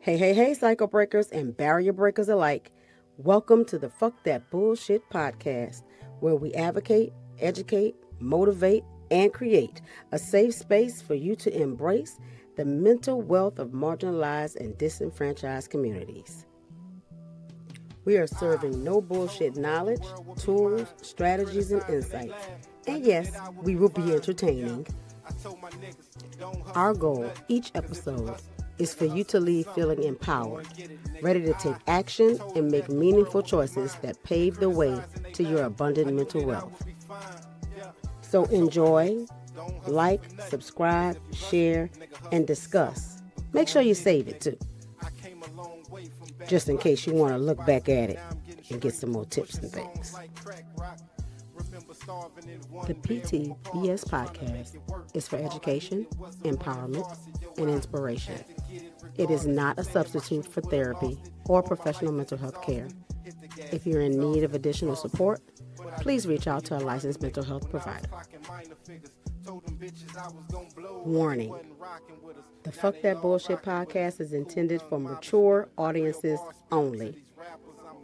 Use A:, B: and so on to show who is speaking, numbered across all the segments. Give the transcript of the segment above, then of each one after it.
A: Hey, cycle breakers and barrier breakers alike. Welcome to the Fuck That Bullshit podcast, where we advocate, educate, motivate, and create a safe space for you to embrace the mental wealth of marginalized and disenfranchised communities. We are serving no bullshit knowledge, tools, strategies, and insights. And yes, we will be entertaining. Our goal each episode is for you to leave feeling empowered, ready to take action and make meaningful choices that pave the way to your abundant mental wealth. So enjoy, like, subscribe, share, and discuss. Make sure you save it too, just in case you want to look back at it and get some more tips and things. The PTBS podcast is for education, empowerment, and inspiration. It is not a substitute for therapy or professional mental health care. If you're in need of additional support, please reach out to a licensed mental health provider. Warning: the Fuck That Bullshit podcast is intended for mature audiences only.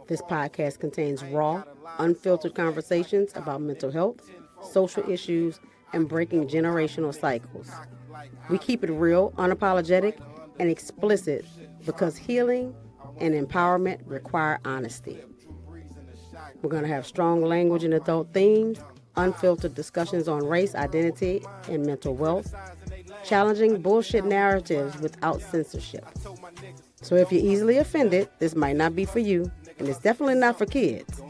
A: This podcast contains raw, unfiltered conversations about mental health, social issues, and breaking generational cycles. We keep it real, unapologetic, and explicit because healing and empowerment require honesty. We're going to have strong language and adult themes, unfiltered discussions on race, identity, and mental wealth, challenging bullshit narratives without censorship. So if you're easily offended, this might not be for you, and it's definitely not for kids.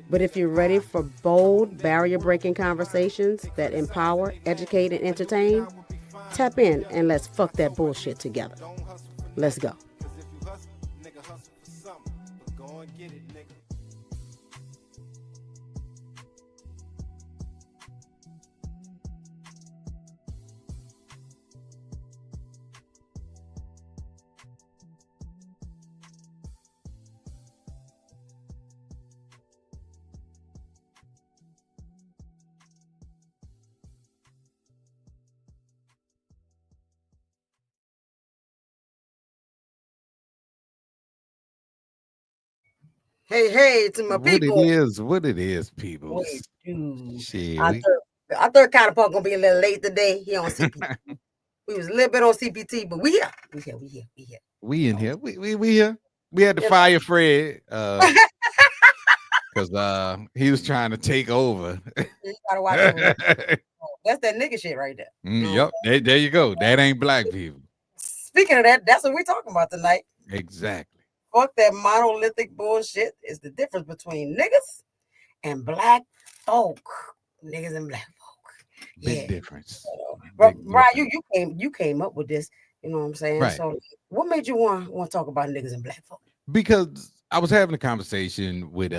A: But if you're ready for bold, barrier-breaking conversations that empower, educate, and entertain, tap in and let's fuck that bullshit together. Let's go. Hey, to my people.
B: What it is, people.
A: Wait, dude.
B: Shit,
A: I thought Catapult gonna be a little late today. He on CPT. We was a little bit on CPT, but we here. We here.
B: we in here. We here. We had to fire Fred, because he was trying to take over.
A: You gotta watch over. That's that nigga shit right there.
B: Yep, there you go. That ain't black people.
A: Speaking of that, that's what we're talking about tonight.
B: Exactly.
A: Fuck that monolithic bullshit. Is the difference between niggas and black folk. Niggas and black folk.
B: Big difference.
A: But Brian, you came up with this. You know what I'm saying?
B: Right.
A: So what made you want to talk about niggas and black folk?
B: Because I was having a conversation with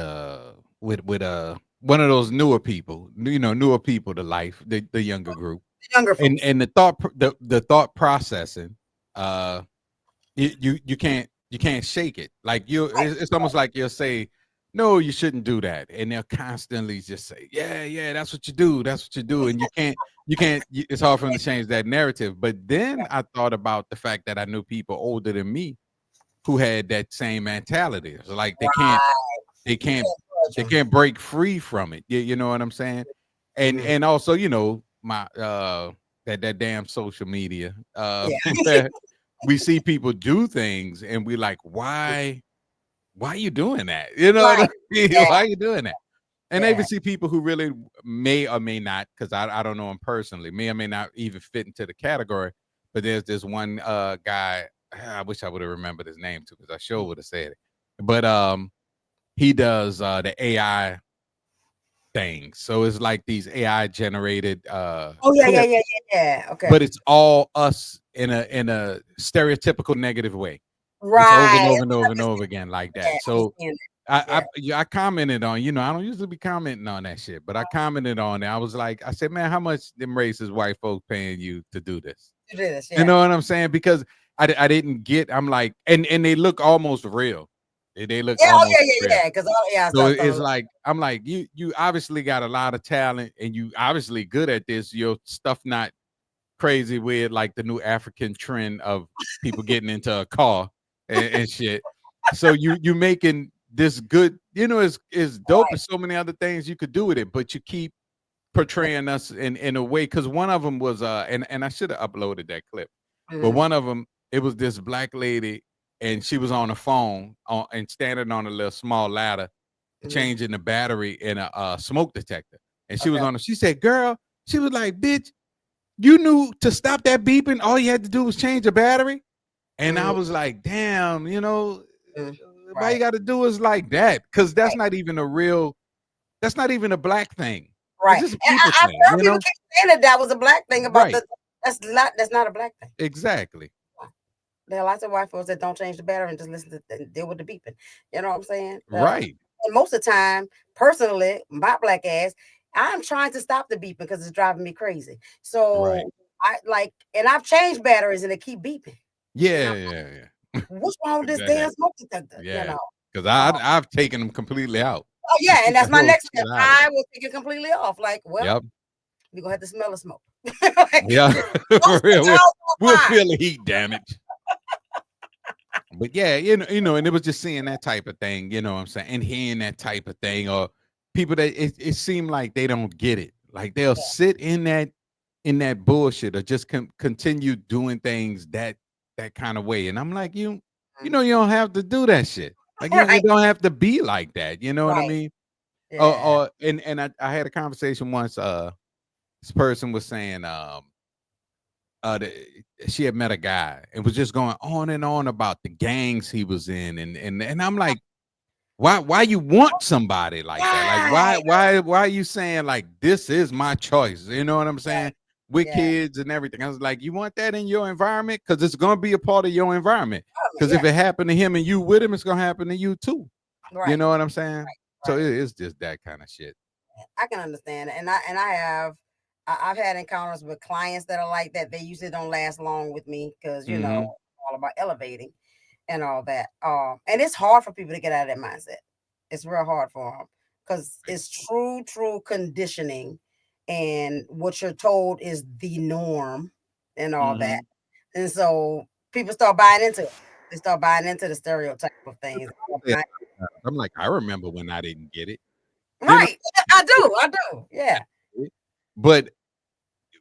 B: one of those newer people, newer people to life, the younger group,
A: Younger folks.
B: and the thought processing, you can't shake it. Like it's almost like you'll say, no, you shouldn't do that, and they'll constantly just say, yeah, that's what you do, and you can't. It's hard for them to change that narrative. But then I thought about the fact that I knew people older than me who had that same mentality. So like they can't break free from it. You know what I'm saying? And also, my that damn social media. We see people do things and we like, why are you doing that? You know what I mean? Why are you doing that? And I even see people who really may or may not, because I don't know him personally, may or may not even fit into the category. But there's this one guy, I wish I would have remembered his name too, because I sure would have said it. But he does the AI thing. So it's like these AI generated
A: yeah. Okay.
B: But it's all us in a stereotypical negative way.
A: Right.
B: It's over and over again like that. So I commented on, I don't usually be commenting on that shit, but I commented on it. I said, man, how much them racist white folk paying you to do this? You know what I'm saying? Because I didn't get, I'm like, and they look almost real. They look almost real. So it's like, I'm like, you obviously got a lot of talent and you obviously good at this. Your stuff not crazy with like the new African trend of people getting into a car and shit. So you making this good, it's dope. As so many other things you could do with it, but you keep portraying us in a way. Because one of them was and I should have uploaded that clip, but one of them, it was this black lady, and she was on the phone and standing on a little small ladder, changing the battery in a smoke detector, and she was on. She said, "Girl," she was like, "Bitch, you knew to stop that beeping. All you had to do was change the battery." And I was like, "Damn, why you got to do us like that? Because that's not even a real. That's not even a black thing.
C: Right.
B: It's just a
C: And
B: people
C: I've
B: thing.
C: heard people keep saying that was a black thing about that's not a black thing.
B: Exactly.
C: There are lots of white folks that don't change the battery and just listen to and deal with the beeping. You know what I'm saying?
B: Right.
C: And most of the time, personally, my black ass, I'm trying to stop the beeping because it's driving me crazy. So and I've changed batteries and they keep beeping.
B: Yeah.
C: What's wrong with this damn smoke detector?
B: Yeah. Because I've taken them completely out.
C: Oh yeah, and that's my next step. I will take it completely off. Like, well, we're gonna have to smell the smoke.
B: For real. We'll feel the heat damage. But yeah, and it was just seeing that type of thing, you know what I'm saying, and hearing that type of thing, or people that it seemed like they don't get it. Like they'll sit in that bullshit, or just continue doing things that kind of way. And I'm like, you don't have to do that shit. Like you don't have to be like that. You know what I mean? Yeah. And I had a conversation once. This person was saying, she had met a guy and was just going on and on about the gangs he was in, and I'm like, why you want somebody like that? Like why are you saying like this is my choice? You know what I'm saying? With kids and everything. I was like, you want that in your environment? Because it's gonna be a part of your environment. Because if it happened to him and you with him, it's gonna happen to you too. You know what I'm saying? So it's just that kind of shit.
C: I can understand it. And I've had encounters with clients that are like that. They usually don't last long with me because all about elevating and all that. And it's hard for people to get out of that mindset. It's real hard for them because it's true conditioning, and what you're told is the norm and all that. And so people start buying into it. They start buying into the stereotype of things.
B: I'm like, I remember when I didn't get it.
C: Right. I do. Yeah.
B: But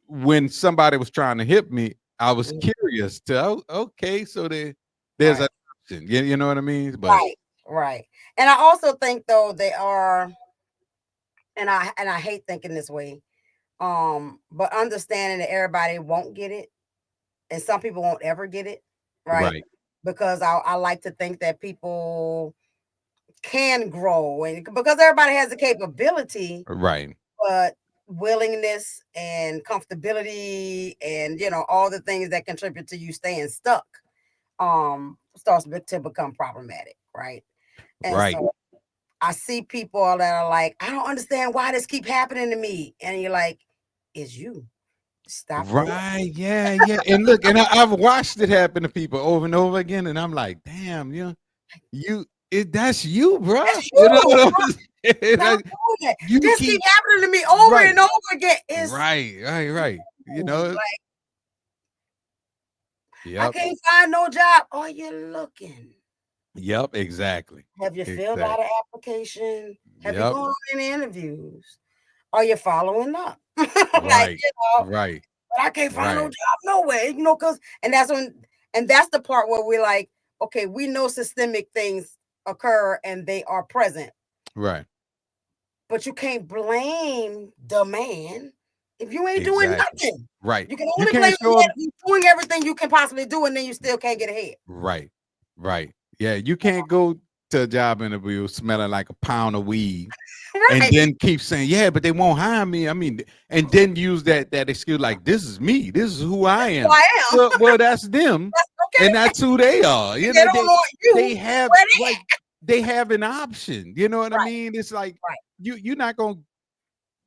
B: when somebody was trying to hit me, I was curious to, okay, so there's an option. You know what I mean? But
C: right. And I also think though they are, and I hate thinking this way, but understanding that everybody won't get it, and some people won't ever get it, right? Because I like to think that people can grow, and because everybody has the capability, but willingness and comfortability and all the things that contribute to you staying stuck starts to become problematic, right? And so I see people that are like, I don't understand why this keep happening to me, and you're like, it's you. Stop.
B: Yeah. And look, and I've watched it happen to people over and over again, and I'm like, damn, that's you, bro.
C: That's
B: you know what I'm saying?
C: Like, this keep happening to me over and over again. It's
B: right.
C: I can't find no job. Are you looking?
B: Yep, exactly.
C: Have you filled out an application? Have you gone on any interviews? Are you following up?
B: Right.
C: But I can't find no job nowhere, and that's the part where we're like, okay, we know systemic things occur and they are present.
B: Right.
C: But you can't blame the man if you ain't doing nothing.
B: Right.
C: You can only blame him if you're doing everything you can possibly do, and then you still can't get ahead.
B: Right. Yeah, you can't go to a job interview smelling like a pound of weed and then keep saying, yeah, but they won't hire me. I mean, and then use that excuse like, this is me. This is who I am. Well, that's them. And that's who they are.
C: They don't want you.
B: They have an option. You know what I mean? It's like you're not gonna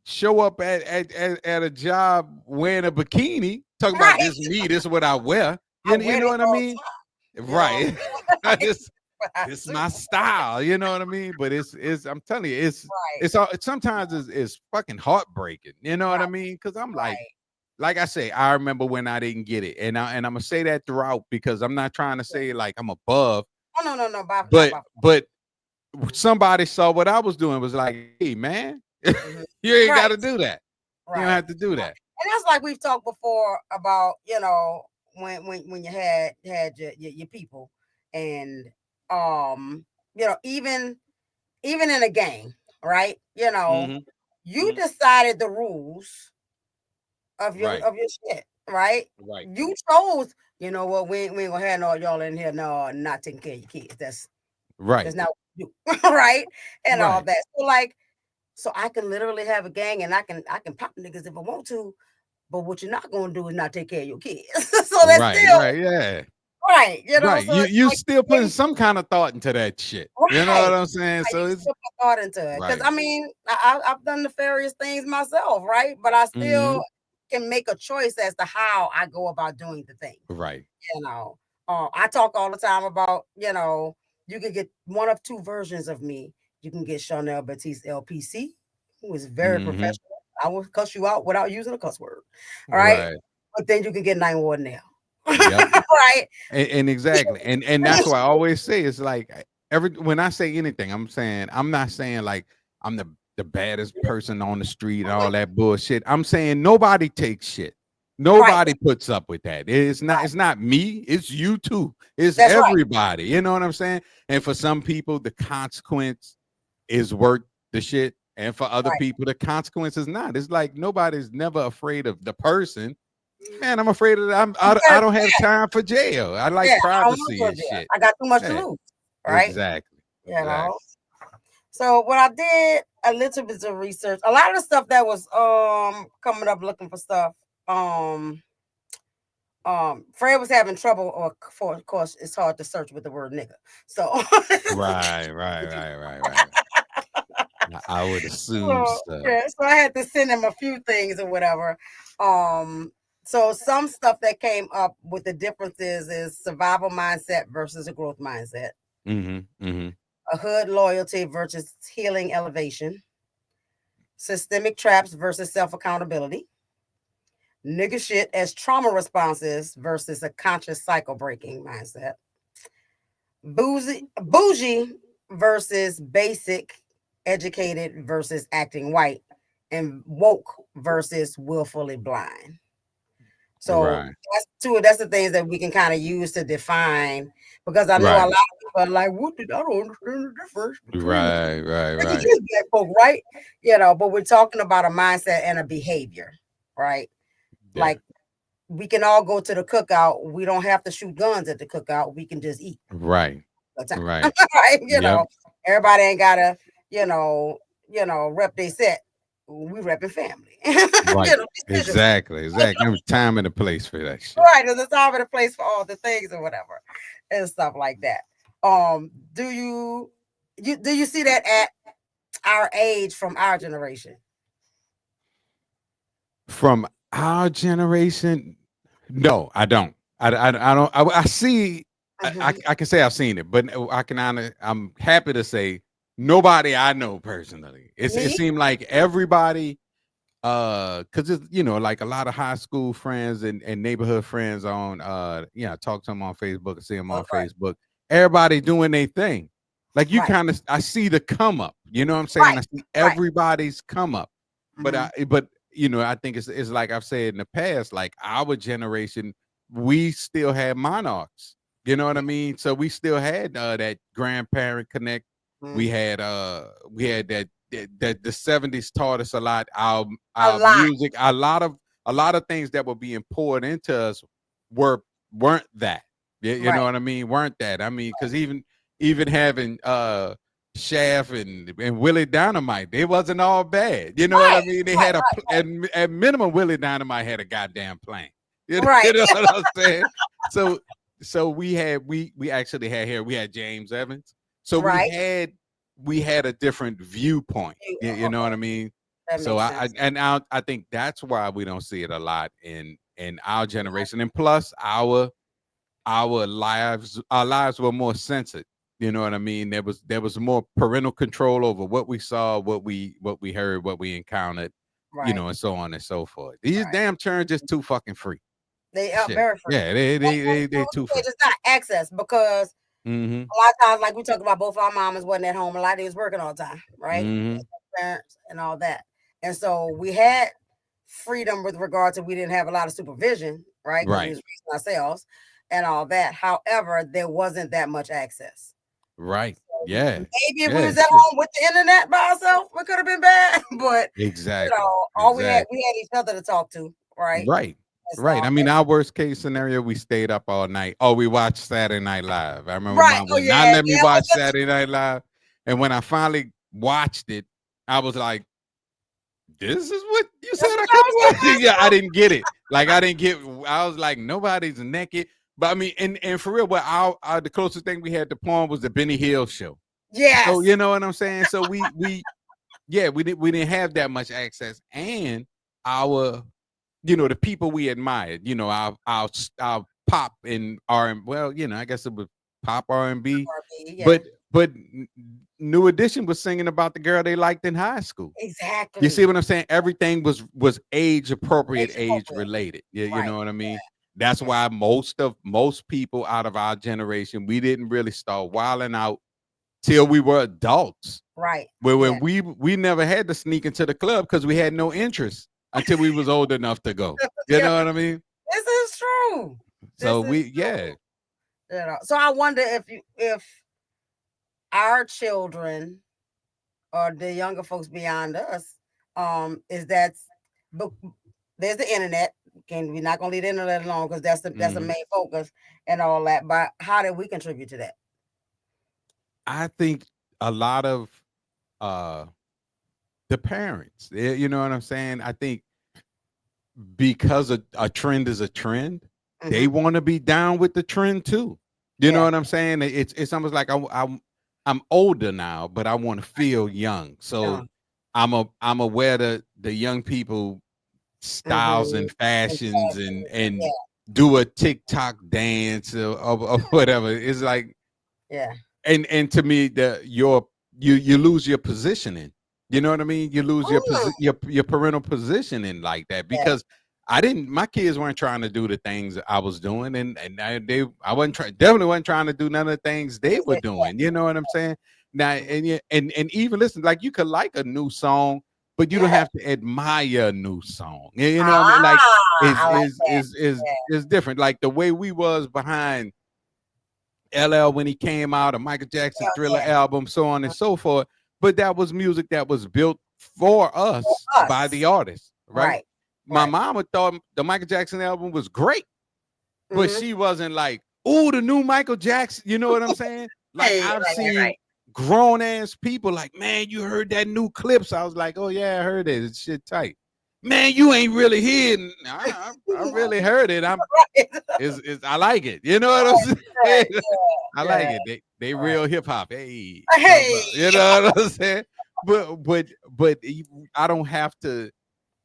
B: show up at a job wearing a bikini, talking about this is me, this is what I wear. You know what I mean? Right. This is my style. You know what I mean? But it's I'm telling you, it's sometimes it's fucking heartbreaking. You know what I mean? Because I'm like I say, I remember when I didn't get it, and I'm gonna say that throughout because I'm not trying to say like I'm above.
C: Oh no, not
B: But
C: by.
B: somebody saw what I was doing, was like, hey man,
C: Mhm.
B: you ain't got
C: Right,
B: to do that. You don't
C: right,
B: have to do
C: right.
B: that.
C: And that's like we've talked before about, when you had your people, and even in a game, right?
B: Hmm.
C: You decided the rules of your
B: Right,
C: of your shit, right?
B: right,
C: You chose, you know what, we ain't gonna have no y'all in here, no, not taking care of your kids. That's
B: right,
C: not what you do, right? And all
B: right,
C: that. So like, so I can literally have a gang and I can pop niggas if I want to, but what you're not gonna do is not take care of your kids. So that's
B: right,
C: still
B: right. Yeah,
C: right,
B: right.
C: so it's
B: You
C: like
B: still putting some kind of thought into that shit. You know what
C: right.
B: I'm saying?
C: You
B: So it's
C: still put thought into it. Because
B: right.
C: I mean, I've done nefarious things myself, right? But I
B: Hmm.
C: still can make a choice as to how I go about doing the thing.
B: Right.
C: You know, I talk all the time about, you can get one of two versions of me. You can get Chanel Batiste LPC, who is very
B: Hmm.
C: professional. I will cuss you out without using a cuss word. All right.
B: Right.
C: But then you can get 9 now.
B: Yep.
C: Right.
B: And exactly, and that's why I always say, it's like, every when I say anything, I'm not saying like I'm the baddest person on the street and all that bullshit. I'm saying nobody takes shit.
C: Right.
B: Nobody puts up with that. It's not me, it's you too. It's
C: That's right.
B: everybody. You know what I'm saying? And for some people, the consequence is worth the shit. And for other
C: Right.
B: people, the consequence is not. It's like nobody's never afraid of the person. Man, I'm afraid of that. I
C: Because
B: don't have time for jail. I
C: yeah,
B: like
C: I don't want to
B: privacy
C: go to
B: and
C: jail.
B: shit.
C: I got too much to
B: Yeah,
C: lose. Right.
B: exactly.
C: You
B: Exactly.
C: know. So what I did a little bit of research. A lot of the stuff that was coming up looking for stuff. Um Fred was having trouble, or for of course it's hard to search with the word nigga. So
B: Right, right, right, right, right. I would assume
C: so,
B: so.
C: yeah, so I had to send him a few things or whatever. So some stuff that came up with the differences is survival mindset versus a growth mindset,
B: Mm-hmm. Mm-hmm.
C: a hood loyalty versus healing elevation, systemic traps versus self accountability, nigga shit as trauma responses versus a conscious cycle breaking mindset, bougie versus basic, educated versus acting white, and woke versus willfully blind. So
B: Right.
C: that's the things that we can kind of use to define, because I know a lot
B: Right.
C: of people are like, what did I don't understand the difference between
B: Right. Right.
C: niggas
B: Right.
C: is black folk, right? But we're talking about a mindset and a behavior, right?
B: Yeah.
C: Like we can all go to the cookout. We don't have to shoot guns at the cookout. We can just eat
B: Right.
C: the time.
B: Right.
C: Right?
B: Yep.
C: Everybody ain't gotta, you know, rep they set. We repping family.
B: Right.
C: Decision.
B: Exactly. Exactly. There's time and a place for that shit.
C: Right. There's a time and a place for all the things or whatever and stuff like that. Do you see that at our age from our generation?
B: From our generation, no, I don't. I don't. I see.
C: Mhm.
B: I can say I've seen it, but I'm happy to say nobody I know personally. It
C: Me?
B: seemed like everybody, because it's, like a lot of high school friends and neighborhood friends on, I talk to them on Facebook, see them on
C: Okay.
B: Facebook. Everybody doing their thing. Like, you
C: Right.
B: kind of, I see the come up. You know what I'm saying?
C: Right.
B: I see
C: Right.
B: everybody's come up, but
C: Mhm.
B: I think it's like I've said in the past, like our generation, we still had monarchs. You know what I mean? So we still had that grandparent connect. We
C: Mhm.
B: had that the 70s taught us a lot.
C: A
B: Our
C: lot.
B: music, a lot of things that were being poured into us were weren't that. You know
C: Right.
B: what I mean? Weren't that. I mean, because even having Shaft and Willie Dynamite, they wasn't all bad. You know what I
C: Right.
B: mean? They
C: Right.
B: had at minimum, Willie Dynamite had a goddamn plane. You
C: Right.
B: know what I'm saying? So we actually had here, we had James Evans. So we
C: Right.
B: had a different viewpoint. You know what I mean?
C: That
B: So
C: makes
B: I
C: sense.
B: and now I think that's why we don't see it a lot in our generation. And plus our lives were more censored. You know what I mean? There was more parental control over what we saw, what we heard, what we encountered,
C: Right.
B: and so on and so forth. These
C: Right.
B: damn churns just too fucking free.
C: They are
B: Shit.
C: very free.
B: Yeah, they
C: And
B: they they too free.
C: it's not access because
B: Mm-hmm.
C: A lot of times, like we talked about, both our mamas wasn't at home. A lot of they was working all the time, right?
B: Mm-hmm.
C: Parents and all that. And so we had freedom with regard to, we didn't have a lot of supervision, right? Because we
B: Right.
C: was raising ourselves and all that. However, there wasn't that much access.
B: Right.
C: So
B: Yeah.
C: maybe if we
B: Yeah.
C: was at
B: Shit.
C: home with the internet by ourselves, it could have been bad. But
B: Exactly.
C: all we had
B: Exactly.
C: each other to talk to, right?
B: Right.
C: And
B: Right.
C: stuff.
B: I mean, our worst case scenario, we stayed up all night. Oh, we watched Saturday Night Live. I remember
C: Right.
B: mom
C: Oh
B: would not
C: yeah.
B: let me
C: Yeah.
B: watch Saturday Night Live. And when I finally watched it, I was like, this is what you said
C: That's
B: I
C: what y'all
B: couldn't
C: was
B: watch it.
C: doing.
B: Yeah, I didn't get it. Like I didn't get. I was like, nobody's naked. But I mean, and for real, but our the closest thing we had to porn was the Benny Hill show. So
C: Yes.
B: you know what I'm saying. So we didn't have that much access, and our the people we admired, our pop and R, well, I guess it was pop R&B,
C: R&B, yeah.
B: but New Edition was singing about the girl they liked in high school. You see
C: Exactly.
B: what I'm saying? Everything was age appropriate,
C: Age
B: age
C: appropriate.
B: related. You
C: Right.
B: know what I mean? That's why most people out of our generation, we didn't really start wilding out till we were adults.
C: Right.
B: Where
C: Yeah.
B: we never had to sneak into the club because we had no interest until we was old enough to go. You
C: Yeah.
B: know what I mean?
C: This is true.
B: So
C: This is
B: yeah.
C: true. So I wonder if our children or the younger folks beyond us, is but there's the internet. We're not gonna leave the internet alone because that's the
B: Mhm.
C: main focus and all that. But how did we contribute to that?
B: I think a lot of uh the parents, you know what I'm saying? I think because a trend is a trend, they
C: Mm-hmm.
B: want to be down with the trend too. You know
C: Yeah.
B: what I'm saying? It's almost like I'm older now, but I want to feel young. So
C: Yeah.
B: I'm aware that the young people styles
C: Mm-hmm.
B: and fashions
C: Exactly.
B: and
C: Yeah.
B: do a TikTok dance or whatever. It's like,
C: Yeah.
B: and to me, you lose your positioning. You know what I mean? You lose
C: Mm,
B: your parental positioning like that
C: yeah.
B: because my kids weren't trying to do the things I was doing, and I wasn't definitely wasn't trying to do none of the things they were
C: Yeah.
B: doing. You know what I'm saying? Now,
C: Mhm.
B: and even listen, like you could like a new song, but you don't
C: Yeah.
B: have to admire a new song. You know what I mean? Like
C: Ah,
B: is
C: I like
B: is
C: that.
B: is is
C: Yeah.
B: is different. Like the way we was behind LL when he came out, a Michael Jackson
C: Yeah.
B: Thriller
C: Yeah.
B: album, so on and so forth. But that was music that was built for
C: For
B: us by
C: us.
B: the artist, right?
C: Right.
B: My
C: Right.
B: mama thought the Michael Jackson album was great, but
C: Mm-hmm.
B: she wasn't like, "Oh, the new Michael Jackson." You know what I'm saying? Like
C: Hey,
B: I've
C: right.
B: seen grown ass people like, "Man, you heard that new Clips?" I was like, "Oh yeah, I heard it. It's shit tight." Man, you ain't really heard. I really heard it.
C: Right.
B: I like it. You know what I'm saying?
C: Right.
B: I like
C: Yeah.
B: it. They
C: Right.
B: real hip hop. Hey,
C: Hey.
B: you know what I'm saying? But I don't have to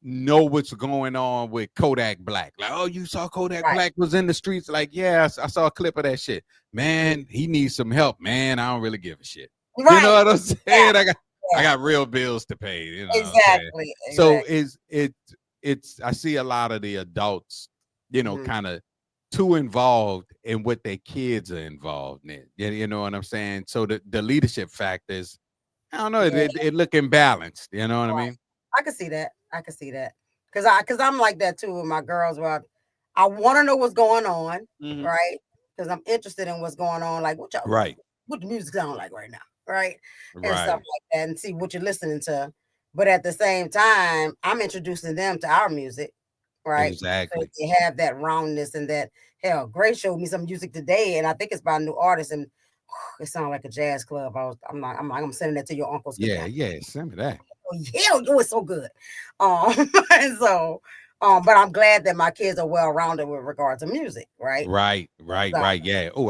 B: know what's going on with Kodak Black. Like, oh, you saw Kodak
C: Right.
B: Black was in the streets. Like, yeah, I saw a clip of that shit. Man, he needs some help. Man, I don't really give a shit. You know
C: Right.
B: what I'm
C: Yeah.
B: saying? I
C: Yeah.
B: got real bills to pay. You know what I'm saying?
C: Exactly.
B: So
C: Exactly.
B: it's I see a lot of the adults,
C: Hmm.
B: kind of too involved in what their kids are involved in. You know what I'm saying? So the leadership factors, I don't know,
C: Yeah.
B: it look imbalanced. You know what I
C: Right.
B: mean?
C: I can see that. I can see that. Cause I'm like that too with my girls. Where I want to know what's going on,
B: Mhm.
C: right? Because I'm interested in what's going on. Like
B: Right,
C: what the music sound like right now, right? And stuff
B: right,
C: like that, and see what you're listening to. But at the same time, I'm introducing them to our music, right? So
B: exactly.
C: they have that roundness and that hell. Grace showed me some music today, and I think it's by a new artist, and it sounded like a jazz club. I'm sending that to your uncles because
B: Yeah, yeah. Send me that.
C: oh, hell, it was so good. Um, and so, but I'm glad that my kids are well rounded with regard to music, right?
B: Right, right,
C: So,
B: right. Yeah. Oh,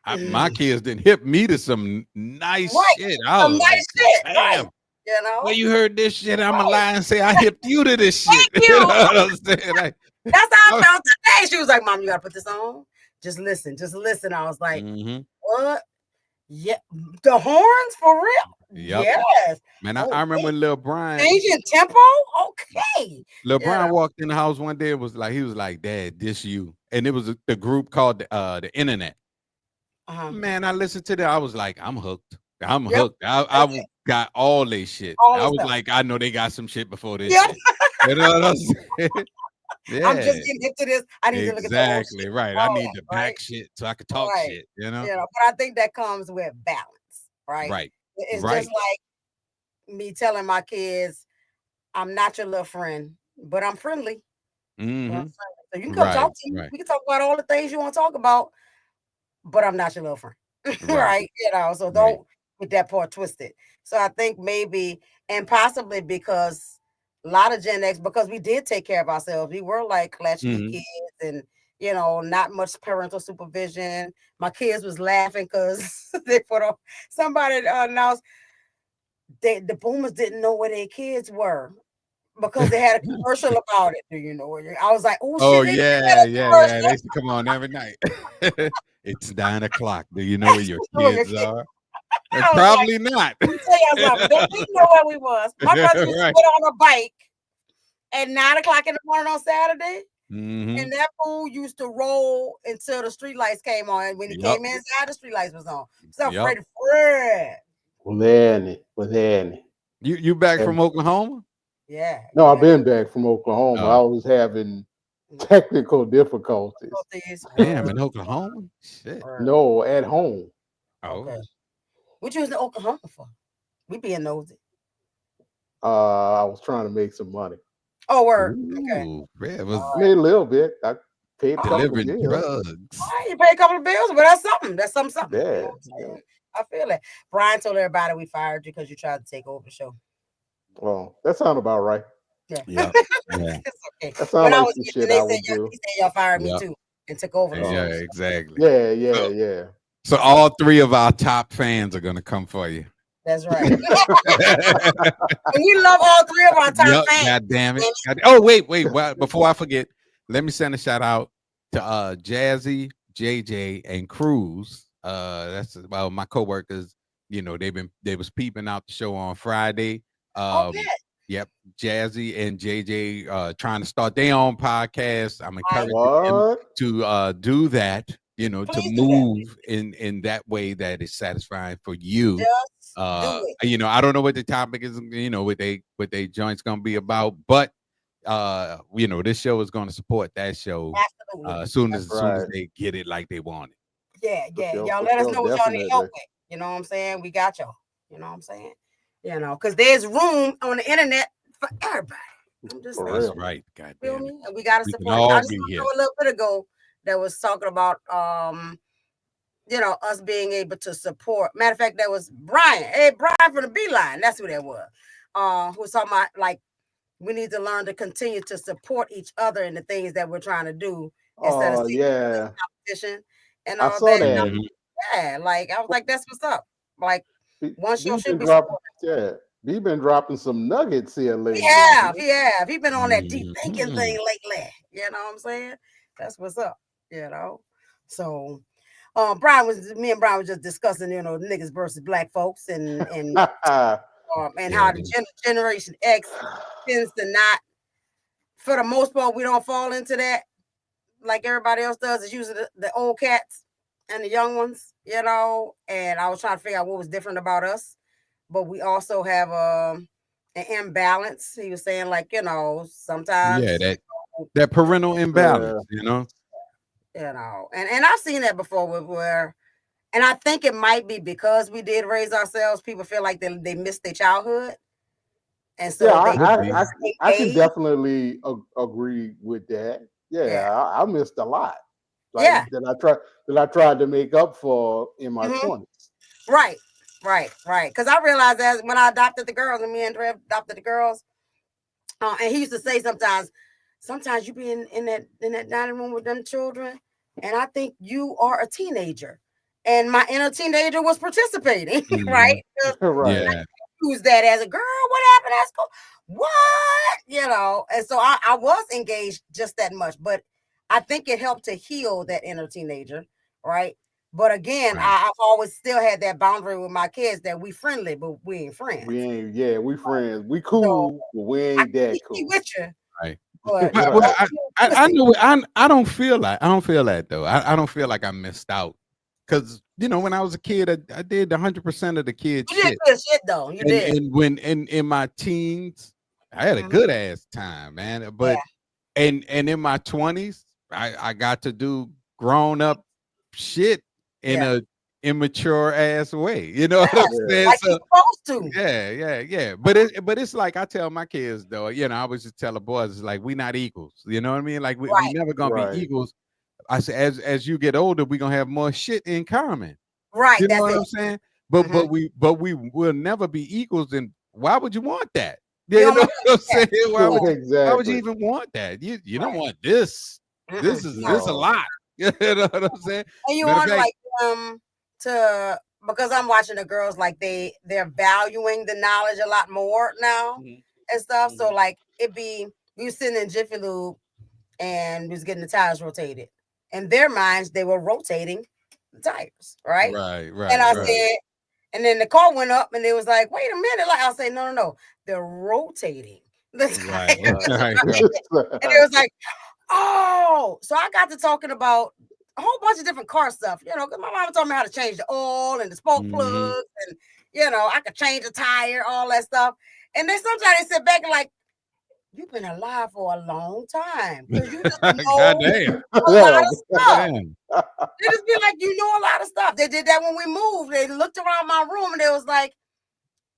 B: my
C: mhm.
B: kids didn't hip me to some nice
C: Right,
B: shit. I
C: some
B: was like,
C: nice shit, right?
B: damn.
C: You
B: Well,
C: know,
B: you heard this shit. I'm a
C: right?
B: lie and say I hipped you to this shit.
C: Thank
B: You know
C: you.
B: what I'm saying? Like,
C: That's how I
B: I,
C: felt today. She was like, "Mom, you gotta put this on. Just listen, just listen." I was like,
B: mm-hmm.
C: "What? Yeah, the horns for real?
B: Yep.
C: Yes.
B: Man, I
C: Oh,
B: remember when Lil Brian,
C: changing tempo. Okay,
B: Lil
C: you know,
B: Brian walked in the house one day. He was like, Dad, this you. And it was the group called the Internet. Man, I listened to that. I was like, I'm hooked. I'm
C: Yep.
B: hooked. I got all they shit.
C: All
B: I
C: the
B: was
C: stuff.
B: like, I know they got some shit before this
C: Yep.
B: shit. You know what I'm saying?
C: I'm
B: Yeah,
C: just getting into this. I need to look at the old
B: exactly.
C: shit.
B: Right. I
C: All
B: need
C: that,
B: the
C: right?
B: back shit so I could talk
C: Right.
B: shit, you know?
C: But I think that comes with balance, right?
B: Right.
C: It's just
B: Right.
C: like me telling my kids, I'm not your little friend, but I'm friendly. But I'm
B: Mm-hmm.
C: friendly. So you can come
B: Right.
C: talk to me.
B: Right.
C: We can talk about all the things you want to talk about, but I'm not your little friend.
B: Right.
C: Right. So
B: Right.
C: don't get that part twisted. So I think maybe, and possibly because a lot of Gen X, because we did take care of ourselves, we were like latchkey
B: Mm-hmm.
C: kids and, not much parental supervision. My kids was laughing because they put on, somebody announced the boomers didn't know where their kids were because they had a commercial about it. Do you know where I was like, oh
B: Oh
C: shit, they did have
B: yeah,
C: a
B: yeah, yeah. They
C: commercial.
B: used to come on every night. It's 9 o'clock. Do you know where your
C: Know where your
B: kids
C: kids.
B: are?
C: I was like,
B: Probably not.
C: let me tell y'all something. They didn't know where we was. My brother used to
B: Right.
C: get on a bike at 9 o'clock in the morning on Saturday,
B: Mm-hmm.
C: and that fool used to roll until the street lights came on. And when he
B: Yep.
C: came inside, the street lights was on. So
B: Yep.
C: Freddie Fred.
D: Wadani.
B: You back
D: And
B: from Oklahoma?
C: Yeah,
D: no, I've
C: yeah.
D: been back from Oklahoma. I
B: Oh,
D: was having technical difficulties.
B: damn, in Oklahoma? Shit.
D: No, at home.
B: Oh.
C: Okay. What you was in Oklahoma for? We being nosy.
D: I was trying to make some money.
C: Oh, word. Okay.
B: Ooh, man, it
C: All
B: was
D: I
C: right.
D: made a little bit. I paid a
C: Oh,
D: couple of
B: delivering
D: bills.
C: all
B: drugs.
C: right. You pay a couple of bills, but that's something. That's something. You know
D: Yeah,
C: what I'm
D: yeah.
C: saying? I feel it. Brian told everybody we fired you because you tried to take over the show.
D: Well, that sounds about right.
C: Yeah.
B: Yep. Yeah.
C: It's okay.
D: That sounds
C: When I
D: like
C: was
D: some
C: missing,
D: shit
C: they
D: I
C: said
D: would do.
C: y'all fired me
B: Yep.
C: too and took over the
B: Yeah,
C: show.
B: exactly.
D: Yeah, yeah,
B: So,
D: yeah.
B: so all three of our top fans are gonna come for you.
C: That's right. And we love all three of our top
B: Yep.
C: fans.
B: God damn it. Oh, wait. Well, before I forget, let me send a shout out to Jazzy, JJ, and Cruz. That's my coworkers. They was peeping out the show on Friday.
C: Oh,
B: Um,
C: yeah.
B: yep, Jazzy and JJ trying to start their own podcast. I'm
C: I
B: encouraging them
D: What?
B: to do that. To
C: please do that.
B: move in that way that is satisfying for you.
C: Just do it.
B: I don't know what the topic is, what they joint's gonna be about, but this show is gonna support that show
C: Absolutely.
B: as soon as
D: Right.
B: they get it like they want it.
C: Yeah,
D: For
C: yeah.
D: sure,
C: Y'all
D: for
C: let us
D: sure,
C: know what y'all need help
D: definitely.
C: with. You know what I'm saying? We got y'all. You know what I'm saying? Because there's room on the internet for everybody. I'm just
D: For
C: saying.
B: That's
D: real.
B: right. God
C: Feel
B: damn it.
C: me? And we gotta
B: We can
C: support it. I
B: all
C: just
B: be
C: saw
B: here.
C: a little bit ago that was talking about us being able to support. Matter of fact, that was Brian. Hey, Brian from the Beeline. That's who that was. Who was talking about like we need to learn to continue to support each other in the things that we're trying to do instead of
D: Oh
C: seeking
D: yeah.
C: competition and
D: I
C: all
D: saw
C: that.
D: that.
B: Mhm.
C: Yeah, like I was like, that's what's up. Like one show
D: B
C: should
D: been
C: be
D: dropping,
C: supported.
D: yeah. B been dropping some nuggets here
C: He
D: lately.
C: have, he have. He been on that deep thinking
B: Mhm.
C: thing lately. You know what I'm saying? That's what's up. So me and Brian was just discussing, niggas versus black folks and how the
B: Yeah.
C: generation X tends to not, for the most part, we don't fall into that like everybody else does. It's usually the old cats and the young ones, and I was trying to figure out what was different about us, but we also have an imbalance. He was saying like,
B: Yeah,
C: sometimes,
B: that parental
D: Yeah.
B: imbalance,
C: and I've seen that before where and I think it might be because we did raise ourselves, people feel like they missed their childhood. And
D: Yeah,
C: so they
B: Could be.
D: I can
C: age.
D: definitely agree with that.
C: Yeah.
D: Yeah, I missed a lot. Like
C: Yeah.
D: that I tried to make up for in my
C: Mhm.
D: 20s.
C: Right. Right. Because I realized that when I adopted the girls, and me and Dre adopted the girls, and he used to say sometimes you be in that dining room with them children, and I think you are a teenager, and my inner teenager was participating,
B: Mhm.
C: right?
D: Right.
B: Yeah.
C: Use that as a girl. What happened at school? What? And so I was engaged just that much, but I think it helped to heal that inner teenager, right? But again,
B: Right.
C: I've always still had that boundary with my kids that we friendly, but we ain't
D: We
C: friends.
D: ain't, yeah, we friends. We
C: So
D: cool, but we
C: I
D: ain't
C: can
D: that
C: be
D: cool.
C: with you,
B: Right.
C: but
D: Right.
B: Well,
C: don't feel
B: I
C: twisted.
B: know I don't feel that though. I don't feel like I missed out because you know, when I was a kid, I did 100% of the kid
C: You did
B: shit.
C: good shit though. You did.
B: And when in my teens, I had a good ass time, man. But and in my 20s, I got to do grown up shit in a immature ass way. You know what I'm saying?
C: Like
B: So
C: you're supposed to.
B: yeah. But it's like I tell my kids though, you know, I always just tell the boys, it's like we not equals. You know what I mean? Like we
C: Right.
B: never gonna be
D: Right.
B: equals. I said as you get older, we're gonna have more shit in common.
C: Right.
B: You know
C: That's
B: what
C: it.
B: I'm saying? But we will never be equals. And why would you want that? Yeah, you know what I'm saying? Why would you
D: Exactly.
B: even want that? You don't want this. This is this a
D: No.
B: lot. You know what I'm saying?
C: And you
B: Matter of
C: want
B: fact,
C: like to because I'm watching the girls like they're valuing the knowledge a lot more now and stuff. So like we were sitting in Jiffy Lube and we was getting the tires rotated. In their minds, they were rotating the tires, right?
B: right.
C: And I
D: Right.
C: said, and then the car went up and it was like, wait a minute. Like I say, no. They're rotating the
B: Right.
C: tires.
B: Right.
C: And it was like, oh, so I got to talking about a whole bunch of different car stuff, you know, because my mama taught me how to change the oil and the spark plugs, and you know, I could change the tire, all that stuff. And then sometimes they sit back and like, you've been alive for a long time because you just know
B: Goddamn.
C: a lot of stuff.
B: Damn.
C: They just be like, you know a lot of stuff. They did that when we moved. They looked around my room and they was like,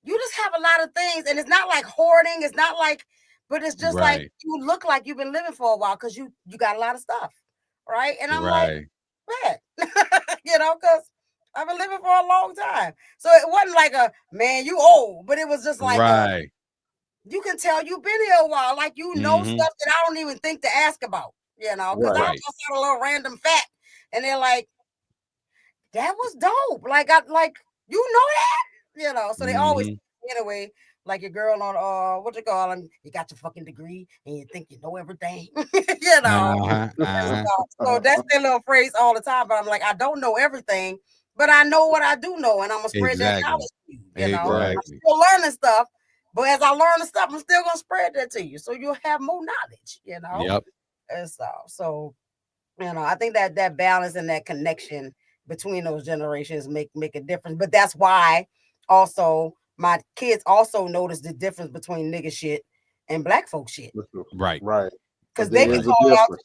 C: you just have a lot of things, and it's not like hoarding. It's not like, but it's just like
B: Right.
C: you look like you've been living for a while because you got a lot of stuff, right? And I'm like,
B: Right.
C: man, you know, because I've been living for a long time. So it wasn't like a man, you old, but it was just like
B: Right.
C: you can tell you've been here a while, like you know stuff that I don't even think to ask about, you know, because I'll
B: Right.
C: just have a little random fact, and they're like, that was dope. Like I like you know that, you know. So they always anyway, like your girl on what you call them, you got your fucking degree and you think you know everything, you know. So that's their little phrase all the time. But I'm like, I don't know everything, but I know what I do know, and I'm gonna spread that
B: Exactly.
C: knowledge to you. You know,
D: Right.
C: I'm still learning stuff, but as I learn the stuff, I'm still gonna spread that to you, so you'll have more knowledge. You know,
B: Yep.
C: and so you know, I think that balance and that connection between those generations make a difference. But that's why also my kids also notice the difference between nigga shit and black folk shit.
B: Right.
D: Right.
C: Because
D: There
C: they can
D: is a
C: call out,
D: difference.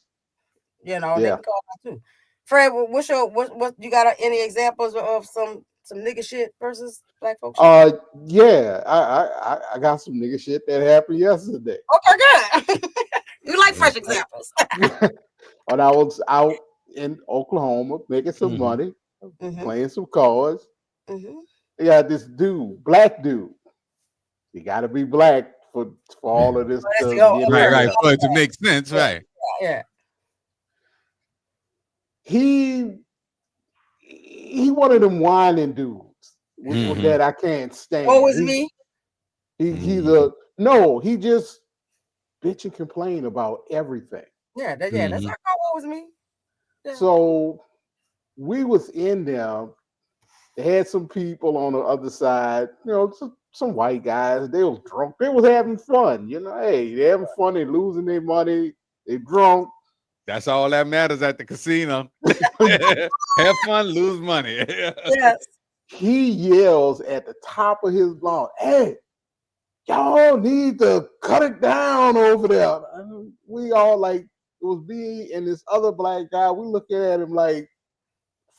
C: you know, they
D: Yeah.
C: can call out too. Fred, what's your what you got any examples of some nigga shit versus black folk shit?
D: Yeah. I got some nigga shit that happened yesterday.
C: Okay, good. You like fresh examples.
D: When I was out in Oklahoma making some money, playing some cards. Yeah, this dude, black dude. You got to be black for all of this to get
B: Right.
D: in
B: Right.
D: there.
B: For it to make sense. Right.
C: Yeah.
D: He one of them whining dudes that I can't stand.
C: Always me.
D: He's a no. He just bitch and complain about everything.
C: Yeah, that's not always me. Yeah.
D: So we was in there. They had some people on the other side, you know, some white guys. They was drunk. They was having fun. You know, hey, they having fun. They losing their money. They drunk.
B: That's all that matters at the casino. Have fun, lose money.
C: Yes.
D: He yells at the top of his lungs, "Hey, y'all need to cut it down over there." And we all like, it was me and this other black guy. We looking at him like,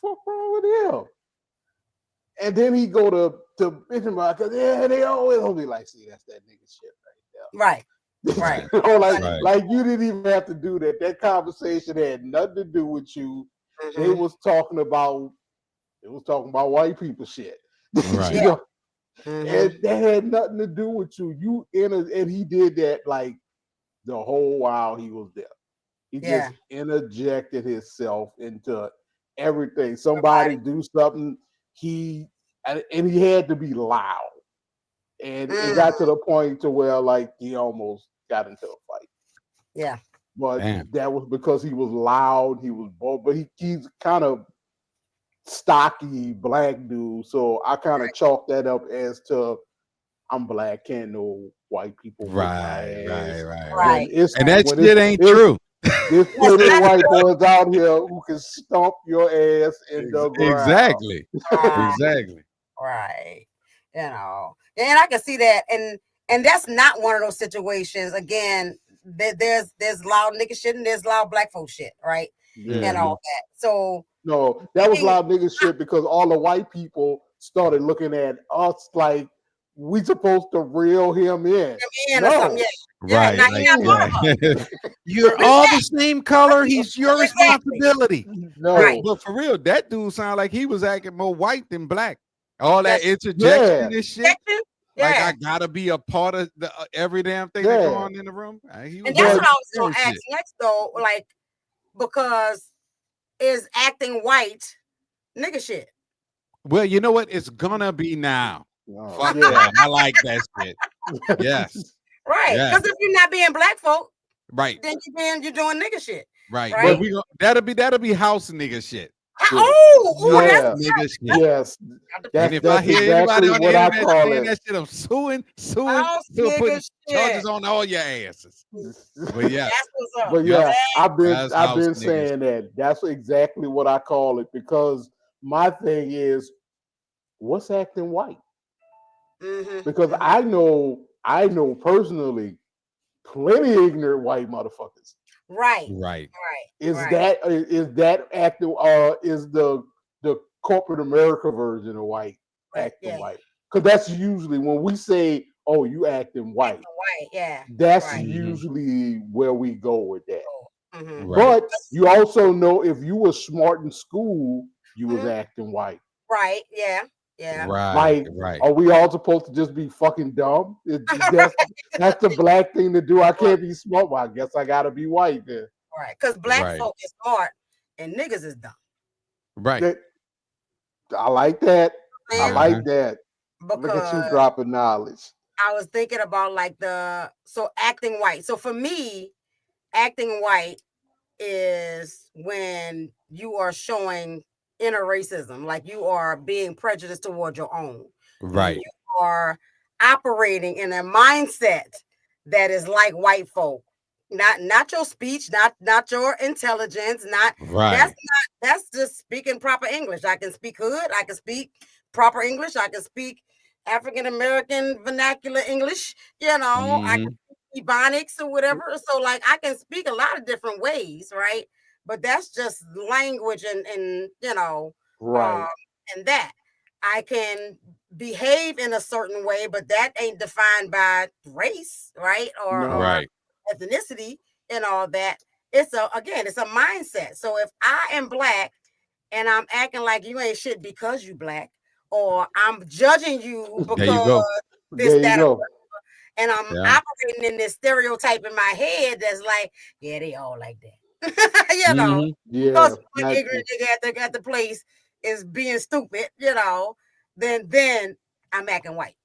D: "Fuck wrong with him?" And then he go to bitch about, because they always gonna be like, "See, that's that nigga shit right there."
C: Right.
D: You know, like you didn't even have to do that. That conversation had nothing to do with you. They was talking about white people shit.
B: Right.
D: You know? And that had nothing to do with you. And he did that like the whole while he was there. He just interjected himself into everything. Somebody do something, he had to be loud. And it got to the point to where like he almost got into a fight.
C: Yeah.
D: But that was because he was loud, he was bold, but he's kind of stocky black dude. So I kind of chalk that up as to I'm black, can't no white people.
B: Right.
C: Right.
B: And that shit ain't true.
D: There's plenty of white boys out here who can stomp your ass in the ground.
B: Exactly. Exactly.
C: Right. You know, and I can see that, and that's not one of those situations. Again, there's loud nigga shit and there's loud black folk shit, right? And all that. So
D: no, that was loud nigga shit because all the white people started looking at us like we supposed to reel him in.
C: Or something. Yeah.
B: Right.
C: Now,
B: You're all the same color. He's your responsibility.
D: No.
B: But for real, that dude sounded like he was acting more white than black. All that interjection and shit. Like I gotta be a part of the every damn thing that go on in the room.
C: And that's what I was gonna ask next though, like because is acting white nigga shit?
B: Well, you know what? It's gonna be now. Fuck that. I like that shit. Yes.
C: Right. Because if you're not being black folk,
B: right,
C: then you're doing nigga shit.
B: Right. But that'll be house nigga shit.
C: That's
B: nigga shit.
D: Yes.
B: And if I hear anybody on the internet saying that shit, I'm suing, putting charges on all your asses. But yeah,
C: that's what's up.
D: But yeah, I've been saying that. That's exactly what I call it because my thing is, what's acting white? Because I know personally plenty of ignorant white motherfuckers.
C: Right.
D: Is that acting is the corporate America version of white acting white? Because that's usually when we say, "Oh, you acting white." That's usually where we go with that. But you also know if you were smart in school, you was acting white.
C: Right. Yeah. Yeah.
D: Like, are we all supposed to just be fucking dumb? That's the black thing to do. I can't be smart. Well, I guess I gotta be white then.
C: Right. Because black folk is smart and niggas is dumb.
B: Right.
D: I like that. I like that.
C: Because
D: look at you dropping knowledge.
C: I was thinking about like acting white. So for me, acting white is when you are showing inner racism, like you are being prejudiced towards your own.
B: Right.
C: You are operating in a mindset that is like white folk. Not your speech, not your intelligence, that's just speaking proper English. I can speak hood, I can speak proper English, I can speak African American vernacular English, I can speak Ebonics or whatever. So like I can speak a lot of different ways, right? But that's just language and and that I can behave in a certain way, but that ain't defined by race, right? Or ethnicity and all that. It's a mindset. So if I am black and I'm acting like you ain't shit because you black, or I'm judging you because and I'm operating in this stereotype in my head that's like, yeah, they all like that. Because one ignorant nigga at the place is being stupid, then I'm acting white.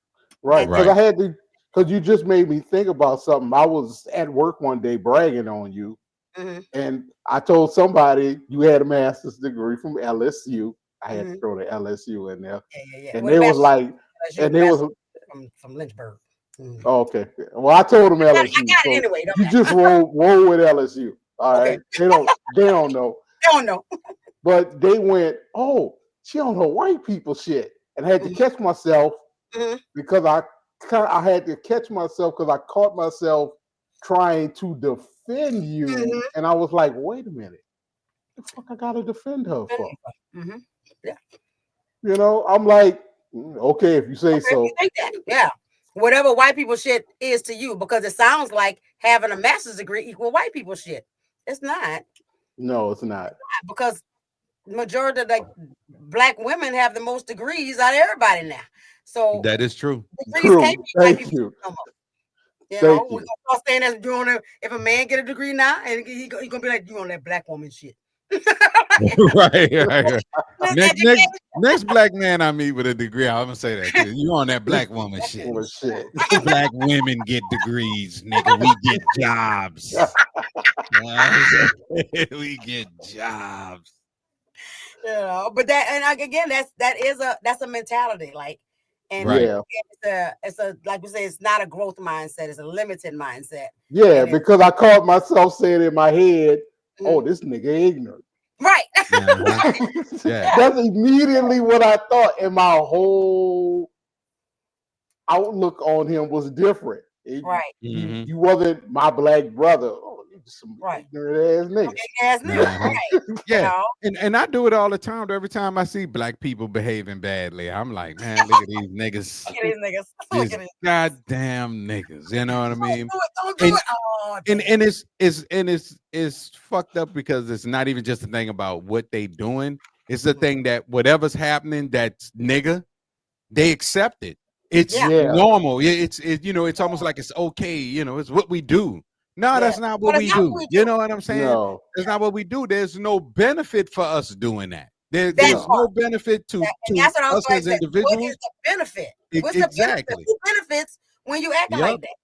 D: Right. Because you just made me think about something. I was at work one day bragging on you. And I told somebody you had a master's degree from LSU. I had to throw the LSU in there. And they was like,
C: from Lynchburg.
D: Okay. Well, I told them LSU. I
C: got it anyway.
D: You just roll with LSU. All right. They don't know.
C: They don't know.
D: But they went, oh, she on her white people shit. And I had to catch myself because I had to catch myself because I caught myself trying to defend you. And I was like, wait a minute. What the fuck I gotta defend her for?
C: Yeah.
D: I'm like, okay, if you say so.
C: Yeah. Whatever white people shit is to you, because it sounds like having a master's degree equal white people shit. It's not.
D: No, it's not.
C: Because majority of black women have the most degrees out of everybody now. So
B: that is true.
D: Thank you.
C: We're gonna start saying that doing it. If a man get a degree now, and he's gonna be like, you on that black woman shit.
B: right. Next black man I meet with a degree, I'm gonna say that too. You on that black woman shit. Black women get degrees, nigga. We get jobs. We get jobs.
C: But that, and again, that's a mentality. Like And
B: Right.
C: it's a like we say, it's not a growth mindset, it's a limited mindset.
D: Yeah,
C: And
D: because I caught myself saying in my head, "Oh,
C: Mhm.
D: this nigga ignorant."
C: right.
B: Uh-huh. Yeah.
D: That's immediately what I thought, and my whole outlook on him was different.
C: Right.
B: Mhm.
D: You wasn't my black brother. Oh, you just some
C: Right.
D: ignorant ass nigga.
C: Okay, ass nigga.
B: Uh-huh.
C: Right. You
B: Yeah.
C: know?
B: And I do it all the time. Every time I see black people behaving badly, I'm like, man, look at these niggas.
C: Look at these niggas. Look
B: These
C: at these.
B: goddamn niggas. You know what I mean?
C: Don't do
B: And
C: it. Oh,
B: and
C: damn.
B: it's fucked up because it's not even just a thing about what they doing. It's the thing that whatever's happening that's nigga, they accept it. It's
C: Yeah.
D: Yeah.
B: normal. It's almost like it's okay. It's what we do. No,
C: Yeah.
B: that's not
C: But
B: what
C: it's
B: we
C: not
B: do.
C: what we
B: You
C: do.
B: know what I'm saying?
D: No.
B: That's not what we do. There's no benefit for us doing that.
C: That
B: There's no
C: part.
B: benefit to
C: And that's what I was
B: us
C: going
B: as
C: to say. What is
B: individuals.
C: the benefit? What's the benefit?
B: Exactly.
C: Who benefits when you acting
B: Yep.
C: like that?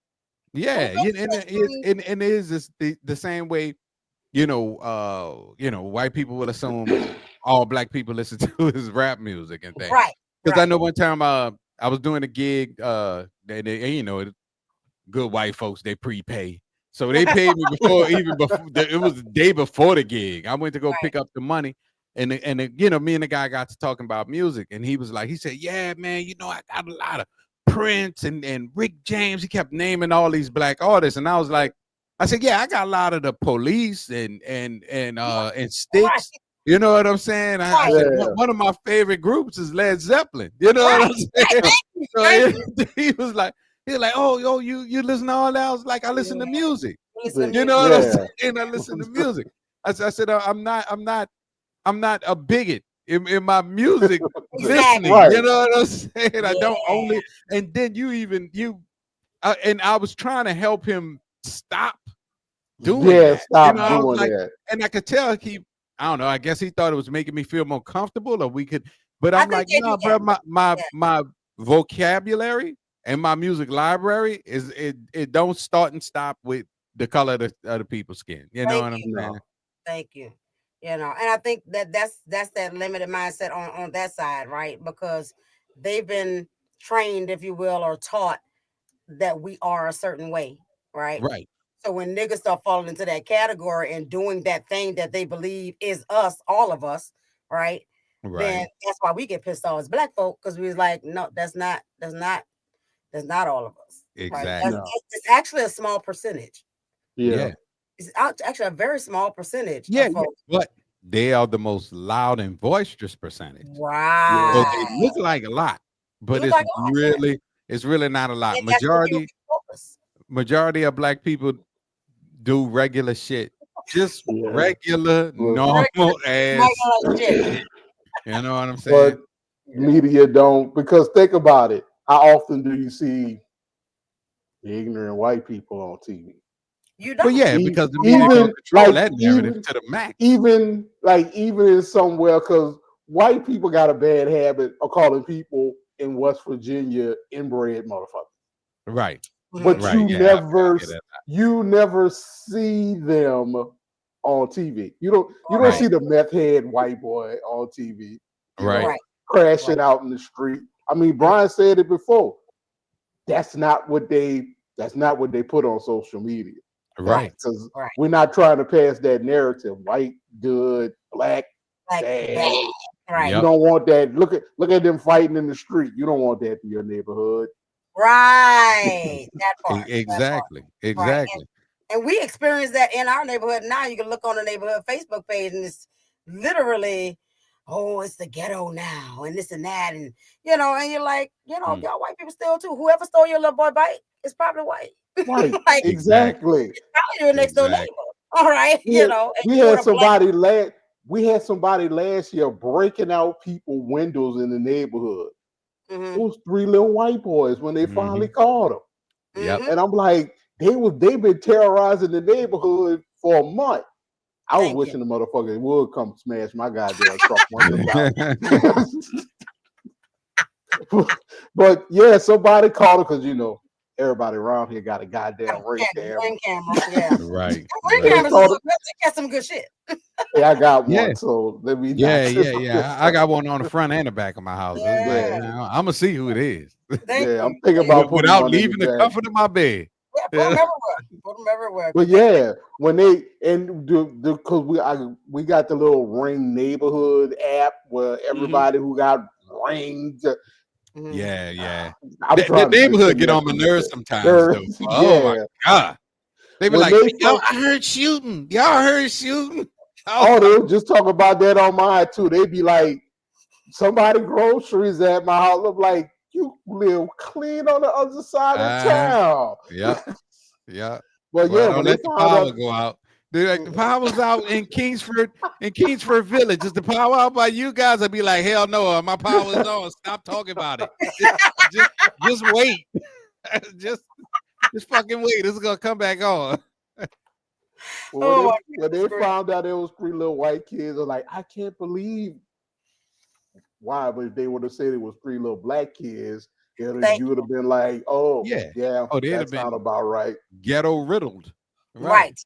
B: Yeah.
C: Who
B: And
C: benefits
B: it is just the same way. White people will assume all black people listen to his rap music and things.
C: Right.
B: Because I
C: Right.
B: know one time I was doing a gig, good white folks, they prepay. So they paid me before it was the day before the gig. I went to go
C: Right.
B: pick up the money. And me and the guy got to talking about music, and he said, yeah, man, I got a lot of Prince and Rick James. He kept naming all these black artists, and I was like, I said, yeah, I got a lot of the Police and
C: Right.
B: Sticks. You know what I'm saying? I said
D: Yeah.
B: one of my favorite groups is Led Zeppelin. You know what I'm saying?
C: Right.
B: So he was like, oh, yo, you listen to all that? I was like, I listen to music.
C: Listen to
B: You
C: music.
B: know what I'm
D: Yeah.
B: saying? I listen to music. I said, I'm not a bigot in my music listening.
D: Right.
B: You know what I'm saying? I don't
C: Yeah.
B: only. And then and I was trying to help him stop doing
D: Yeah,
B: that.
D: stop
B: I was
D: doing
B: like,
D: that.
B: and I could tell I don't know. I guess he thought it was making me feel more comfortable, or we could. But
C: I
B: I'm
C: think
B: like,
C: they
B: no,
C: do
B: bro.
C: that.
B: My
C: Yeah.
B: my vocabulary and my music library it don't start and stop with the color of the people's skin. You know
C: Thank
B: what I'm
C: you.
B: saying?
D: No.
C: Thank you. And I think that's that limited mindset on that side, right? Because they've been trained, if you will, or taught that we are a certain way, right?
B: Right.
C: So when niggas start falling into that category and doing that thing that they believe is us, all of us, right? Then
B: Right.
C: that's why we get pissed off as black folk, because we was like, no, that's not all of us, right?
B: Exactly.
D: No.
C: It's actually a small percentage.
D: Yeah.
B: Yeah.
C: It's actually a very small percentage
B: Yeah.
C: of folks.
B: But they are the most loud and boisterous percentage. So
C: Right.
B: they look like a lot, but
C: Look like us, yeah.
B: it's really not a lot.
C: And that's what people focus.
B: Majority of black people do regular shit, just
D: Yeah.
B: regular,
D: Well,
B: normal ass
C: Regular shit.
B: shit. You know what I'm saying?
D: but media don't, because think about it. How often do you see ignorant white people on TV?
C: You
B: But
C: don't.
B: yeah,
D: E-
B: because the media gonna
D: Even
B: control
D: like
B: that narrative to the max.
D: even in somewhere, because white people got a bad habit of calling people in West Virginia inbred motherfuckers.
B: Right.
D: But
B: Right.
D: you
B: Yeah.
D: never see them on TV. You don't
B: Right.
D: see the meth head white boy on TV.
B: Right.
C: Right.
D: Crashing out in the street. I mean, Brian said it before. That's not what they put on social media.
B: Right.
D: Because
C: Right.
D: we're not trying to pass that narrative. White, good, black,
C: Like
D: bad.
C: bad. Right.
D: You
B: Yep.
D: don't want that. Look at them fighting in the street. You don't want that in your neighborhood.
C: Right. That part.
B: Exactly.
C: Right.
B: Exactly.
C: And we experience that in our neighborhood now. You can look on the neighborhood Facebook page, and it's literally, oh, it's the ghetto now, and this and that, and and you're like, y'all white people steal too. Whoever stole your little boy bike is probably white.
D: Right.
C: Like,
D: Exactly.
C: it's probably your next door neighbor. All right.
D: Yeah,
C: And
D: we
C: you
D: had
C: doing a black.
D: somebody last year breaking out people windows in the neighborhood. It
C: Mhm,
D: was 3 little white boys when they finally caught them.
B: Yep.
C: mhm.
D: And I'm like, they've been terrorizing the neighborhood for a month. I was
C: Thank you.
D: wishing the motherfuckers would come smash my goddamn truck windows out. But yeah, somebody caught it because everybody around here got a goddamn ring camera.
C: Ring camera, yeah.
B: Right.
C: Ring
B: right.
C: cameras are they got some good shit.
D: Yeah, I got
B: Yeah.
D: one, so let me
B: Yeah. I got one on the front and the back of my house. It's like,
C: Yeah.
B: I'm gonna see who it is
C: Thank
D: Yeah, I'm
C: you.
D: thinking about putting
B: without
D: one in
B: leaving the
D: back.
B: comfort of my bed.
C: Yeah, put them everywhere. Put them everywhere.
D: But yeah, when they and because we got the little ring neighborhood app where everybody who got rings.
B: Yeah.
D: I'm
B: The
D: trying to
B: neighborhood get
D: disconnect
B: on my
D: from
B: nerves
D: that.
B: sometimes though. Oh my
D: Yeah,
B: God. They be
D: when
B: like,
D: they
B: yo,
D: first,
B: I heard shooting. Y'all heard shooting.
D: oh, they were just talking about that on mine too. They be like, somebody groceries at my house. I'm like, you live clean on the other side of town.
B: Yeah.
D: But
B: Well,
D: yeah,
B: don't
D: when they
B: let the
D: found
B: power
D: out,
B: go out. They're like, the power's out in Kingsford Village. Is the power out by you guys? I'd be like, hell no, my power's on. Stop talking about it. Just wait. just fucking wait. This is gonna come back on.
D: when they found out there was 3 little white kids, I was like, I can't believe why. But if they would have said it was 3 little black kids, you would have been like, oh yeah,
B: Oh, they'd have
D: that
B: been
D: sound about right.
B: ghetto riddled.
C: Right.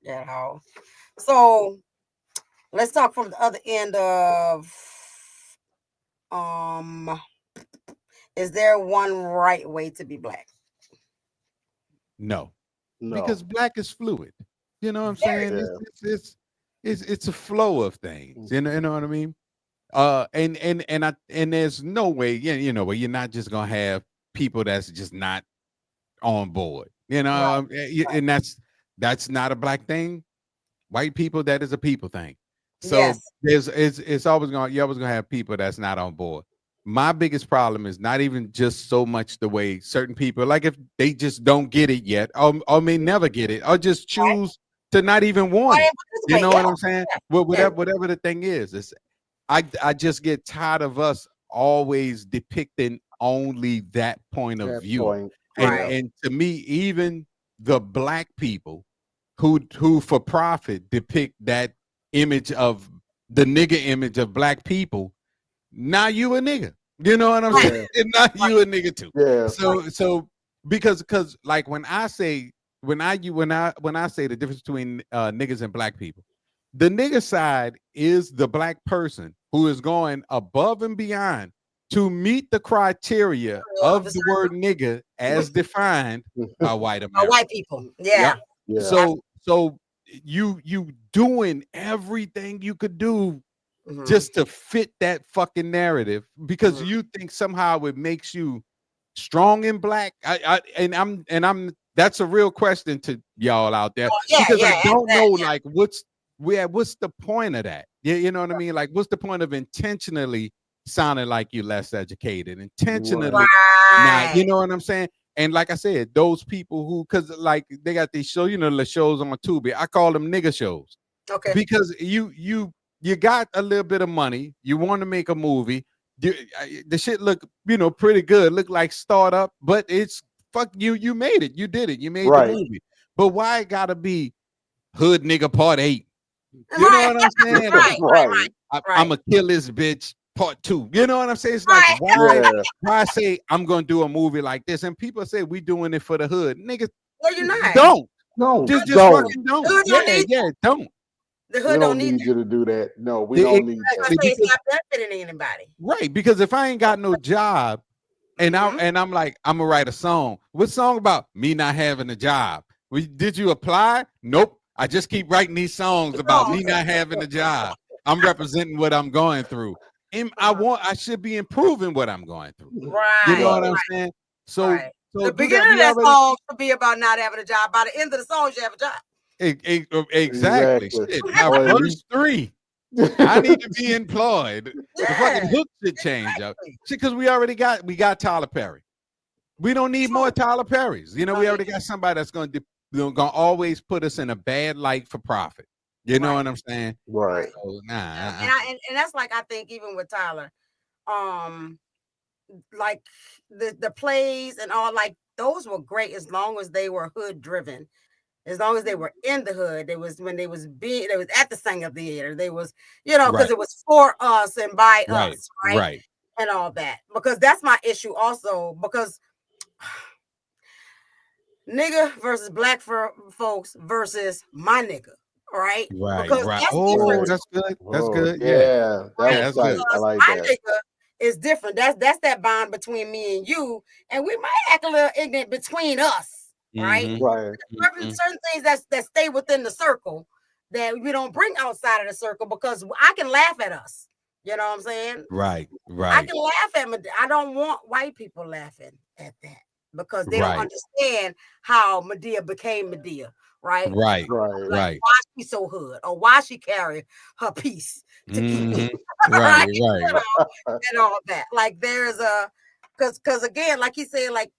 C: You know. So let's talk from the other end of is there one right way to be black?
B: No. Because black is fluid. You know what I'm saying?
D: Yeah.
B: It's a flow of things. You know what I mean? And there's no way, where you're not just gonna have people that's just not on board. And that's not a black thing. White people, that is a people thing. So it's always you're always gonna have people that's not on board. My biggest problem is not even just so much the way certain people, like if they just don't get it yet, or may never get it, or just choose to not even want it. You know what I'm saying? Whatever the thing is, I just get tired of us always depicting only that point of view. And to me, even the black people who for profit depict that image of the nigga image of black people, now you a nigga. You know what I'm saying? And not you a nigga too.
D: Yeah.
B: So because like when I say the difference between niggas and black people, the nigga side is the black person who is going above and beyond to meet the criteria of the word nigga as defined by white America.
C: White people. Yeah.
B: So you doing everything you could do just to fit that fucking narrative because you think somehow it makes you strong and black. I'm that's a real question to y'all out there because I don't know like what's the point of that? You know what I mean? Like what's the point of intentionally sounding like you're less educated, intentionally not, you know what I'm saying? And like I said, those people who, because like they got these shows, the shows on Tubi, I call them nigga shows. Okay. Because you got a little bit of money, you want to make a movie, the shit look, pretty good, look like startup, but it's fuck you made it, you did it, you made the movie. But why it gotta be Hood Nigga Part 8? You know what I'm saying? I'm gonna kill this bitch Part 2. You know what I'm saying? It's like why say I'm gonna do a movie like this? And people say we doing it for the hood. Niggas,
C: no, you're not.
D: Don't.
B: Just fucking don't. Don't.
C: The hood don't need
D: you to do that. No, we don't need that.
C: It's not benefiting anybody.
B: Right, because if I ain't got no job and I'm like, I'm gonna write a song. What song about me not having a job? Did you apply? Nope. I just keep writing these songs about me not having a job. I'm representing what I'm going through. And I should be improving what I'm going through.
C: Right.
B: You know what I'm saying? So
C: the beginning of that song should be about not having a job. By the end of the song, you have a job.
B: Exactly. Shit. Now, verse 3. I need to be employed. The fucking hook should change up. Shit, because we got Tyler Perry. We don't need more Tyler Perrys. We already got somebody that's gonna always put us in a bad light for profit. You know what I'm saying?
D: Right.
B: So,
C: and that's like I think even with Tyler, like the plays and all, like those were great as long as they were hood driven. As long as they were in the hood, they was at the Singer Theater. They was, because it was for us and by us, right? And all that. Because that's my issue also, because nigga versus black folks versus my nigga, right?
B: Right,
C: Because
B: right.
C: that's
B: Oh,
C: different too,
B: that's good. That's
D: Oh,
B: good. Yeah,
D: yeah, that
C: right?
B: yeah,
D: was
B: that's good.
D: tight. I
C: Because
D: like
C: my
D: that.
C: nigga is different. That's that bond between me and you, and we might act a little ignorant between us, right?
B: Mm-hmm.
D: Right.
C: Certain,
B: Mm-hmm.
C: certain things that stay within the circle that we don't bring outside of the circle because I can laugh at us. You know what I'm saying?
B: Right,
C: I
B: right,
C: can laugh at Medea. I don't want white people laughing at that because they don't
B: right,
C: understand how Medea became Medea, right?
B: right,
D: Right.
C: Like
B: right.
C: why she so hood or why she carry her piece to eat,
B: Mm-hmm.
C: right?
B: Right, right.
C: And all that. Like there's a because again, like he said, like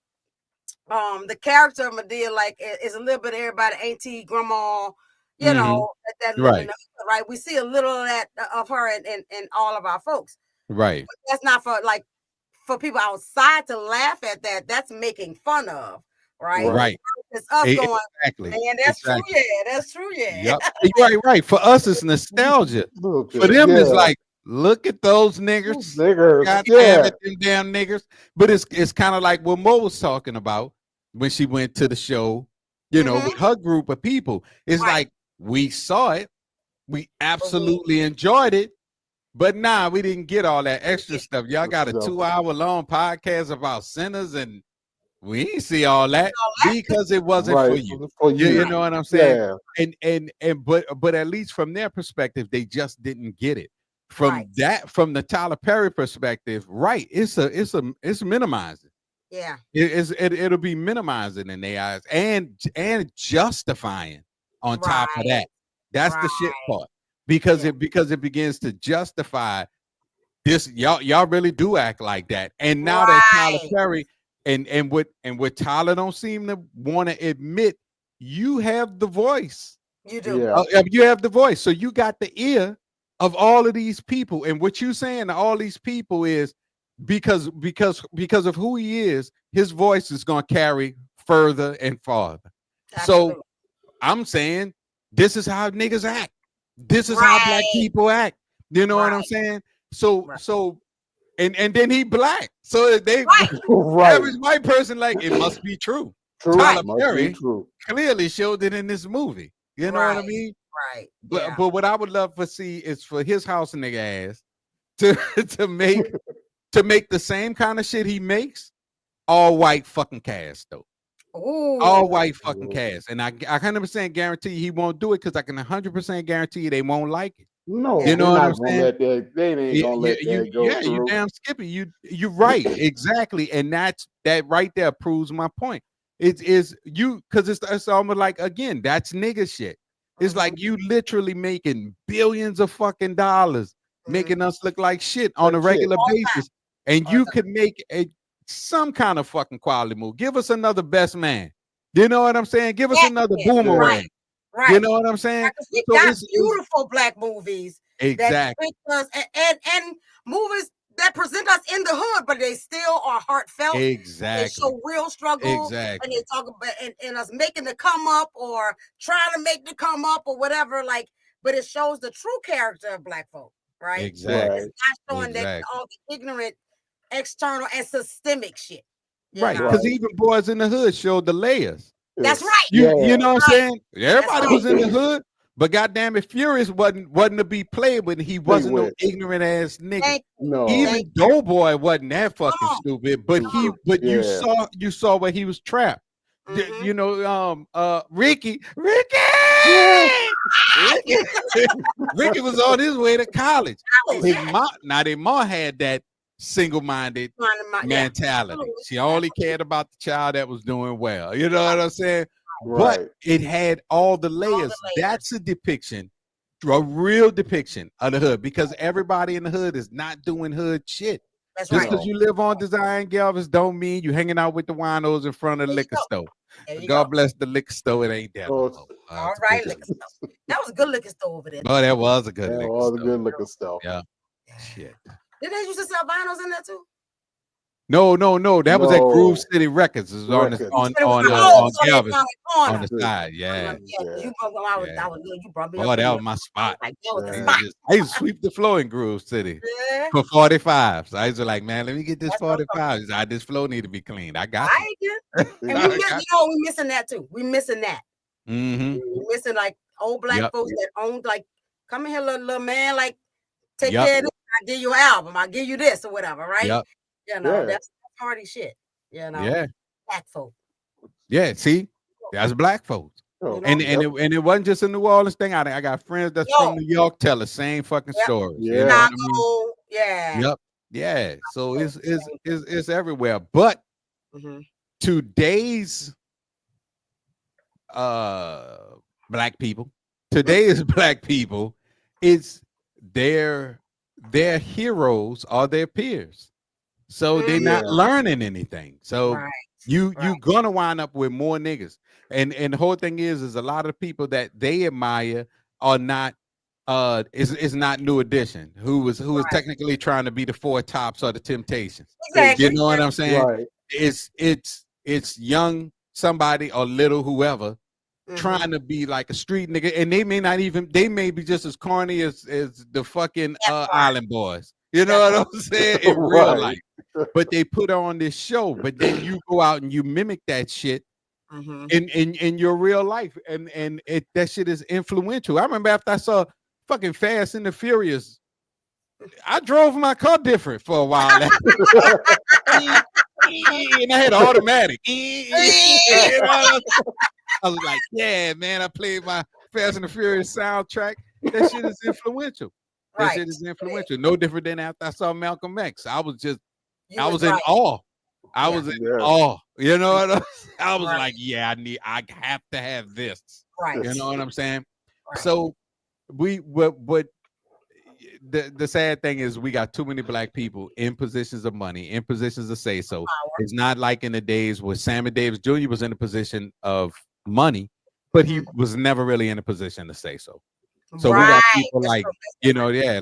C: the character of Medea like is a little bit of everybody, auntie, grandma, you
B: Mm-hmm.
C: know, that live in
B: Right,
C: the hood, right? We see a little of that of her in all of our folks.
B: right,
C: But that's not for like for people outside to laugh at that. That's making fun of, right?
D: Right.
B: right.
C: It's us going,
B: Exactly,
C: man, that's true,
B: exactly.
C: yeah, that's true, yeah.
B: Yep. You're right, right. For us, it's nostalgia.
D: Little
B: For
D: bit.
B: them, it's
D: Yeah.
B: like, look at those niggers.
D: Niggers.
B: God damn
D: Yeah.
B: it, them damn niggers. But it's kind of like what Mo was talking about when she went to the show,
C: Mm-hmm.
B: with her group of people. It's
C: Right.
B: like we saw it, we
C: But we
B: absolutely enjoyed it, but nah, we didn't get all that extra stuff. Y'all got a
D: So,
B: 2-hour long podcast about sinners, and we didn't see all that
C: all that.
B: because it wasn't for
D: right.
B: you.
D: For
B: You
D: you.
B: know what I'm saying?
D: Yeah.
B: But at least from their perspective, they just didn't get it.
C: Right.
B: From the Tyler Perry perspective, right? It's minimizing.
C: Yeah.
B: It'll be minimizing in their eyes and justifying on top of
C: Right.
B: that. That's the shit part because
C: Yeah.
B: it begins to justify this. Y'all really do act like that. And now that Tyler
C: Right.
B: Perry and what Tyler don't seem to want to admit, you have the voice.
C: You do.
D: Yeah.
B: You have the voice, so you got the ear of all of these people. And what you saying to all these people is because of who he is, his voice is going to carry further and farther. So
C: Absolutely.
B: I'm saying this is how niggas act. This is how black
C: Right.
B: people act. You know what I'm
C: Right.
B: saying? So
C: Right.
B: and then he black. So they
C: Right.
D: Right.
B: average white person like it must be true.
D: True.
B: Tyler
D: Must be
B: Perry
D: true.
B: clearly showed it in this movie. You know what I
C: Right.
B: mean?
C: Right.
B: But
C: Yeah.
B: but what I would love to see is for his house nigga ass to to make the same kind of shit he makes all white fucking cast though. All
C: Ooh.
B: white fucking cast. And I 100% guarantee you he won't do it because I can 100% guarantee you they won't like it.
D: No,
C: Yeah.
B: You know
D: they're
B: what
D: not
B: I'm
D: gonna
B: saying?
D: let that. They ain't gonna let that go
B: You
D: through.
B: damn Skippy. You're right. Exactly. And that right there proves my point. It is you because it's almost like again, that's nigga shit. It's like you literally making billions of fucking dollars, making us look like shit on a
D: Like shit.
B: regular
C: All
B: basis. And
C: All
B: you
C: time.
B: could make some kind of fucking quality move. Give us another best man. You know what I'm saying? Give us
C: Yeah.
B: another
C: Yeah.
B: boomerang.
C: Right.
B: You
C: Right.
B: know what I'm saying?
C: Because we
B: So
C: got
B: it's
C: beautiful black movies that
B: exactly.
C: depict us and movies that present us in the hood, but they still are heartfelt. They
B: Exactly.
C: show real struggle and
B: Exactly.
C: they talk about and us making the come up or trying to make the come up or whatever, like, but it shows the true character of black folk, right?
B: Exactly.
C: It's not showing that
B: Exactly.
C: all the ignorant, external, and systemic shit. You
B: Right.
C: know?
B: Because
D: Right.
B: even Boys in the Hood showed the layers.
C: That's right.
B: You know what I'm
C: Right.
B: saying?
C: That's
B: Everybody
C: right.
B: was in the hood, but goddamn it, Furious wasn't to be played with. He wasn't no
D: with.
B: ignorant ass nigga.
C: Thank you.
D: No.
B: Even Doughboy wasn't that
C: Come
B: fucking
C: on.
B: stupid, but
D: Stupid.
B: you
D: Yeah.
B: saw where he was trapped.
C: Mhm.
B: You know, Ricky, Ricky was on his way to college.
C: College,
B: His
C: yeah.
B: mom had that single-minded
C: Yeah.
B: mentality.
C: Absolutely.
B: She only cared about the child that was doing well. You know what I'm saying?
D: Right.
B: But it had all the layers. That's a depiction, a real depiction of the hood because everybody in the hood is not doing hood shit.
C: That's
B: Just
C: right.
B: because you live on Design Galvez don't mean you hanging out with the winos in front of the
C: There you
B: liquor
C: go.
B: store.
C: There you
B: God
C: go.
B: bless the liquor store. It ain't there no
D: Oh,
B: more.
C: All right, liquor store. That was a good liquor store over there.
B: Oh, that was a good
D: that
B: liquor
D: was
B: store.
D: good looking stuff.
B: Yeah. Shit.
C: Did they used to sell vinyls in there too?
B: No. That was at Groove
D: No.
B: City Records. It was on the
D: Records.
B: on
C: It was
B: on
C: like,
B: the
C: oh,
B: on
C: it's on that
B: Galvin
C: kind of
B: on
C: corner.
B: the side. Yeah.
C: Yeah, you brought when I was little, you brought me
B: Boy,
C: up in
B: that
C: there.
B: was my
C: I was
B: spot.
C: like, that was the
D: Yeah.
C: spot.
B: I used to sweep the floor in Groove City
C: Yeah.
B: for 45s. I used to like, man, let me get this
C: That's what I'm talking
B: 45s. This floor need to be cleaned. I got
C: I
B: you.
C: ain't good. And we miss, we missing that too. We missing that.
B: Mm-hmm.
C: We missing like old black folks that owned like, come in here, little man, like take care of this. I give you an album. I give you this or whatever, right?
B: Yep.
C: You know,
D: Yeah.
C: that's party shit. You know,
B: Yeah.
C: black folk.
B: Yeah. See, that's black folks.
D: Oh,
C: You know?
B: And it wasn't just a New Orleans thing. I got friends that's from New York tell the same fucking stories.
D: Yeah.
B: You know what I mean?
C: Chicago, yeah.
B: Yep. Yeah. So it's everywhere. But today's black people, today's black people, it's their heroes are their peers. So they're not learning anything. So you gonna wind up with more niggas. And the whole thing is a lot of people that they admire are not is not New Edition, who was technically trying to be the Four Tops or the Temptations.
C: Exactly.
B: You know what I'm saying?
D: Right.
B: It's young somebody or little whoever trying to be like a street nigga, and they may be just as corny as the fucking Island Boys. You know what I'm saying? In real life. But they put on this show, but then you go out and you mimic that shit in your real life, and that shit is influential. I remember after I saw fucking Fast and the Furious, I drove my car different for a while. And I had an automatic. I was like, yeah, man, I played my Fast and the Furious soundtrack. That shit is influential. That shit is influential. No different than after I saw Malcolm X. I was in awe. I was in awe. You know what I was like, yeah, I have to have this.
C: Right.
B: You know what I'm saying? Right. So but the sad thing is we got too many black people in positions of money, in positions of say so. It's not like in the days where Sammy Davis Jr. was in a position of money, but he was never really in a position to say so. So we got people like,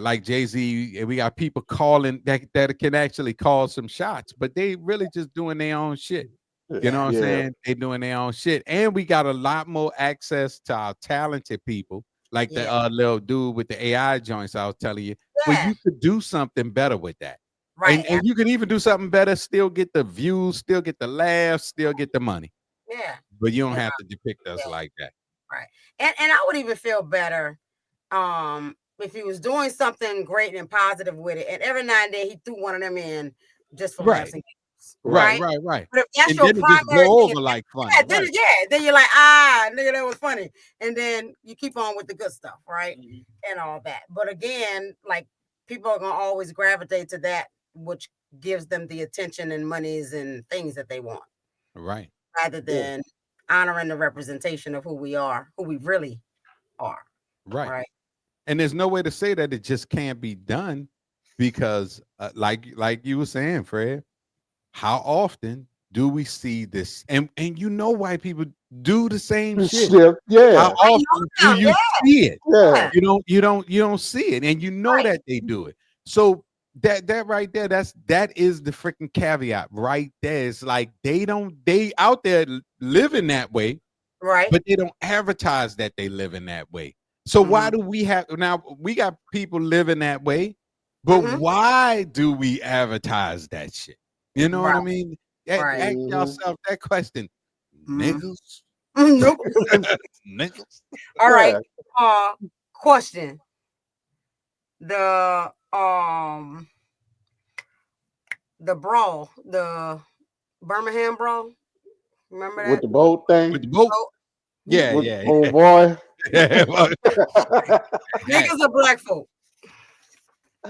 B: like Jay-Z, and we got people calling that can actually call some shots, but they really just doing their own shit. You know what I'm saying? They doing their own shit. And we got a lot more access to our talented people, like the little dude with the AI joints I was telling you, where you could do something better with that. Right. And you can even do something better, still get the views, still get the laughs, still get the money.
C: Yeah.
B: But you don't have to depict us like that.
C: Right. And I would even feel better if he was doing something great and positive with it, and every now and then he threw one of them in just for laughs and games.
B: Right.
C: But if that's your primary thing, then you're like, nigga, that was funny, and then you keep on with the good stuff, right? And all that. But again, like, people are gonna always gravitate to that which gives them the attention and monies and things that they want,
B: right?
C: Rather than honoring the representation of who we are, who we really are, right?
B: And there's no way to say that it just can't be done, because like you were saying, Fred, how often do we see this? And you know white people do the same shit.
D: Yeah.
B: How often do you see it?
D: Yeah.
B: You don't see it, and you know that they do it. So that right there, that is the freaking caveat right there. It's like they out there living that way,
C: right?
B: But they don't advertise that they live in that way. So why do we have, now we got people living that way, but why do we advertise that shit? You know what I mean? Ask yourself that question. Niggas. Niggas.
C: All right. Question. The brawl, the Birmingham brawl. Remember that?
D: With the boat thing?
B: With the boat? Yeah.
D: Oh boy.
C: Niggas are black folk.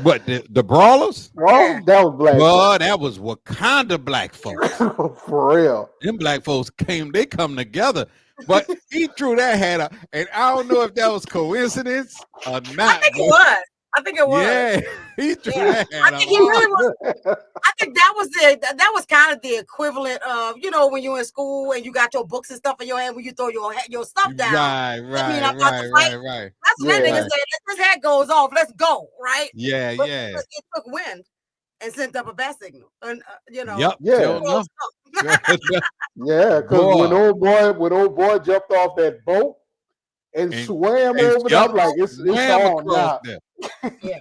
B: What, the brawlers?
D: That was black.
B: Well, that was Wakanda black folks.
D: For real.
B: Them black folks they come together. But he threw that hat up, and I don't know if that was coincidence or not.
C: I think it was.
B: Yeah, he threw that hat up.
C: I think he really was. I think that was kind of the equivalent of, when you're in school and you got your books and stuff in your hand when you throw your stuff down.
B: Right.
C: That's when that nigga said, this hat goes off, let's go, right?
B: Yeah.
C: It took wind. and sent up a bat signal. And you know,
B: Yep.
D: Yeah.
B: Sure enough.
D: Yeah, because when
B: Boy.
D: old boy jumped off that boat and
B: And
D: swam
B: and
D: over there,
B: yep,
D: I'm like, it's
B: swam
D: on
B: across
D: now.
B: there.
C: yeah,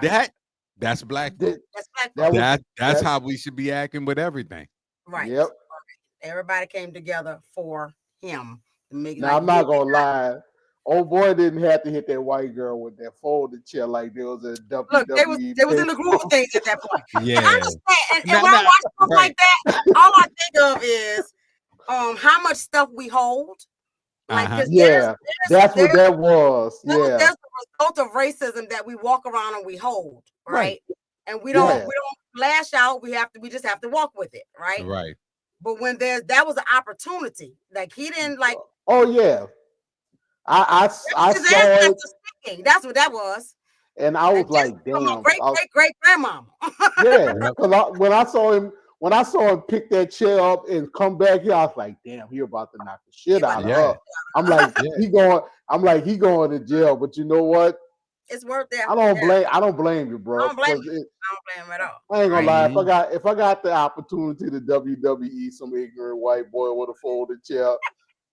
C: yeah.
B: That's black folk.
D: That,
C: That's black
D: that
C: folk.
D: was
B: That's how we should be acting with everything.
C: Right.
D: yep.
C: Everybody came together for him to make
D: Now
C: like
D: I'm not gonna lie. Old boy didn't have to hit that white girl with that folded chair like there was a
C: look.
D: WWE
C: They was in
D: pay.
C: the groove of things at that point. And I
B: Yeah.
C: understand. And
B: Nah,
C: when I
B: nah,
C: watch stuff
B: right.
C: like that, all I think of is how much stuff we hold. Like
B: Uh-huh.
D: Yeah, that's what
C: there's
D: that was. Yeah,
C: there's a result of racism that we walk around and we hold,
B: Right.
C: right? And we
D: yeah.
C: don't lash out. We just have to walk with it, right?
B: Right.
C: But when that was an opportunity. Like he didn't like
D: Oh yeah. I
C: his
D: saw it
C: ancestors speaking. That's what that was.
D: and I was
C: And this
D: like,
C: is from my
D: damn.
C: great great great grandmama.
D: Yeah,
B: Yep.
D: because when I saw him pick that chair up and come back here, I was like, damn, he about to knock the shit out of
B: Yeah.
D: her. I'm like,
B: Yeah.
D: he going to jail. But you know what?
C: It's worth there.
D: I don't blame you, bro.
C: I don't blame him.
D: Because
C: I don't blame him at all.
D: I ain't gonna
C: Right?
D: lie.
B: Mhm.
D: If I got the opportunity to WWE some ignorant white boy with a folded chair,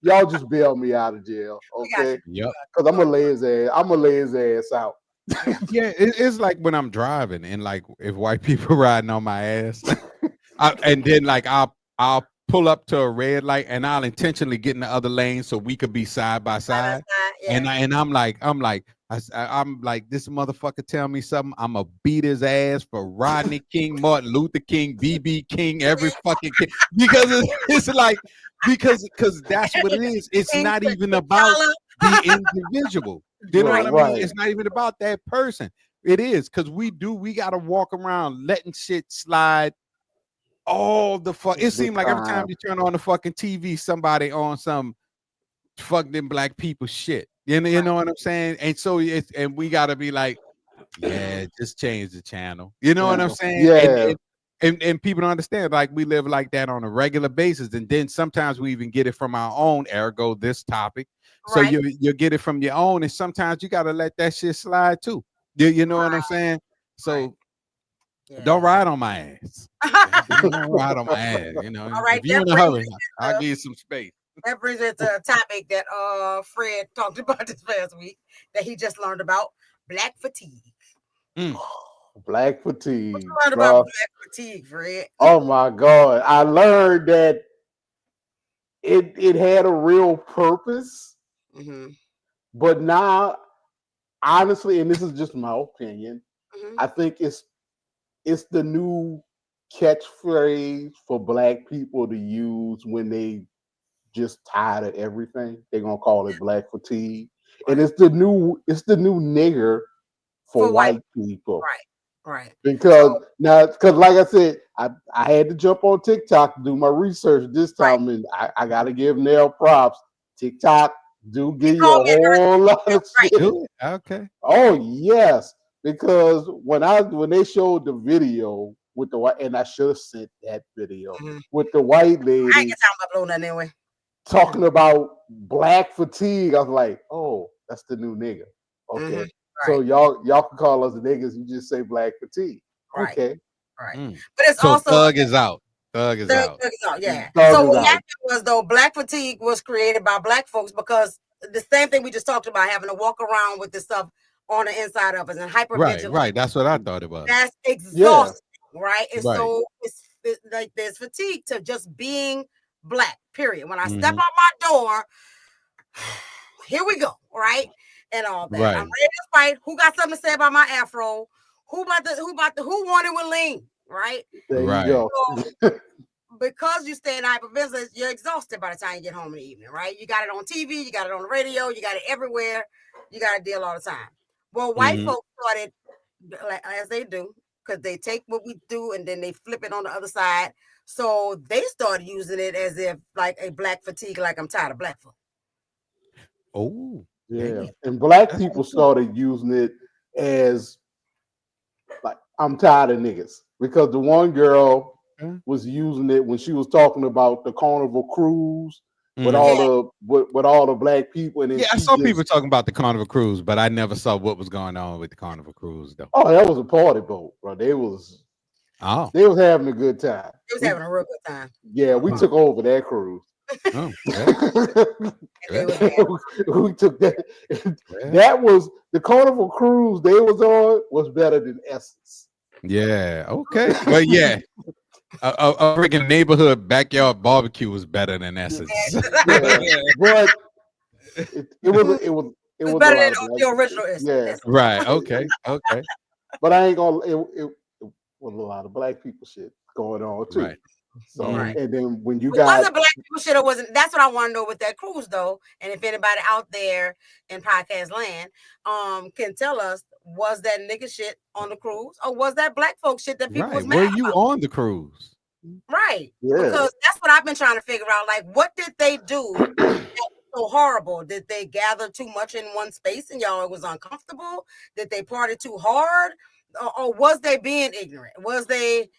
D: y'all just bail me out of jail,
C: We got
D: okay?
C: you.
B: Yep.
D: Because I'm gonna lay his ass. I'm gonna lay his ass out.
B: Yeah, it's like when I'm driving and like if white people riding on my ass, and then like I'll pull up to a red light and I'll intentionally get in the other lane so we could be side by side.
C: Yeah.
B: And I'm like this motherfucker tell me something, I'm gonna beat his ass for Rodney King, Martin Luther King, BB King, every fucking king, because it's like because that's what it is. It's not even about the individual. You know what I mean?
D: Right.
B: It's not even about that person. It is because we gotta walk around letting shit slide all the fuck. It
D: The
B: seems like every time
D: time.
B: you turn on the fucking TV, somebody on some fuck them black people shit. You know what I'm saying? And so and we gotta be like, yeah, just change the channel. You know what I'm saying?
D: Yeah.
B: And people don't understand. Like we live like that on a regular basis, and then sometimes we even get it from our own. Ergo, this topic. So
C: Right.
B: you get it from your own, and sometimes you gotta let that shit slide too. You know what I'm saying? So don't ride on my ass. Don't ride on my ass. You know,
C: All right,
B: if you're in a hurry, I'll give you some space.
C: that brings it to a topic that Fred talked about this past week that he just learned about black fatigue.
D: Black fatigue.
C: What you learned about black fatigue, Fred?
D: Oh my God. I learned that it had a real purpose, but now honestly, and this is just my opinion, I think it's the new catchphrase for black people to use when they just tired of everything. They're gonna call it black fatigue. And it's the new nigger for white people.
C: Right.
D: Because like I said, I had to jump on TikTok to do my research this time, and I gotta give Nell props. TikTok do give you a whole lot of shit.
B: Okay.
D: Oh yes, because when they showed the video with the white, and I should have sent that video with the white lady.
C: I ain't get time to upload that anyway.
D: Talking about black fatigue, I was like, oh, that's the new nigga. Okay. So y'all can call us niggas. You just say black fatigue. Okay.
C: Right. But it's
B: so
C: also
B: thug is out. Thug is out.
C: Yeah.
D: Thug
C: so
D: is
C: what
D: out.
C: happened was though black fatigue was created by black folks because the same thing we just talked about, having to walk around with this stuff on the inside of us and hypervigilance.
B: Right. That's what I thought it was.
C: That's exhausting, right? And so it's like there's fatigue to just being black. Period. When I step out my door, here we go, right? And all that.
B: Right.
C: I'm ready to fight. Who got something to say about my afro? Who wanted with lean, right?
D: There you go.
C: So, because you stay in hypervigilance, you're exhausted by the time you get home in the evening, right? You got it on TV, you got it on the radio, you got it everywhere. You got to deal all the time. Well, white folks started, like, as they do, because they take what we do and then they flip it on the other side. So they started using it as if like a black fatigue, like I'm tired of black folk.
B: Oh,
D: yeah. And black people started using it as like, I'm tired of niggas, because the one girl was using it when she was talking about the Carnival cruise with all the black people. And then
B: I saw people talking about the Carnival cruise, but I never saw what was going on with the Carnival cruise though.
D: Oh, that was a party boat, bro. They was
B: Oh,
D: They was having a good time.
C: He was having a real good time.
D: Yeah, we took over that cruise.
B: oh,
C: And they was mad.
D: We took that.
B: yeah.
D: That was the Carnival cruise they was on was better than Essence.
B: Yeah. Okay. Well, yeah. A freaking neighborhood backyard barbecue was better than Essence.
D: Yeah, but it
C: It was
D: was a
C: better
D: lot
C: than
D: of black
C: the original
D: people.
C: Essence.
D: Yeah,
B: Right. Okay. Okay.
D: but I ain't gonna. It was a lot of black people shit going on too.
B: Right.
D: So
C: Right.
D: and then when you
C: But was
D: got
C: it black people shit or wasn't? That's what I want to know with that cruise though. And if anybody out there in podcast land can tell us, was that nigga shit on the cruise or was that black folk shit that people was
B: Right.
C: mad
B: Were you
C: about?
B: on the cruise?
C: Right.
D: Yeah.
C: Because that's what I've been trying to figure out. Like, what did they do that was so horrible? Did they gather too much in one space and y'all was uncomfortable? Did they party too hard? Or was they being ignorant? Was they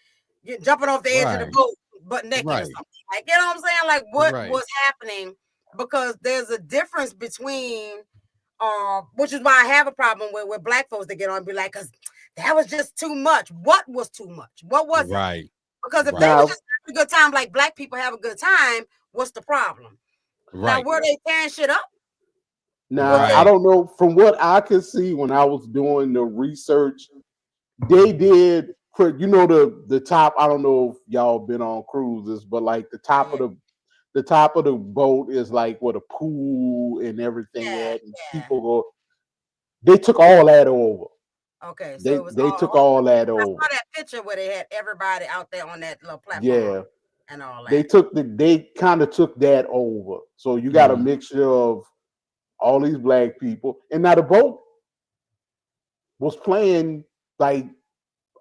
C: jumping off the edge of the
B: Right.
C: boat but naked or
B: Right.
C: something? Like, you know what I'm saying? Like, what
B: Right.
C: was happening? Because there's a difference between which is why I have a problem with black folks that get on and be like, because that was just too much. What was too much? What was it?
B: Right.
C: Because if
B: Right.
C: they
D: Now-
C: was just having a good time, like black people have a good time, what's the problem? Now,
B: Right.
C: were they tearing shit up?
D: now I
B: Right.
D: don't know from what I could see when I was doing the research, they did put the top. I don't know if y'all been on cruises, but like the top of the boat is like where the pool and everything
C: Yeah,
D: at, and
C: yeah.
D: people go. They took all that over.
C: Okay, so
D: They
C: it was
D: they took all that
C: I
D: over.
C: saw that picture where they had everybody out there on that little platform.
D: Yeah,
C: And all that.
D: they kind of took that over. So you got a
B: Mhm.
D: mixture of all these black people, and now the boat was playing like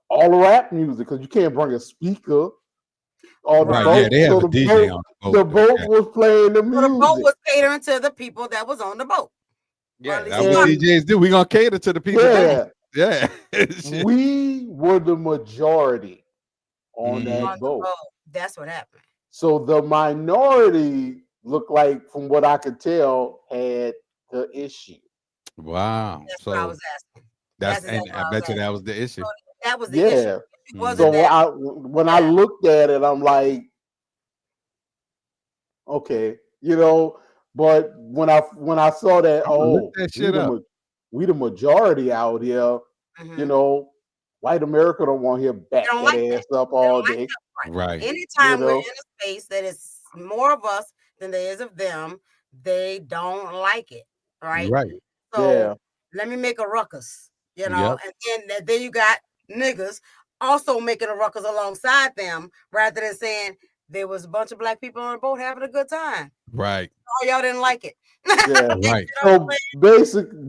D: all the rap music because you can't bring a speaker on the
B: Right.
D: boat.
B: Yeah. They have
D: So
B: a DJ on
D: the boat
B: Yeah.
D: was playing the
C: So the boat
D: music.
C: was catering to the people that was on the boat.
B: Yeah.
C: at least
B: That's
C: it
B: what
C: was.
D: And-
B: DJs do. We gonna cater to the people.
D: Yeah,
B: Yeah. Shit.
D: we were the majority on
B: Mhm.
C: On
D: that
C: the
D: boat.
C: boat. That's what happened.
D: So the minority looked like, from what I could tell, had the issue.
B: Wow.
C: That's what I
B: So
C: was asking.
B: that's
C: exactly
B: and
C: what
B: I
C: was
B: bet you that
C: asking.
B: was the issue.
C: So that was the issue.
D: Yeah.
C: It wasn't
D: So
C: that.
D: when I looked at it, I'm like, okay, But when I saw that,
B: Look that shit up.
D: we the majority out here,
C: Mhm.
D: white America don't want to hear back
C: don't
D: that
C: like that.
D: ass up
C: They
D: all
C: don't like
D: day.
C: that.
B: Right.
C: Anytime we're
D: know?
C: in a space that is more of us than there is of them, they don't like it. Right.
B: Right.
C: So
D: Yeah.
C: let me make a ruckus,
B: Yep.
C: and then you got niggas also making a ruckus alongside them, rather than saying there was a bunch of black people on the boat having a good time.
B: Right.
C: Oh, y'all didn't like it.
D: Yeah.
B: Right.
D: So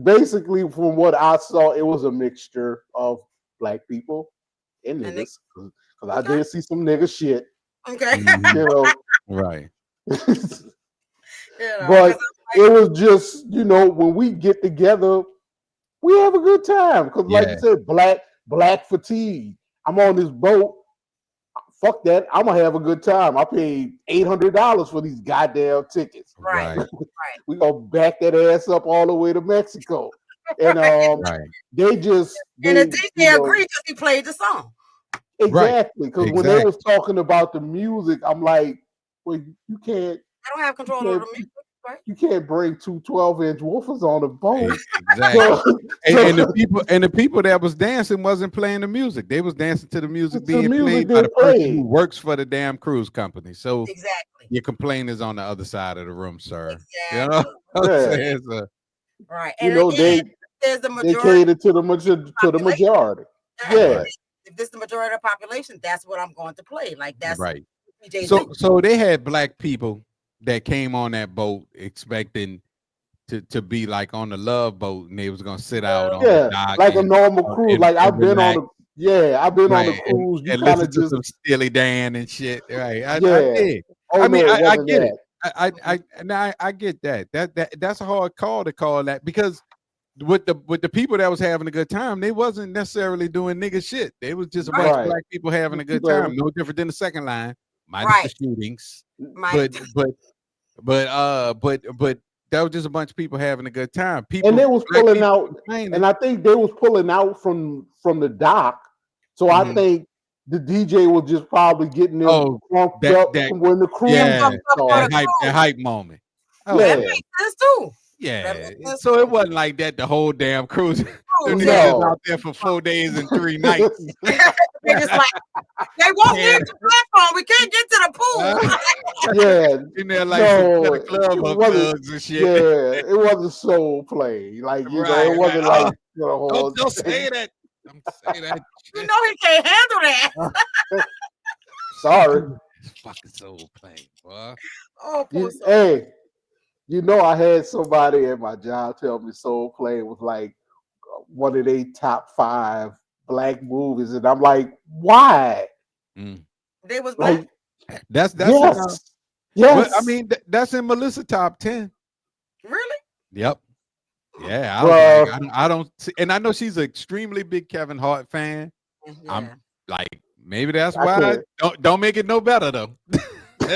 D: basically, from what I saw, it was a mixture of black people and
C: And
D: niggas. Because I
C: Okay.
D: did see some nigga shit,
C: Okay.
B: Mhm. Right.
D: but it was just, when we get together, we have a good time. Because like
B: Yeah.
D: you said, black fatigue. I'm on this boat. Fuck that. I'm gonna have a good time. I paid $800 for these goddamn tickets.
C: Right.
B: Right.
D: We gonna back that ass up all the way to Mexico. And
B: Right.
D: they just
C: And
D: they
C: the DJ agreed because he played the song.
D: exactly, because when they
B: Exactly.
D: was talking about the music, I'm like, well, you can't
C: I don't have control of the music, right?
D: you can't bring two 12-inch woofers on a boat.
B: Exactly. And
D: So-
B: the people that was dancing wasn't playing the music. They was dancing to the music
D: It's the
B: being
D: music
B: played by
D: they
B: the person
D: played.
B: who works for the damn cruise company. So
C: Exactly.
B: your complaint is on the other side of the room, sir. You know
C: Exactly.
B: what I'm
D: Yeah.
B: saying? So,
C: Right.
D: You
C: And
D: know,
C: again, there's the
D: they
C: majority.
D: cater to the majority. Yeah.
B: Right.
C: If this is the majority of the population, that's what I'm going to play. Like that's
B: right.
C: PJ's
B: So they had black people that came on that boat expecting to be like on the love boat, and they was gonna sit out on the dock,
D: like a
B: and,
D: normal cruise. Like I've been on
B: relax.
D: on the
B: Right,
D: cruise. You
B: and
D: kind
B: listen
D: of
B: to
D: just
B: some Steely Dan and shit. Right. I
D: yeah.
B: did.
D: Oh
B: I
D: no,
B: mean,
D: it
B: I
D: wasn't
B: get
D: that.
B: it. I get that. That's a hard call to call that, because with the people that was having a good time, they wasn't necessarily doing nigga shit. They was just a bunch of
D: Right.
B: black people having a good
D: People
B: time.
D: having-
B: No different than the second line, minus
C: Right.
B: the shootings.
C: My,
B: But that was just a bunch of people having a good time. People,
D: And they was
B: black
D: pulling
B: people
D: out,
B: complaining.
D: and I think they was pulling out from the dock. So I
B: Mhm.
D: think the DJ was just probably getting them
B: Oh,
D: pumped
B: that
D: up
B: that
D: when the crew
B: yeah,
C: for the
D: started.
B: that hype moment. Oh
C: That
D: Yeah,
B: yeah,
C: makes sense too. That
B: yeah.
C: makes sense
B: So it
C: too.
B: wasn't like that the whole damn cruise. Them
C: Cruise,
B: niggas
C: yeah.
B: was
D: no,
B: out there for 4 days and 3 nights.
C: Niggas like they won't leave
B: And,
C: the platform. We can't get to the pool.
D: yeah,
B: in there like some
D: no,
B: kind of club
D: it
B: or
D: wasn't.
B: thugs and shit.
D: Yeah, it wasn't soul play. Like it
B: Right.
D: wasn't
B: Oh,
D: like the whole.
B: don't say that. Don't say that
C: You
B: shit.
C: know he can't handle that.
D: Sorry,
B: It's fucking soul playing, boy.
C: Oh, poor soul.
D: hey, I had somebody at my job tell me Soul Play was like one of their top 5 black movies, and I'm like, why?
B: Mm.
C: They was black.
D: Like,
B: That's
D: yes,
B: well,
D: yes,
B: I mean that's in Melissa top 10.
C: Really?
B: Yep. Yeah, I was like,
D: bro.
B: I don't see, and I know she's an extremely big Kevin Hart fan. I'm
C: Yeah.
B: like, maybe that's
D: I
B: why.
D: can't.
B: Don't make it no better though. That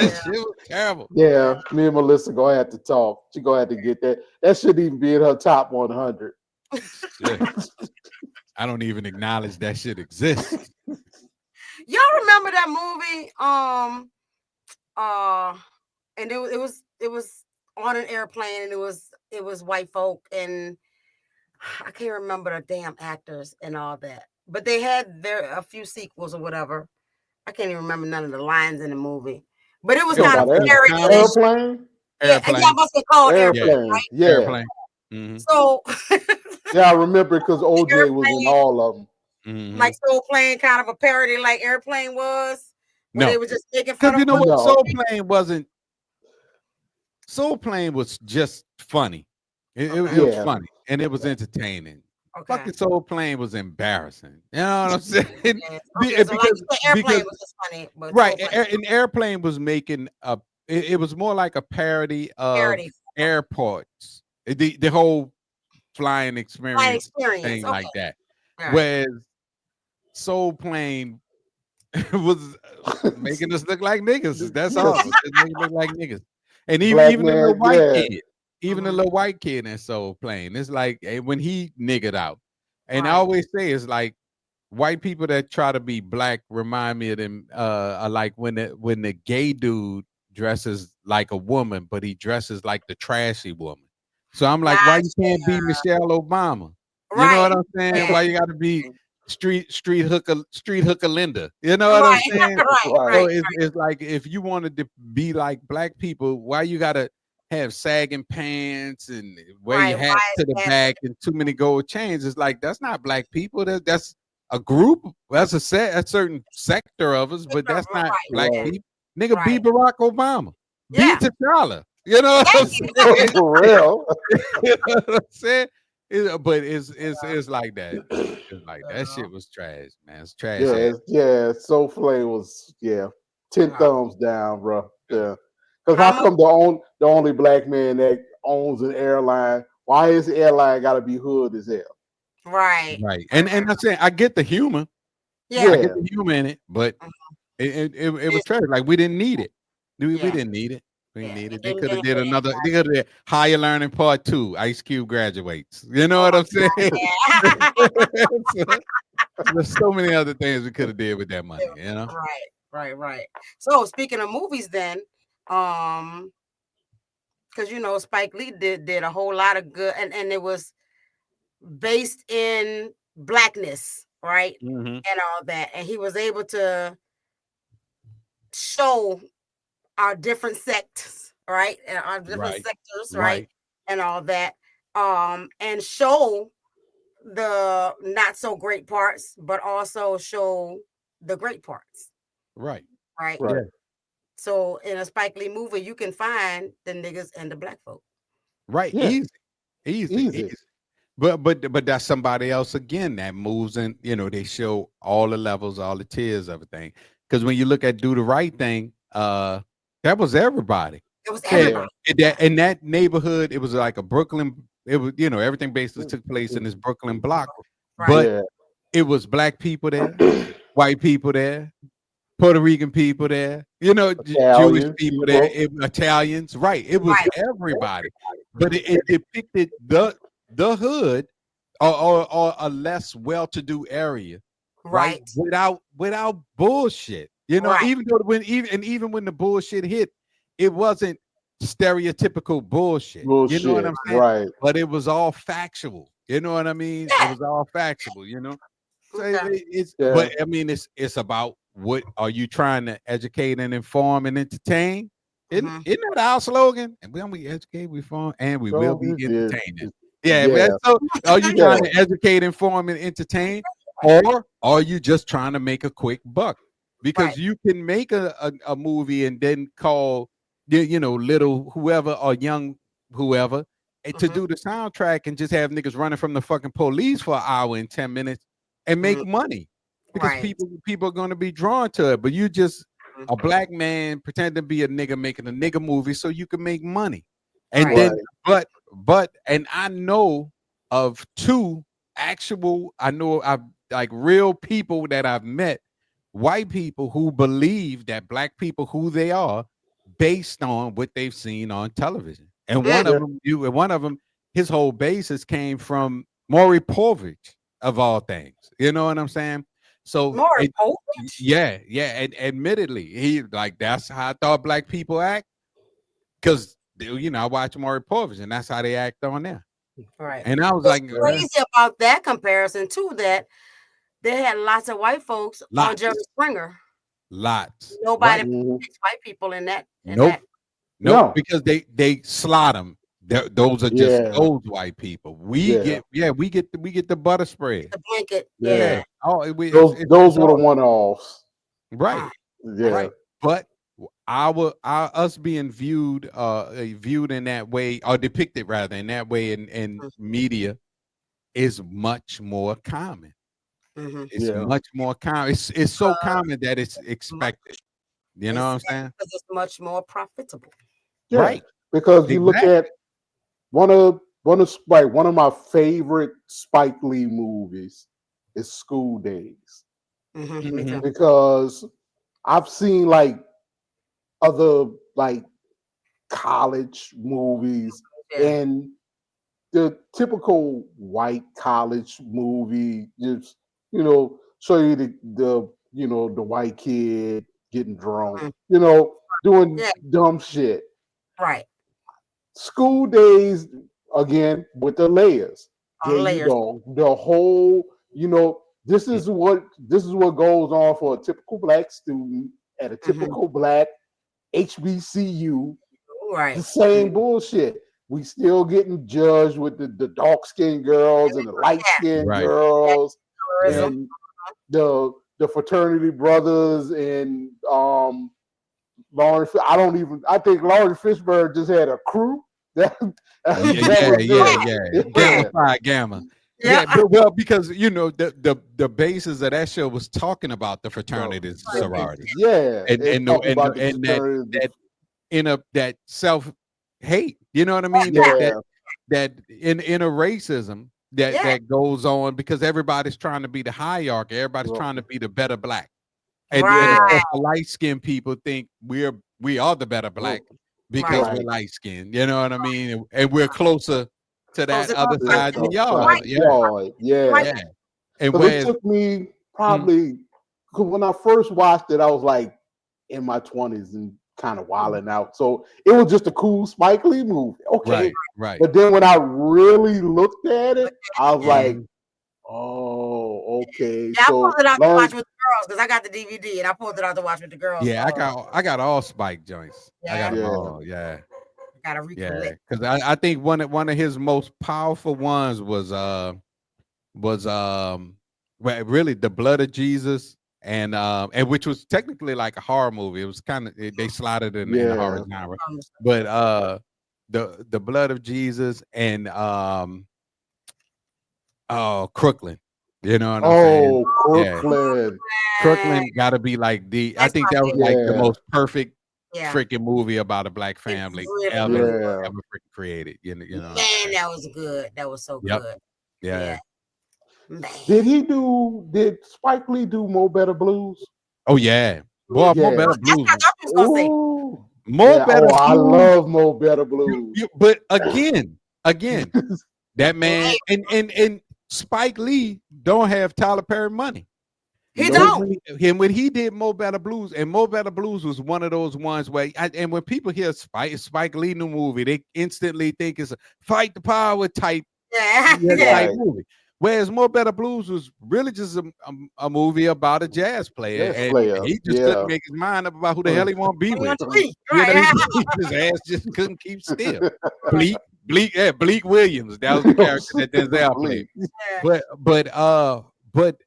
C: Yeah.
B: shit was terrible.
D: Yeah, me and Melissa gonna have to talk. She gonna have to get that. That shouldn't even be in her top 100.
B: Shit. I don't even acknowledge that shit exists.
C: Y'all remember that movie? And it was on an airplane, and it was white folk, and I can't remember the damn actors and all that. But they had a few sequels or whatever. I can't even remember none of the lines in the movie. But it was
B: It was-
C: kind of
B: it was
C: parody.
B: comedy.
D: Airplane,
C: Yeah, and
B: Airplane.
C: y'all must have called airplane,
D: airplane.
C: right?
D: Yeah,
B: Airplane. Mhm.
C: So
D: yeah, I remember because OJ was in
C: Airplane,
D: all of them.
B: Mhm.
C: like Soul Plane, kind of a parody like Airplane was, where
B: No.
C: they were just making
B: Because
C: fun of
B: you know what?
D: No.
B: Soul Plane was just funny. It was
D: Yeah.
B: funny and it was entertaining.
C: Okay.
B: Fucking Soul Plane was embarrassing. You know what I'm saying?
C: Yeah. Okay, so like you said, Airplane
B: because
C: was just funny, but
B: right,
C: Soul Plane
B: an airplane was making a. It was more like a parody of
C: parody.
B: airports. The whole flying
C: Flying
B: experience
C: experience.
B: thing
C: Okay.
B: like that.
C: Right.
B: Whereas Soul Plane was making us look like niggas. That's all. Just making us look like niggas. And
D: Black
B: even the
D: man,
B: little white
D: yeah.
B: kid, even the
C: Mhm.
B: little white kid in Soul Plane, it's like when he niggered out. And I
C: Right.
B: always say it's like white people that try to be black remind me of them like when the gay dude dresses like a woman, but he dresses like the trashy woman. So I'm like, why you can't be Michelle Obama? You know
C: Right.
B: what I'm saying?
C: Yeah.
B: Why you gotta be street hooker Linda? You know what I'm
C: Right.
B: saying?
C: Right.
B: So
C: Right.
B: it's like if you wanted to be like black people, why you gotta have sagging pants and wear your
C: Right.
B: hat to the back and too many gold chains? It's like that's not black people. That's a group. That's a certain sector of us, but that's not
C: Right.
B: black
D: Right.
B: people. Nigga, be
C: Right.
B: Barack Obama. Be
C: Yeah.
B: T'Challa. You know what I'm saying?
D: For real.
B: You know what I'm saying? But it's like that. It's like that shit was trash, man. It's trash.
D: Yeah, Soul Plane was 10
C: Right.
D: thumbs down, bro. Yeah. Because
C: How
D: how come the only black man that owns an airline? Why is the airline got to be hood as hell?
C: Right.
B: Right. And I'm saying I get the humor.
C: Yeah.
B: I get the humor in it, but it was trash. Like we didn't need it. We
C: Yeah.
B: didn't need it. We
C: Yeah.
B: didn't need it.
C: It
B: They
C: didn't
B: could have
C: benefit
B: did another. They could have did Higher Learning Part 2. Ice Cube graduates. You know what I'm saying?
C: Yeah.
B: There's so many other things we could have did with that money. You know.
C: Right. So speaking of movies, then, because Spike Lee did a whole lot of good, and it was based in blackness, right,
B: Mhm.
C: and all that, and he was able to show our different sects, right, and our different
B: Right.
C: sectors, right,
B: Right.
C: and all that, and show the not so great parts, but also show the great parts,
B: Right.
C: right?
D: Right.
C: So in a Spike Lee movie, you can find the niggas and the black folk.
B: Right.
D: Yeah.
B: Easy. But that's somebody else again that moves in. They show all the levels, all the tiers, everything. Because when you look at Do the Right Thing, that was everybody.
C: It was
B: And
C: everybody.
B: in that neighborhood, it was like a Brooklyn. It was everything basically took place in this Brooklyn block,
C: Right.
B: but
D: Yeah.
B: it was black people there, white people there, Puerto Rican people there, Jewish
D: Italian
B: people there, Italians, right? It was
C: Right.
B: everybody, but it depicted the hood or a less well-to-do area
C: Right.
B: Without bullshit. You know,
C: Right.
B: even when the bullshit hit, it wasn't stereotypical bullshit. You know what I'm saying?
D: Right.
B: But it was all factual. You know what I mean? It was all factual, you know. So
C: Okay.
B: but I mean, it's about what are you trying to educate and inform and entertain? Isn't that our slogan? And when we educate, we inform, and we will be entertaining. Yeah. So are you trying to educate, inform, and entertain, or are you just trying to make a quick buck? Because you can make a movie and then call little whoever or young whoever to do the soundtrack and just have niggas running from the fucking police for an hour and 10 minutes and make money because people are going to be drawn to it. But you just a black man pretend to be a nigga making a nigga movie so you can make money. And then but and I know of two actual I've like real people that I've met, white people who believe that black people who they are based on what they've seen on television. And one of them, his whole basis came from Maury Povich of all things. You know what I'm saying? So
C: Maury Povich?
B: Yeah. And admittedly, he like that's how I thought black people act. Because I watch Maury Povich and that's how they act on there.
C: Right.
B: And I was
C: What's
B: like
C: crazy about that comparison too, that they had lots of white folks on Jerry Springer.
B: Lots.
C: Nobody puts white people in that.
B: Nope, because they slot them. Those are just old white people. We get the butter spread.
C: The blanket.
B: Yeah. Oh,
D: those were the one-offs.
B: Right.
D: Yeah.
B: Right. But us being viewed in that way, or depicted rather in that way in media is much more common. It's much more common. It's so common that it's expected. You know what I'm saying?
C: Because it's much more profitable.
D: Yeah,
B: right.
D: Because you look at one of my favorite Spike Lee movies is School Days. Because I've seen like other like college movies, and the typical white college movie just show you the white kid getting drunk, doing dumb shit.
C: Right.
D: School Days, again, with the layers. There you go. The whole, this is what goes on for a typical black student at a typical black HBCU.
C: Right.
D: The same bullshit. We still getting judged with the dark-skinned girls and the light-skinned girls, and the fraternity brothers and Lawrence. I think Lawrence Fishburne just had a crew.
B: Gamma. Yeah, well, because the basis of that show was talking about the fraternities, sororities.
D: Yeah,
B: and that self-hate. You know what I mean? That inner racism that goes on because everybody's trying to be the hierarchy. Everybody's trying to be the better black. And the light-skinned people think we are the better black because we're light-skinned. You know what I mean? And we're closer to that other side than y'all.
D: Yeah. And it took me probably when I first watched it, I was like in my 20s and kind of wilding out. So it was just a cool Spike Lee movie. Okay.
B: Right.
D: But then when I really looked at it, I was like, oh, okay.
C: Yeah, so I pulled it out to watch with the girls because I got the DVD and I pulled it out to watch with the girls.
B: Yeah, I got all Spike joints. I got them all. Yeah.
C: I gotta recollect.
B: Because I think one of his most powerful ones was really The Blood of Jesus, and which was technically like a horror movie. It was kind of they slotted it in the horror genre, but the Blood of Jesus and Crooklyn. You know what I'm saying?
D: Crooklyn.
B: Crooklyn got to be like I think that was like the most perfect freaking movie about a black family ever freaking created. You know.
C: Man, that was good. That was so good.
B: Yeah.
D: Did Spike Lee do Mo Better Blues?
B: Oh yeah. Boy, Mo Better Blues.
D: Mo Better Blues. I love Mo Better Blues.
B: But again, that man and Spike Lee don't have Tyler Perry money.
C: He
D: Nope.
C: don't.
B: When he did Mo Better Blues, and Mo Better Blues was one of those ones where, and when people hear Spike Lee new movie, they instantly think it's a fight the power type,
C: Yeah.
B: type
D: Right.
B: movie. Whereas Mo Better Blues was really just a movie about a jazz player,
D: Yes,
B: and
D: player.
B: he just
D: Yeah.
B: couldn't make his mind up about who the hell he want to be
C: What do you
B: with.
C: want to be?
B: You know,
C: Right.
B: his ass just couldn't keep still. Bleak Williams, that was the character that Denzel played.
C: Yeah.
B: But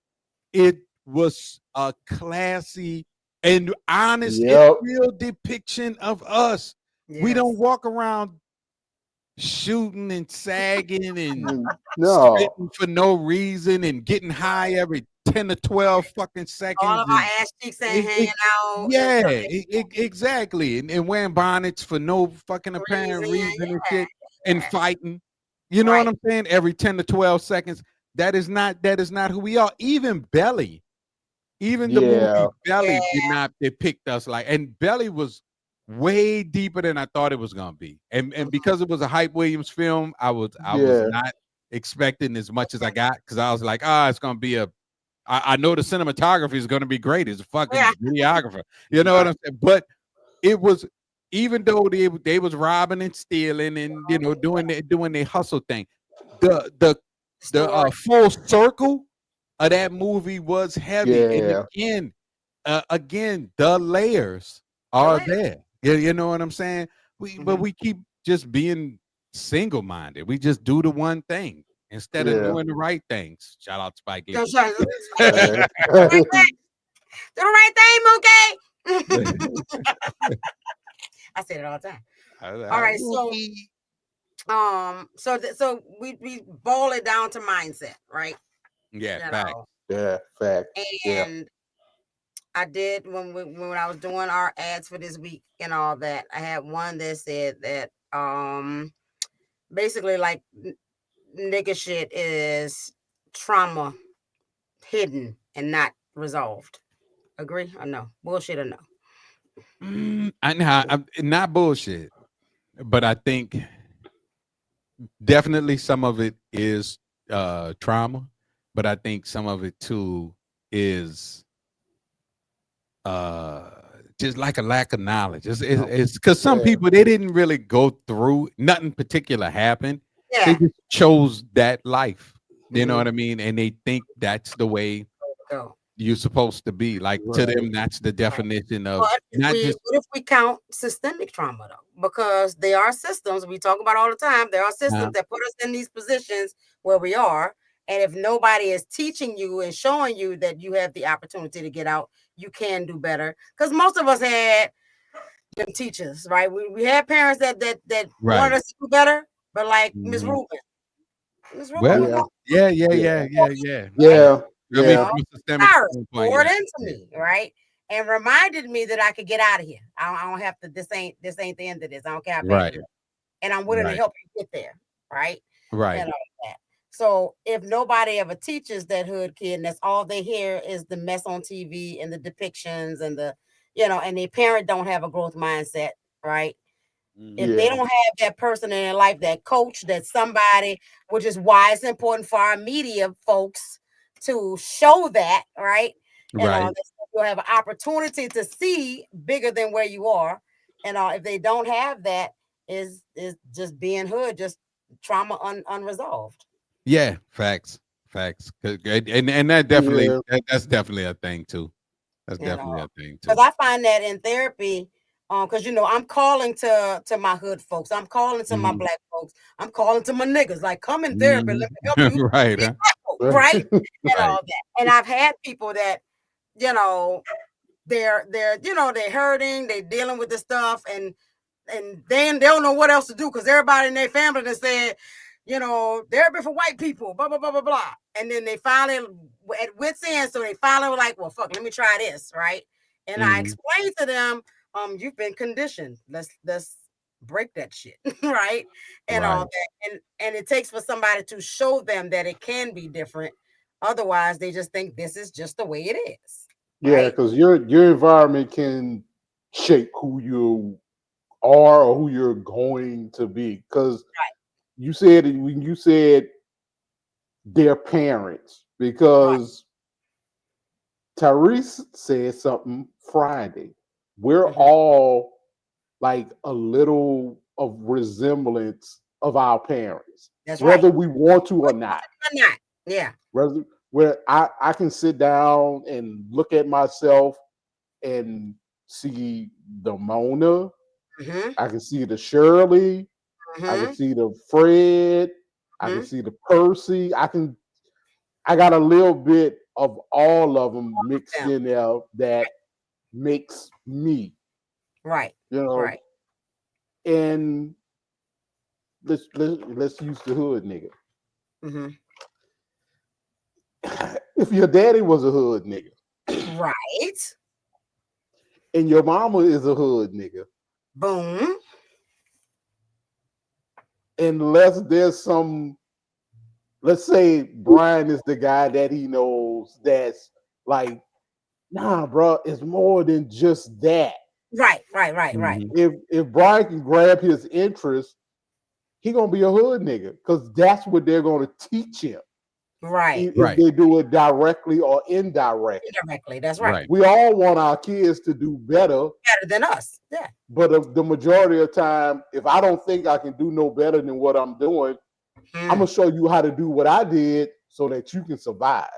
B: it was a classy and honest and
D: Yep.
B: real depiction of us. We don't
C: Yes.
B: walk around shooting and sagging and
D: No.
B: spitting for no reason and getting high every 10 to 12 fucking
C: All
B: seconds.
C: of our ass cheeks ain't hanging out.
B: Yeah, exactly. And wearing bonnets for no fucking apparent reason and shit, and fighting. You know what I'm saying? Every 10 to 12 seconds. That is not who we are. Even Belly, even the movie Belly did not depict us like, and Belly was way deeper than I thought it was gonna be. And because it was a Hype Williams film, I was not expecting as much as I got, because I was like, it's gonna be I know the cinematography is gonna be great. He's a fucking videographer. You know what I'm saying? But it was, even though they was robbing and stealing and doing their hustle thing, the full circle of that movie was heavy. And again, the layers are there. You know what I'm saying? But we keep just being single-minded. We just do the one thing instead of doing the right things. Shout out to Spike Lee.
C: Do the right thing, Mookie. I say it all the time. All right, so we boil it down to mindset, right?
B: Yeah, fact.
D: Yeah, fact.
C: And I did when I was doing our ads for this week and all that, I had one that said that basically like nigga shit is trauma hidden and not resolved. Agree or no? Bullshit or no?
B: I'm not bullshit, but I think definitely some of it is trauma, but I think some of it too is just like a lack of knowledge. It's because some people, they didn't really go through, nothing particular happened. They just chose that life. You know what I mean? And they think that's the way you're supposed to be. Like to them, that's the definition of
C: what if we count systemic trauma though? Because there are systems we talk about all the time. There are systems that put us in these positions where we are. And if nobody is teaching you and showing you that you have the opportunity to get out, you can do better. Because most of us had them teachers, right? We had parents that wanted us to do better, but like Miss Rubin.
B: Well, yeah. I mean, from a systemic standpoint,
C: poured into me, right? And reminded me that I could get out of here. I don't have to. This ain't the end of this. I don't care how bad it is. And I'm willing to help you get there, right?
B: Right.
C: And all that. So if nobody ever teaches that hood kid, and that's all they hear is the mess on TV and the depictions and the, and their parent don't have a growth mindset, right? If they don't have that person in their life, that coach, that somebody, which is why it's important for our media folks to show that, right? And you'll have an opportunity to see bigger than where you are. And if they don't have that, is just being hood, just trauma unresolved.
B: Yeah, facts. And that definitely that's definitely a thing too. That's definitely a thing too.
C: Because I find that in therapy, because I'm calling to my hood folks, I'm calling to my black folks, I'm calling to my niggas, like come in therapy, let me help you,
B: right?
C: Right, and all that. And I've had people that, they're hurting, they're dealing with this stuff, and then they don't know what else to do because everybody in their family that said, therapy for white people, blah blah blah blah blah. And then they finally at wit's end, so they finally were like, well, fuck, let me try this, right? And I explained to them, you've been conditioned. Let's break that shit, right? And all that. And it takes for somebody to show them that it can be different. Otherwise, they just think this is just the way it is.
D: Yeah, because your environment can shape who you are or who you're going to be. Because you said when you said their parents, because Tyrese said something Friday. We're
C: Mhm.
D: all like a little of resemblance of our parents,
C: That's right.
D: whether we want to or not.
C: Or not. Yeah.
D: Whether where I can sit down and look at myself and see the Mona,
C: Mm-hmm.
D: I can see the Shirley, I can
C: Mm-hmm.
D: see the Fred, I can
C: Mm-hmm.
D: see the Percy. I got a little bit of all of them mixed
C: Yeah.
D: in there that makes me,
C: Right.
D: you know.
C: Right.
D: And let's use the hood nigga.
C: Mm-hmm.
D: If your daddy was a hood nigga
C: Right.
D: and your mama is a hood nigga,
C: Boom.
D: unless there's some, let's say Brian is the guy that he knows that's like, nah, bro, it's more than just that.
C: Right. Right. Right. Right.
B: Mhm.
D: If Brian can grab his interest, he gonna be a hood nigga because that's what they're gonna teach him.
C: Right.
D: If
B: Right.
D: they do it directly or indirectly.
C: Indirectly. That's right.
B: Right.
D: We all want our kids to do better,
C: Better than us. Yeah.
D: but the majority of the time, if I don't think I can do no better than what I'm doing, I'm gonna show you how to do what I did so that you can survive.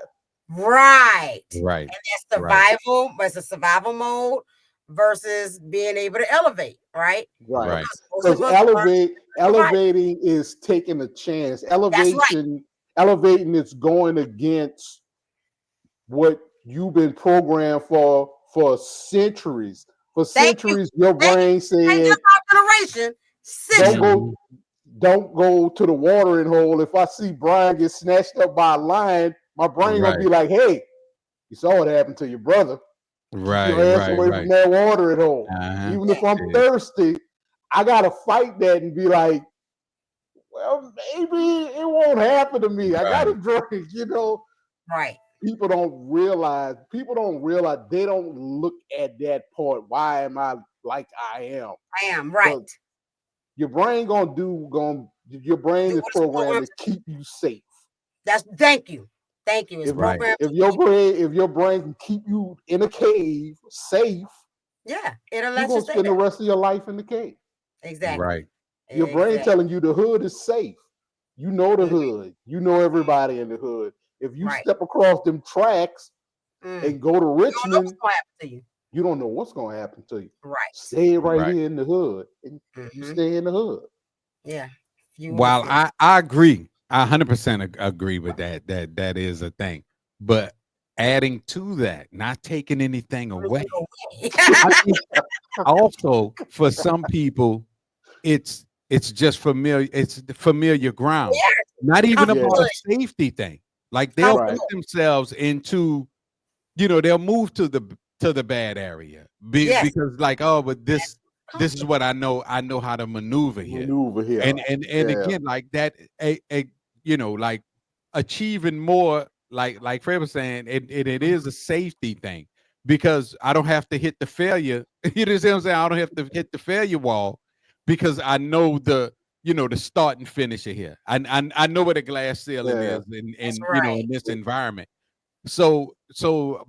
C: Right.
B: Right.
C: And that's survival, but it's a survival mode versus being able to elevate, right?
D: Right.
B: Right.
C: Most
D: Because
C: of us learn-
D: elevating is taking a chance.
C: That's right.
D: Elevating is going against what you've been programmed for centuries. For
C: Thank you.
D: centuries, your
C: Thank you.
D: brain
C: Ain't
D: said,
C: just our generation.
D: don't
C: Centuries.
D: go, don't go to the watering hole. If I see Brian get snatched up by a lion, my brain gonna be
B: Right.
D: like, hey, you saw what happened to your brother. Keep
B: Right.
D: your ass
B: Right.
D: away from
B: Right.
D: that watering hole.
B: Uh-huh.
D: Even if I'm
B: Yeah.
D: thirsty, I gotta fight that and be like, well, maybe it won't happen to me. I gotta drink, you know.
C: Right.
D: People don't realize they don't look at that part. Why am I like I am?
C: I am right.
D: But your brain your brain
C: Do
D: is
C: what it's
D: programmed
C: programmed
D: to keep you safe.
C: That's thank you. Thank you. It's
D: If,
C: programmed.
D: if your brain can keep you in a cave safe,
C: Yeah, it'll
D: you're
C: let you
D: gonna
C: stay
D: spend the
C: there.
D: rest of your life in the cave.
C: Exactly.
B: Right.
D: Your brain
C: Exactly.
D: telling you the hood is safe. You know the
C: Mhm.
D: hood. You know everybody in the hood. If you
C: Right.
D: step across them tracks
C: Mm.
D: and go to
C: You don't know
D: Richmond,
C: what's gonna happen to you.
D: you don't know what's going to happen to you.
C: Right.
D: Stay right
B: Right.
D: here in the hood, and you
C: Mhm.
D: stay in the hood.
C: Yeah. Fuel the
B: While
C: flame.
B: I agree, I 100% agree with that. That is a thing. But adding to that, not taking anything away. I think also for some people, it's just familiar. It's the familiar ground.
C: Yes.
B: Not even
D: Yeah.
B: about a safety thing. Like they'll
D: Right.
B: put themselves into, they'll move to the bad area
C: Yes.
B: because like, oh, but this is what I know. I know how to maneuver here.
D: Maneuver here.
B: And
D: Yeah.
B: again, like that, like achieving more, like Fred was saying, it is a safety thing because I don't have to hit the failure. You know what I'm saying? I don't have to hit the failure wall because I know the start and finish it here. I know what a glass ceiling
D: Yeah.
B: is in
C: That's
B: in
C: right.
B: this environment. So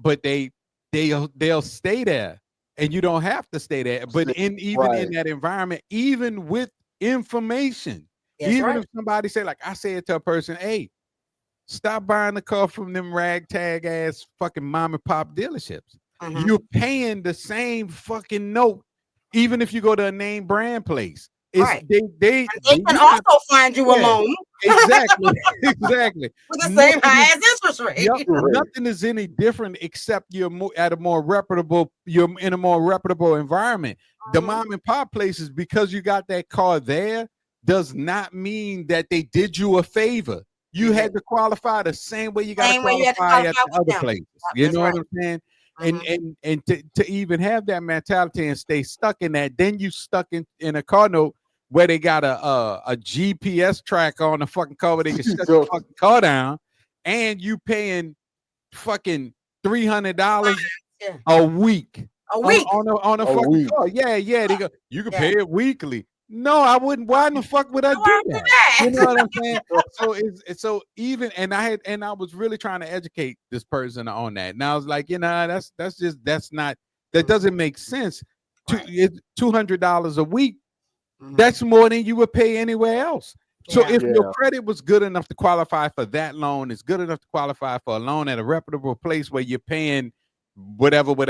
B: but they'll stay there and you don't have to stay there. But even in that environment, even with information,
C: That's
B: even
C: right.
B: if somebody say, like I said to a person, hey, stop buying the car from them ragtag ass fucking mom and pop dealerships.
C: Mhm.
B: You're paying the same fucking note, even if you go to a name brand place. It's
C: Right.
B: they
C: They can also find you a
B: Yeah.
C: loan
B: exactly exactly
C: with the same
B: Nothing
C: high
B: is-
C: ass interest rate.
B: Yep.
D: Right.
B: Nothing is any different except you're in a more reputable environment. The
C: Mhm.
B: mom and pop places, because you got that car there, does not mean that they did you a favor. You
C: They
B: had
C: didn't.
B: to qualify the same way you got to
C: Same way you had to
B: qualify at
C: qualify
B: the
C: with
B: other
C: them.
B: places.
C: Yep,
B: You
C: that's
B: know
C: right.
B: what I'm saying?
C: Mhm.
B: And to even have that mentality and stay stuck in that, then you stuck in a car note where they got a GPS track on the fucking car where they can shut the fucking car down, and you paying fucking $300
C: Yeah.
B: a week
C: A week.
B: on a fucking car. Yeah. They go, you can pay it weekly. No, I wouldn't. Why in the fuck would I
C: Why
B: do
C: do
B: that? You know what I'm saying? So it's so even, and I was really trying to educate this person on that. And I was like, that doesn't make sense.
C: Right.
B: It's $200 a week.
C: Mhm.
B: That's more than you would pay anywhere else. So
C: Yeah.
B: if your credit was good enough to qualify for that loan, it's good enough to qualify for a loan at a reputable place where you're paying whatever per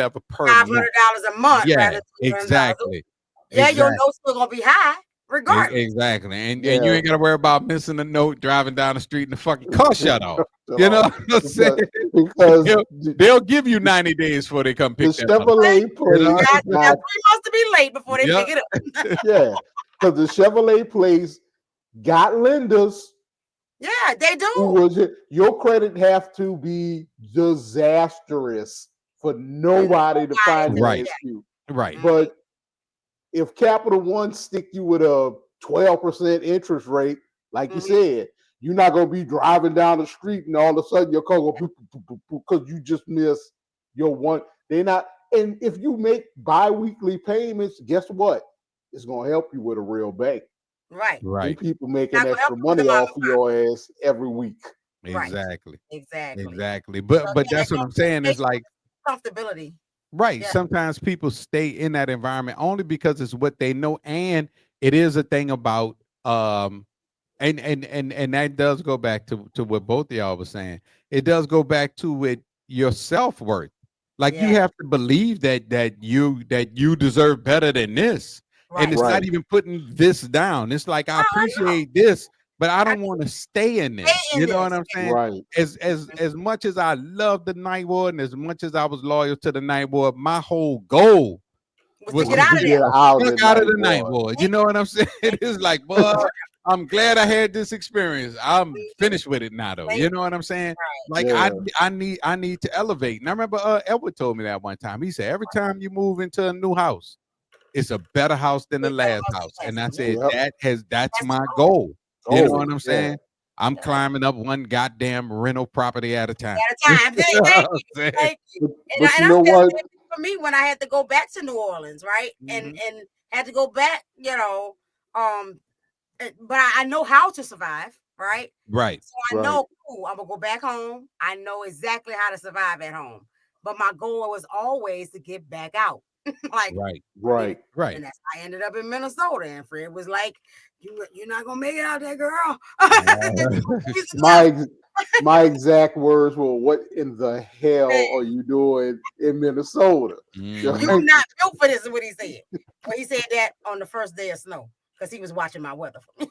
C: $500
B: month.
C: a month
B: Yeah,
C: rather than $200.
B: exactly.
C: Yeah, your
B: Exactly.
C: note's still gonna be high regardless.
B: Exactly. And
D: Yeah.
B: you ain't gotta worry about missing a note driving down the street and the fucking car shut off. You know what I'm saying?
D: Because
B: They'll give you 90 days before they come
D: the
B: pick that up.
D: Chevrolet place
C: You got 3
D: got,
C: months to be late before they
B: Yep.
C: pick it up.
D: yeah, because the Chevrolet place got lenders
C: Yeah, they do.
D: who was your credit have to be disastrous for nobody to finance
B: Right.
D: you.
B: Right.
D: But if Capital One stick you with a 12% interest rate, like you said, you're not gonna be driving down the street and all of a sudden your car go because you just missed your one. They're not, and if you make bi-weekly payments, guess what? It's gonna help you with a real bank.
C: Right.
B: Right.
D: People making
C: Not gonna
D: extra
C: help you with
D: money
C: the
D: off of your ass every week.
C: Right.
B: Exactly.
C: Exactly.
B: Exactly. But
C: So,
B: that's what I'm saying. Is like,
C: comfortability.
B: right.
C: Yeah.
B: Sometimes people stay in that environment only because it's what they know, and it is a thing about and that does go back to what both of y'all were saying. It does go back to with your self-worth. Like you
C: Yeah.
B: have to believe that you deserve better than this.
C: Right.
B: And it's not even putting this down. It's like I appreciate this, but I don't want to stay in this.
C: Stay in
B: You know what
C: this.
B: I'm saying?
D: Right.
B: As much as I love the night ward and as much as I was loyal to the night ward, my whole goal
C: Was to get out of there.
B: Out of the night ward. You know what I'm saying? It's like, boy, I'm glad I had this experience. I'm finished with it now, though. You know what I'm saying? Like I need to elevate. And I remember Edward told me that one time. He said, every time you move into a new house, it's a better house than the last house. And I said, that's my goal. You know what I'm saying? I'm climbing up one goddamn rental property at a time.
C: Thank you.
D: But you know what?
C: For me, when I had to go back to New Orleans, right, and had to go back, but I know how to survive, right?
B: Right.
C: So I know, I'm gonna go back home. I know exactly how to survive at home. But my goal was always to get back out.
D: Right.
C: And that's how I ended up in Minnesota. And Fred was like, "You're not gonna make it out there, girl."
D: My exact words were, "What in the hell are you doing in Minnesota?
C: You're not built for this," is what he said. Well, he said that on the first day of snow because he was watching my weather for me.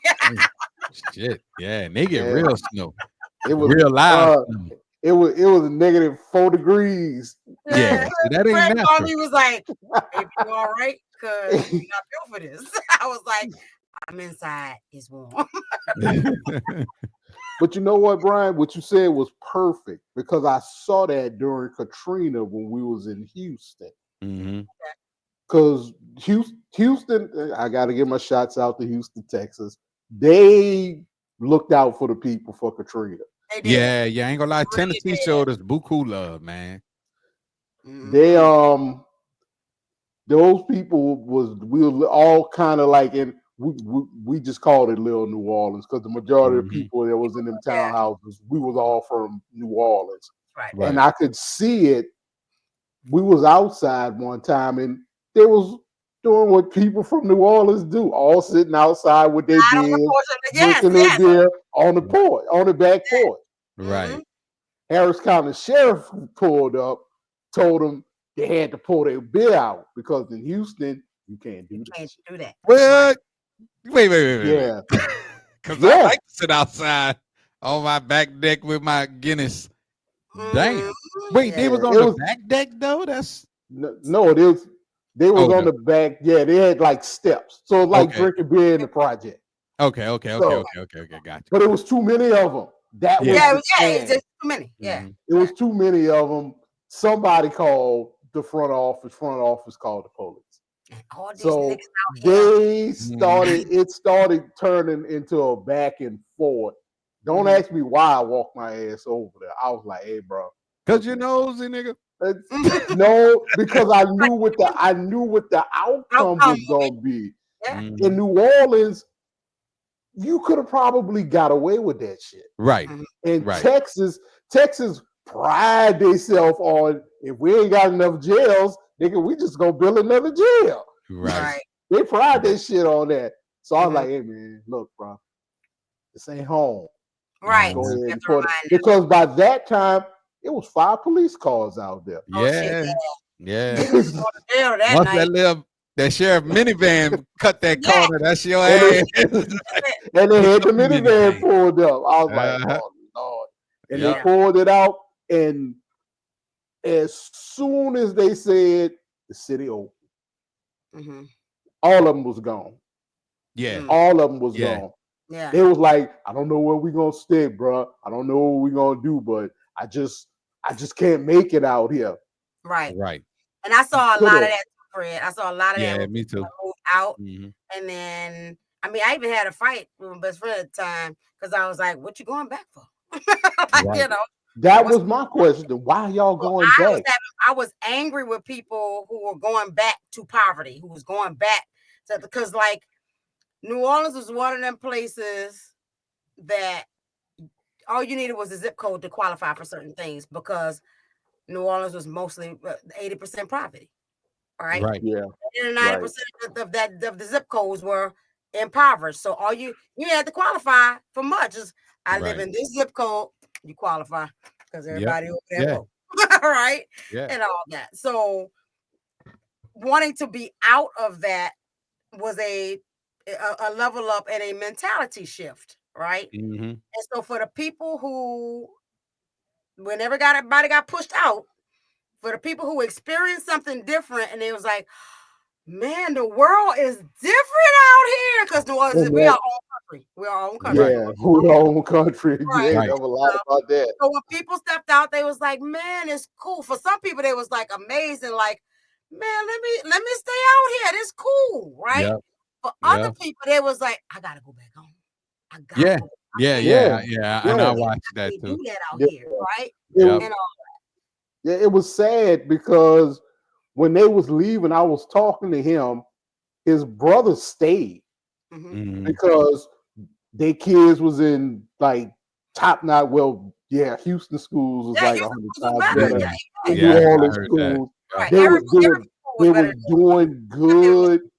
B: Shit, yeah, and they get real snow.
D: It was
B: real loud.
D: It was negative 4 degrees.
B: Yeah, that ain't
C: Fred
B: natural.
C: called me, he was like, "If you all right, because you're not built for this." I was like, "I'm inside. It's warm."
D: But you know what, Brian? What you said was perfect because I saw that during Katrina when we was in Houston. Because Houston, I got to give my shots out to Houston, Texas. They looked out for the people for Katrina.
B: Yeah, I ain't gonna lie. Tennessee showed us buku love, man.
D: They those people we were all kind of like in. We just called it Little New Orleans because the majority of the people that was in them townhouses, we was all from New Orleans.
C: Right.
D: And I could see it. We was outside one time and they was doing what people from New Orleans do, all sitting outside with their beers, drinking their beer on the porch, on the back porch.
B: Right.
D: Harris County Sheriff pulled up, told them they had to pull their beer out because in Houston, you can't do that.
B: What? Wait.
D: Yeah.
B: Because I like to sit outside on my back deck with my Guinness. Damn. Wait, they was on the back deck though? That's
D: no, they was on the back. Yeah, they had like steps. So like drinking beer in the project.
B: Okay. Gotcha.
D: But it was too many of them.
C: It's just too many. Yeah.
D: It was too many of them. Somebody called the front office. Front office called the police. So it started turning into a back and forth. Don't ask me why I walked my ass over there. I was like, "Hey, bro."
B: Cause you nosy, nigga.
D: No, because I knew what the outcome was gonna be. In New Orleans, you could have probably got away with that shit.
B: Right.
D: And
B: Right.
D: Texas pride themselves on, if we ain't got enough jails, nigga, we just gonna build another jail.
B: Right.
D: They pride their shit on that. So I was
C: Mhm.
D: like, hey man, look, bro, this ain't home.
C: Right.
D: Go
B: Uh-huh.
D: ahead
C: You have
D: and
C: to
D: put
C: remind
D: it. Because by that time, it was 5 police cars out there.
C: Oh shit,
B: Yeah.
C: yeah.
B: Yeah.
C: You was going to jail that
B: Once
C: night.
B: that sheriff minivan cut that
C: Yeah.
B: corner, that's your
D: And
B: ass.
D: And they had the
B: Don't be
D: minivan
B: minivan.
D: pulled up. I was like,
B: Uh-huh.
D: oh Lord. And
B: Yep.
D: they pulled it out. And as soon as they said the city open,
C: Mhm.
D: all of them was gone.
B: Yeah.
C: Mm.
D: All of them was
B: Yeah.
D: gone.
C: Yeah.
D: They was like, I don't know where we gonna stick, bro. I don't know what we gonna do, but I just can't make it out here.
C: Right.
B: Right.
C: And I saw a
D: Coulda.
C: lot of that too, Fred. I saw a lot of that
B: Yeah,
C: when
B: me
C: people
B: too.
C: moved out.
B: Mhm.
C: And then, I mean, I even had a fight with my best friend at the time because I was like, "What you going back for?" Like,
B: Right.
C: you know,
D: That
C: what's
D: was my question. Why y'all going back?
C: I was angry with people who were going back to poverty, who was going back to, because like New Orleans was one of them places that all you needed was a zip code to qualify for certain things, because New Orleans was mostly 80% poverty. All right.
B: Right.
D: Yeah.
C: 90% of the zip codes were impoverished. So all you had to qualify for much. Is I live
B: Right.
C: in this zip code, you qualify because
B: Yep.
C: everybody over there
B: Yeah.
C: broke. Right?
B: Yeah.
C: And all that. So wanting to be out of that was a level up and a mentality shift, right?
B: Mhm.
C: And so for the people who, whenever everybody got pushed out, for the people who experienced something different, and it was like, man, the world is different out here, because New Orleans, we are our own country. We are our own country.
B: Right.
D: Yeah, we our own country.
C: Right.
D: Yeah,
B: Right.
D: there was a lot about that.
C: So when people stepped out, they was like, man, it's cool. For some people, they was like amazing, like, man, let me stay out here. It's cool, right?
B: Yep.
C: For
B: Yeah.
C: other people, they was like, I gotta go back home. I gotta
B: Yeah.
C: go.
B: Yeah.
D: Yeah.
B: Yeah. And I
D: Yeah.
B: watched that
C: We
B: too.
C: do that out
D: Yeah.
C: here, right?
D: It,
B: Yep.
C: And
D: yeah, it was sad because when they was leaving, I was talking to him. His brother stayed
B: Mhm.
D: because their kids was in like top notch. Well, yeah, Houston schools was
C: yeah,
D: like
C: you
D: 100
C: was
D: times
C: better.
D: better
C: Yeah,
D: than
B: Yeah.
D: New
B: I
D: Orleans
B: heard that.
D: schools.
C: right.
D: They
C: Every
D: was
C: school
D: they
C: was better
D: was
C: than
D: doing good.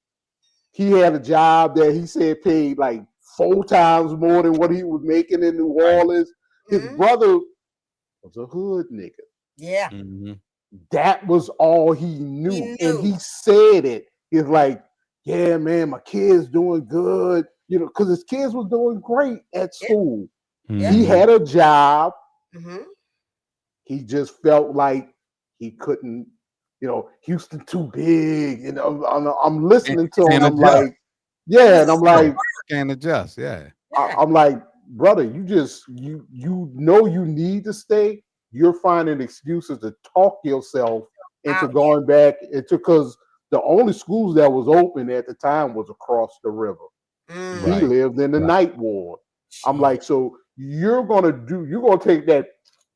D: He had a job that he said paid like 4 times more than what he was making in New
B: Right.
D: Orleans. His
C: Mhm.
D: brother was a hood nigga.
C: Yeah.
B: Mhm.
D: That was all he knew.
C: He
D: And he
C: knew.
D: said it. He's like, yeah, man, my kid's doing good. You know, because his kids was doing great at
C: Yeah.
D: school.
C: Yeah.
D: He
B: Mhm.
D: had a job.
C: Mm-hmm.
D: He just felt like he couldn't, Houston too big. And I'm listening to him.
B: Can't
D: I'm
B: adjust.
D: like, yeah. And I'm like,
B: Can't adjust. Yeah.
C: Yeah.
D: I'm like, brother, you know you need to stay. You're finding excuses to talk yourself into
C: Out.
D: going back into, because the only schools that was open at the time was across the river.
C: Mm.
D: He
B: Right.
D: lived in the
B: Right.
D: night ward. I'm
C: Shit.
D: like, so you're gonna take that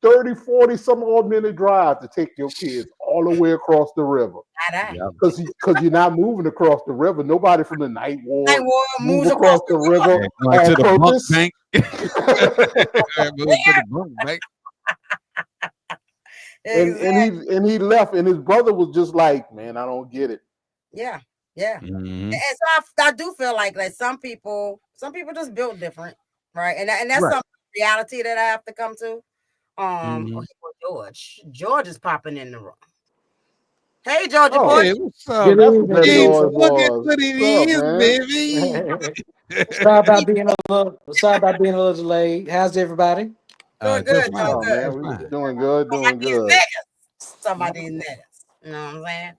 D: 30, 40 some odd minute drive to take your kids all the way across the river.
C: Not
B: Yep.
D: Because you're not moving across the river. Nobody from the night ward move
C: moves
D: across the river
B: Yeah, going
D: on
B: to the bunk
D: purpose.
B: bank. Moving to the bunk bank.
D: and he left, and his brother was just like, man, I don't get it.
C: Yeah. Yeah.
B: Mhm.
C: And so I do feel like some people just built different, right? And that's
B: Right.
C: some reality that I have to come to.
B: Mhm.
C: Oh, here goes George is popping in the room. Hey, Georgia
D: Oh,
C: boy.
B: Hey, what's up?
E: Good
D: that's what that
E: evening.
B: Keep
D: noise
B: looking
D: was.
B: what it
D: What's up,
B: is,
D: man?
B: baby.
E: Sorry about being a little delayed. How's everybody?
C: Doing
B: Just
C: good, doing
B: fine.
D: Oh
C: good.
D: man,
B: Just
D: we
B: fine.
D: doing good, doing
C: These
D: good.
C: niggas. Some of these niggas. You know what I'm saying?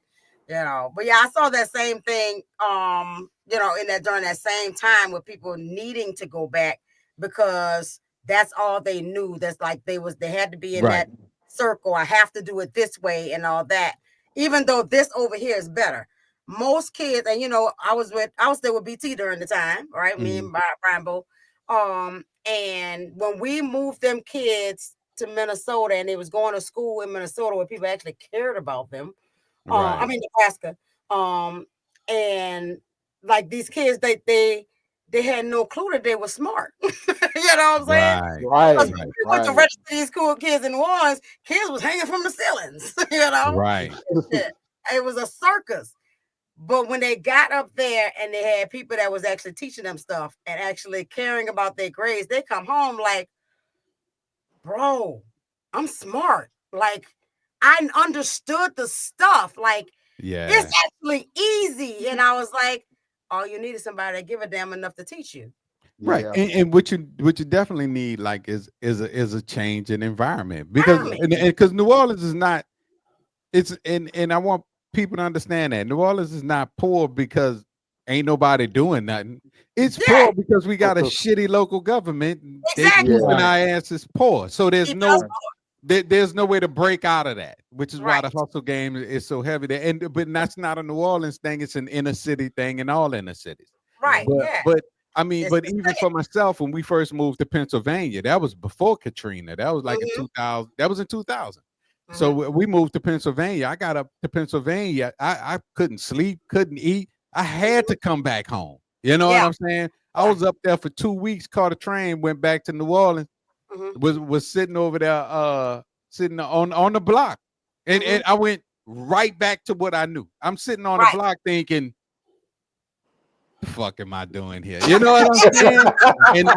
C: But yeah, I saw that same thing, in that during that same time with people needing to go back because that's all they knew. That's like they had to be in
B: Right.
C: that circle. I have to do it this way and all that. Even though this over here is better. Most kids, and I was there with BT during the time, right? Me and Brian Bo. And when we moved them kids to Minnesota and they was going to school in Minnesota where people actually cared about them.
B: Right.
C: I mean Nebraska. And like these kids, they they had no clue that they were smart. You know what I'm saying?
B: Right.
D: Right.
C: Because when we went to register these cool kids in New Orleans, kids was hanging from the ceilings. You know?
B: Right.
C: It was a circus. But when they got up there and they had people that was actually teaching them stuff and actually caring about their grades, they come home like, bro, I'm smart. Like, I understood the stuff. Like,
B: Yeah.
C: it's actually easy. And I was like, all you need is somebody that give a damn enough to teach you.
B: Right.
D: Yeah.
B: And what you definitely need, like, is a change in environment, because because New Orleans is not, it's and I want people to understand that New Orleans is not poor because ain't nobody doing nothing. It's poor because we got a shitty local government.
C: Exactly.
B: They keeping our asses poor. So there's
C: Keep us
B: no there's no way to break out of that, which is why
C: Right.
B: the hustle game is so heavy there. And but that's not a New Orleans thing, it's an inner city thing in all inner cities.
C: right.
B: But
C: Yeah.
B: but I mean,
C: It's
B: but
C: the
B: even
C: same.
B: for myself, when we first moved to Pennsylvania, that was before Katrina. That was like in 2000. That was in 2000. So we moved to Pennsylvania. I got up to Pennsylvania. I couldn't sleep, couldn't eat. I had to come back home. You know what I'm saying? I was up there for 2 weeks, caught a train, went back to New Orleans, was sitting over there, sitting on the block. And I went right back to what I knew. I'm sitting on the block thinking, the fuck am I doing here? You know what I'm saying? And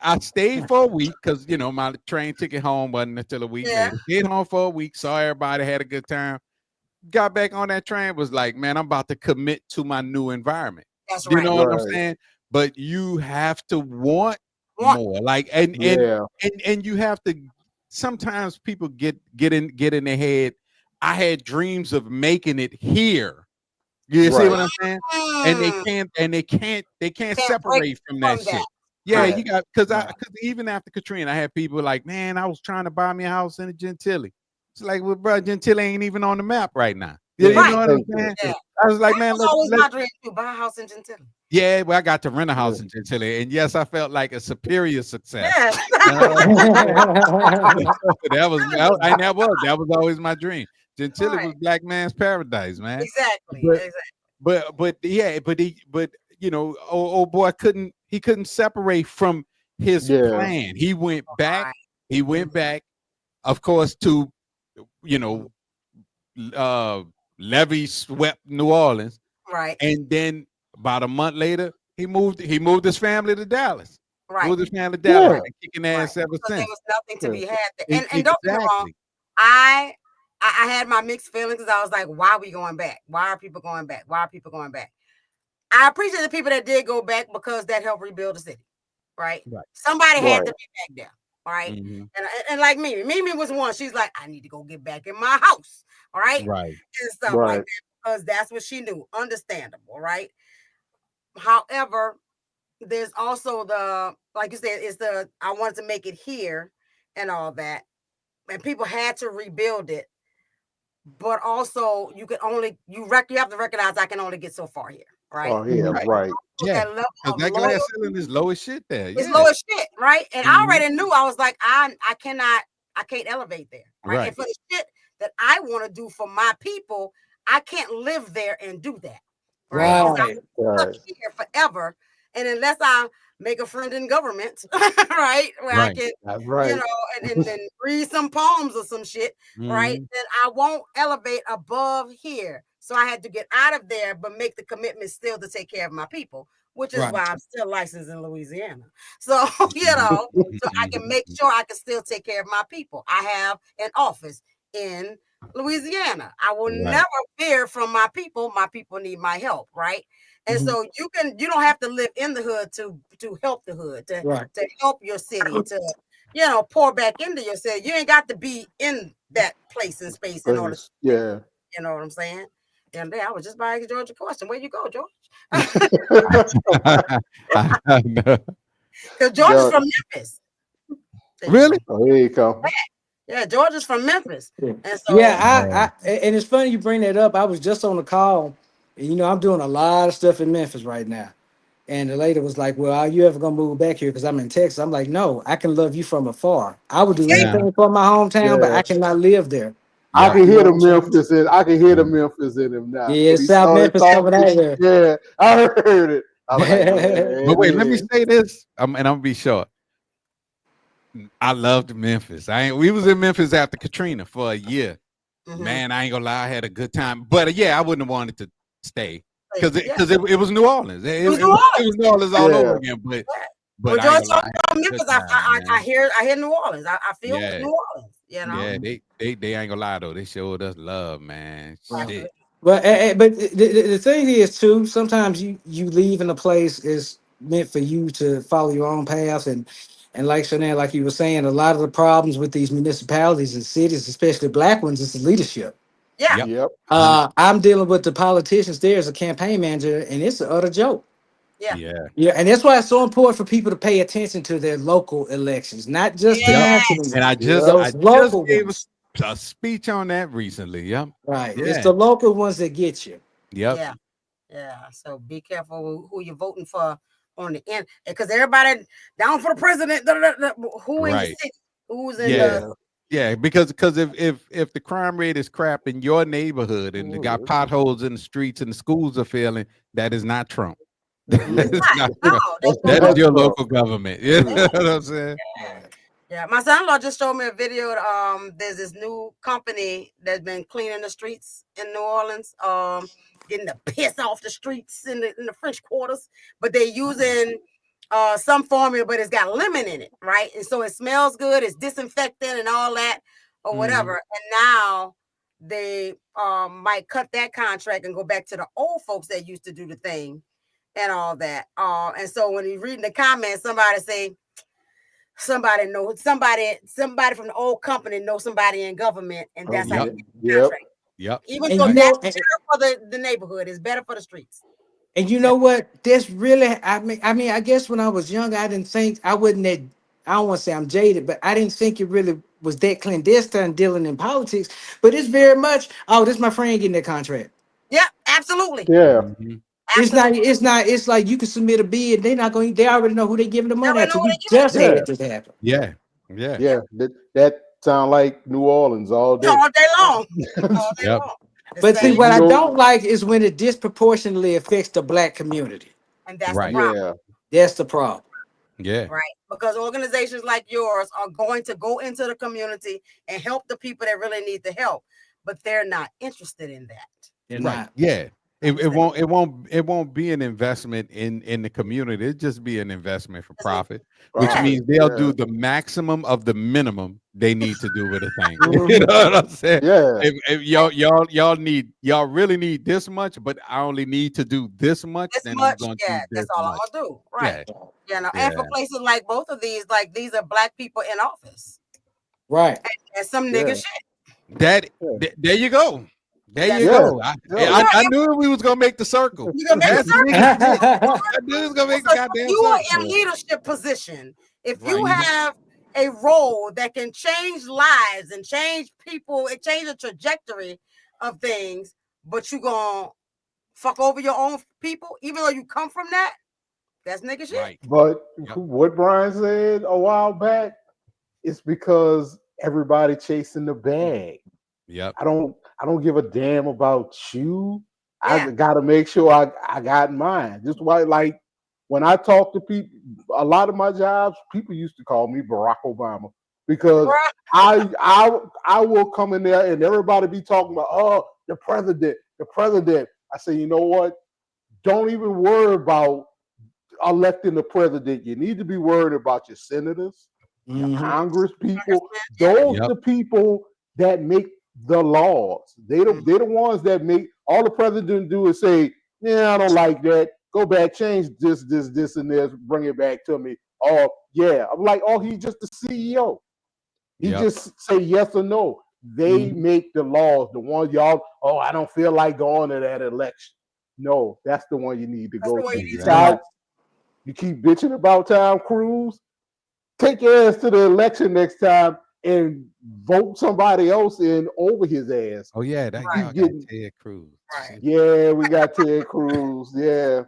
B: I stayed for a week because my train ticket home wasn't until a week later. Stayed home for a week, saw everybody, had a good time. Got back on that train, was like, man, I'm about to commit to my new environment.
C: That's
B: You
C: right.
B: know what I'm saying? But you have to want more. Like and you have to. Sometimes people get in their head. I had dreams of making it here. You see what I'm saying? And they can't separate from that shit. Yeah, you got because even after Katrina, I had people like, man, I was trying to buy me a house in a Gentilly. It's like, well, bro, Gentilly ain't even on the map right now. You know what I'm saying?
C: Yeah.
B: I was like, man,
C: that was always my dream to buy a house in Gentilly.
B: Yeah, well, I got to rent a house in Gentilly, and yes, I felt like a superior success.
C: Yes.
B: That was always my dream. Gentilly was black man's paradise, man.
C: Exactly.
B: But old boy couldn't separate from his plan. He went back. He went back, of course, to levee swept New Orleans.
C: Right.
B: And then about a month later, he moved his family to Dallas.
C: Right.
B: Moved his family to Dallas, and kicking ass ever since.
C: There was nothing to be had there. And don't get me wrong, I had my mixed feelings because I was like, why are we going back? Why are people going back? Why are people going back? I appreciate the people that did go back because that helped rebuild the city. Right. Somebody had to be back there. All right. And like Mimi was one. She's like, I need to go get back in my house. All right.
B: Right.
C: And stuff like that because that's what she knew. Understandable. Right. However, there's also like you said, it's I wanted to make it here and all that. And people had to rebuild it. But also you have to recognize I can only get so far here. Right.
D: Oh, yeah, right.
B: Yeah. That glass ceiling is low as shit there.
C: It's low as shit, right? And I already knew. I was like, I can't elevate there. Right. And for the shit that I want to do for my people, I can't live there and do that. Right. I'm stuck here forever. And unless I make a friend in government, right? Where I can, and then read some poems or some shit, right? Then I won't elevate above here. So I had to get out of there, but make the commitment still to take care of my people, which is why I'm still licensed in Louisiana. So, so I can make sure I can still take care of my people. I have an office in Louisiana. I will never veer from my people. My people need my help, right? And so you don't have to live in the hood to help the hood, to help your city, to pour back into your city. You ain't got to be in that place and space in order. You know what I'm saying? And I was just buying George a question. Where you go, George? Because George is from Memphis.
B: Really?
D: Oh, here you go.
C: Yeah, George is from Memphis. And so
E: and it's funny you bring that up. I was just on the call, and I'm doing a lot of stuff in Memphis right now. And the lady was like, well, are you ever gonna move back here? Because I'm in Texas. I'm like, no, I can love you from afar. I would do anything for my hometown, but I cannot live there.
D: I can hear the Memphis in him now.
E: Yeah, South Memphis coming out there.
D: Yeah, I heard it. I like that.
B: But
D: It
B: wait, let me
D: is.
B: say this, and I'm gonna be short. I loved Memphis. We was in Memphis after Katrina for a year.
C: Mhm.
B: Man, I ain't gonna lie, I had a good time. But yeah, I wouldn't have wanted to stay
C: Yeah.
B: because it was New Orleans.
C: It was New Orleans.
B: It was New Orleans all
D: Yeah.
B: over again. But
C: When
B: I ain't
C: George
B: gonna lie,
C: talks
B: I had
C: about
B: a good
C: Memphis,
B: time,
C: I
B: man.
C: hear New Orleans. I feel
B: Yeah.
C: New Orleans. You know.
B: Yeah, they ain't gonna lie though. They showed us love, man. Shit.
E: But the thing is too, sometimes you leave in a place is meant for you to follow your own path, and like Chanel, like you were saying, a lot of the problems with these municipalities and cities, especially black ones, is the leadership.
C: Yeah.
B: Yep.
D: Yep.
E: I'm dealing with the politicians there as a campaign manager, and it's an utter joke.
C: Yeah.
B: Yeah.
E: Yeah, and that's why it's so important for people to pay attention to their local elections, not just the
B: Yep.
E: national,
B: And I
E: those
B: just
E: local
B: gave
E: ones.
B: a speech on that recently. Yep.
E: Right. It's
B: Yeah.
E: the local ones that get you.
B: Yep.
C: Yeah. Yeah. So be careful who you're voting for on the end, because everybody down for the president. Who in your
B: Right.
C: city? Who's in
B: Yeah.
C: the?
B: Yeah, because if the crime rate is crap in your neighborhood and you got potholes in the streets and the schools are failing, that is not Trump. That is not
C: No,
B: Trump.
C: that's
B: That is
D: That's
B: your
D: Trump.
B: local government. You know what I'm saying?
C: Yeah, my son-in-law just showed me a video. There's this new company that's been cleaning the streets in New Orleans, getting the piss off the streets in the French quarters, but they're using some formula, but it's got lemon in it, right? And so it smells good, it's disinfectant and all that, or whatever. And now they might cut that contract and go back to the old folks that used to do the thing and all that. And so when you read in the comments, somebody say, somebody from the old company know somebody in government, and that's how you get the contract.
B: Yep.
C: Even
E: And
C: though
E: you
C: that's
E: know,
C: better for the neighborhood, it's better for the streets.
E: and you know what? That's really, I guess when I was young, I didn't think I wouldn't that. I don't want to say I'm jaded, but I didn't think it really was that clandestine dealing in politics. But it's very much. Oh, this my friend getting that contract.
C: Yeah, absolutely.
D: Yeah.
B: Mhm.
E: It's not.
C: Absolutely.
E: It's not. It's like you can submit a bid. They're not going. They already know who they giving the money
C: Already
E: out
C: know
E: to.
C: who
E: We
C: they give it
E: just
C: to.
D: Yeah.
E: had this happen.
B: Yeah. Yeah.
D: Yeah. That sound like New Orleans all day.
C: All day long. All day
B: Yep.
C: long. The
E: But see,
C: same,
E: what
D: You
E: I
D: know,
E: don't like is when it disproportionately affects the black community.
C: and that's the
B: Right.
C: problem.
D: yeah.
E: That's the problem.
B: Yeah.
C: Right. Because organizations like yours are going to go into the community and help the people that really need the help, but they're not interested in that.
E: They're
B: Right.
E: not.
B: Yeah. It
C: Understand?
B: won't be an investment in the community. It just be an investment for
C: It's
B: profit, which
C: Yeah.
B: means they'll
D: Yeah.
B: do the maximum of the minimum they need to do with a thing.
E: Mhm.
B: You know what I'm saying?
D: Yeah.
B: If y'all really need this much, but I only need to do this much,
C: This
B: then I'm
C: much,
B: going to
C: yeah,
B: do
C: that's
B: this
C: all
B: much.
C: I'm gonna do. Right.
B: Yeah.
C: You know,
B: Yeah.
C: and for places like both of these, like these are black people in office.
E: Right.
C: And some
D: Yeah.
C: nigga shit.
B: There you go. There
C: That's
B: you
D: Yeah.
B: go.
D: Yeah.
B: I knew we was gonna make the circle.
C: You gonna make
B: That's
C: a circle.
B: nigga shit. I knew he was gonna make the
C: So
B: goddamn
C: you are
B: circle.
C: in leadership position. If you
B: Right.
C: have a role that can change lives and change people, and change the trajectory of things, but you gonna fuck over your own people, even though you come from that, that's nigga shit.
B: Right.
D: But
B: Yep.
D: what Brian said a while back, it's because everybody chasing the bag.
B: Yep.
D: I don't give a damn about you. I
C: Yeah.
D: gotta make sure I got mine. Just why, like, when I talk to people, a lot of my jobs, people used to call me Barack Obama because I will come in there and everybody be talking about, oh, the president, the president. I say, you know what? Don't even worry about electing the president. You need to be worried about your senators, your
E: Mhm.
D: Congress people.
C: Yeah.
D: Those
B: Yep.
D: the people that make the laws. They're the ones that make. All the president do is say, yeah, I don't like that. Go back, change this, and this, bring it back to me. Oh, yeah. I'm like, oh, he's just the CEO. He
B: Yep.
D: just say yes or no. They make the laws. The ones y'all, oh, I don't feel like going to that election. No, that's the one you need to
C: That's
D: go
C: the way
D: to.
C: you need to
B: Exactly.
C: go.
D: You keep bitching about Tom Cruise. Take your ass to the election next time and vote somebody else in over his ass.
B: Oh yeah, that
D: Keep
B: y'all got
D: getting,
B: Ted Cruz.
C: Right.
D: yeah, we got Ted Cruz, yeah,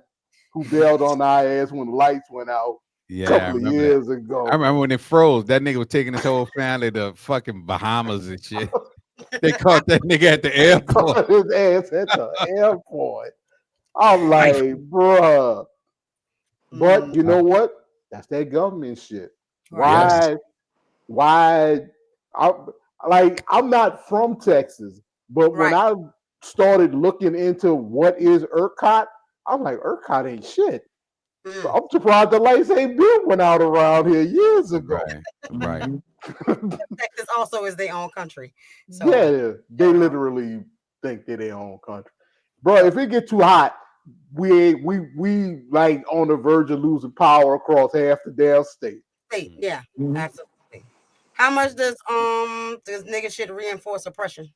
D: who bailed on our ass when the lights went out a
B: Yeah, I
D: couple of
B: remember that.
D: years
B: I
D: ago.
B: remember when it froze. That nigga was taking his whole family to fucking Bahamas and shit. They caught that nigga at the airport.
D: His ass at the airport. I'm
B: Like,
D: like, bruh. But you know
B: Right.
D: what? That's that government shit.
C: Right.
B: Yes.
D: Why? I like. I'm not from Texas, but when
C: Right.
D: I started looking into what is ERCOT, I'm like, ERCOT ain't shit.
C: Mm.
D: I'm surprised the lights ain't been went out around here years ago.
B: Right. Right.
E: Mhm.
C: Texas also is their own country. So,
D: Yeah, they
C: you know,
D: literally think they're their own country, bro. If it get too hot, we like on the verge of losing power across half the damn state.
C: state. Yeah,
E: Mhm.
C: absolutely. How much does this nigga shit reinforce oppression?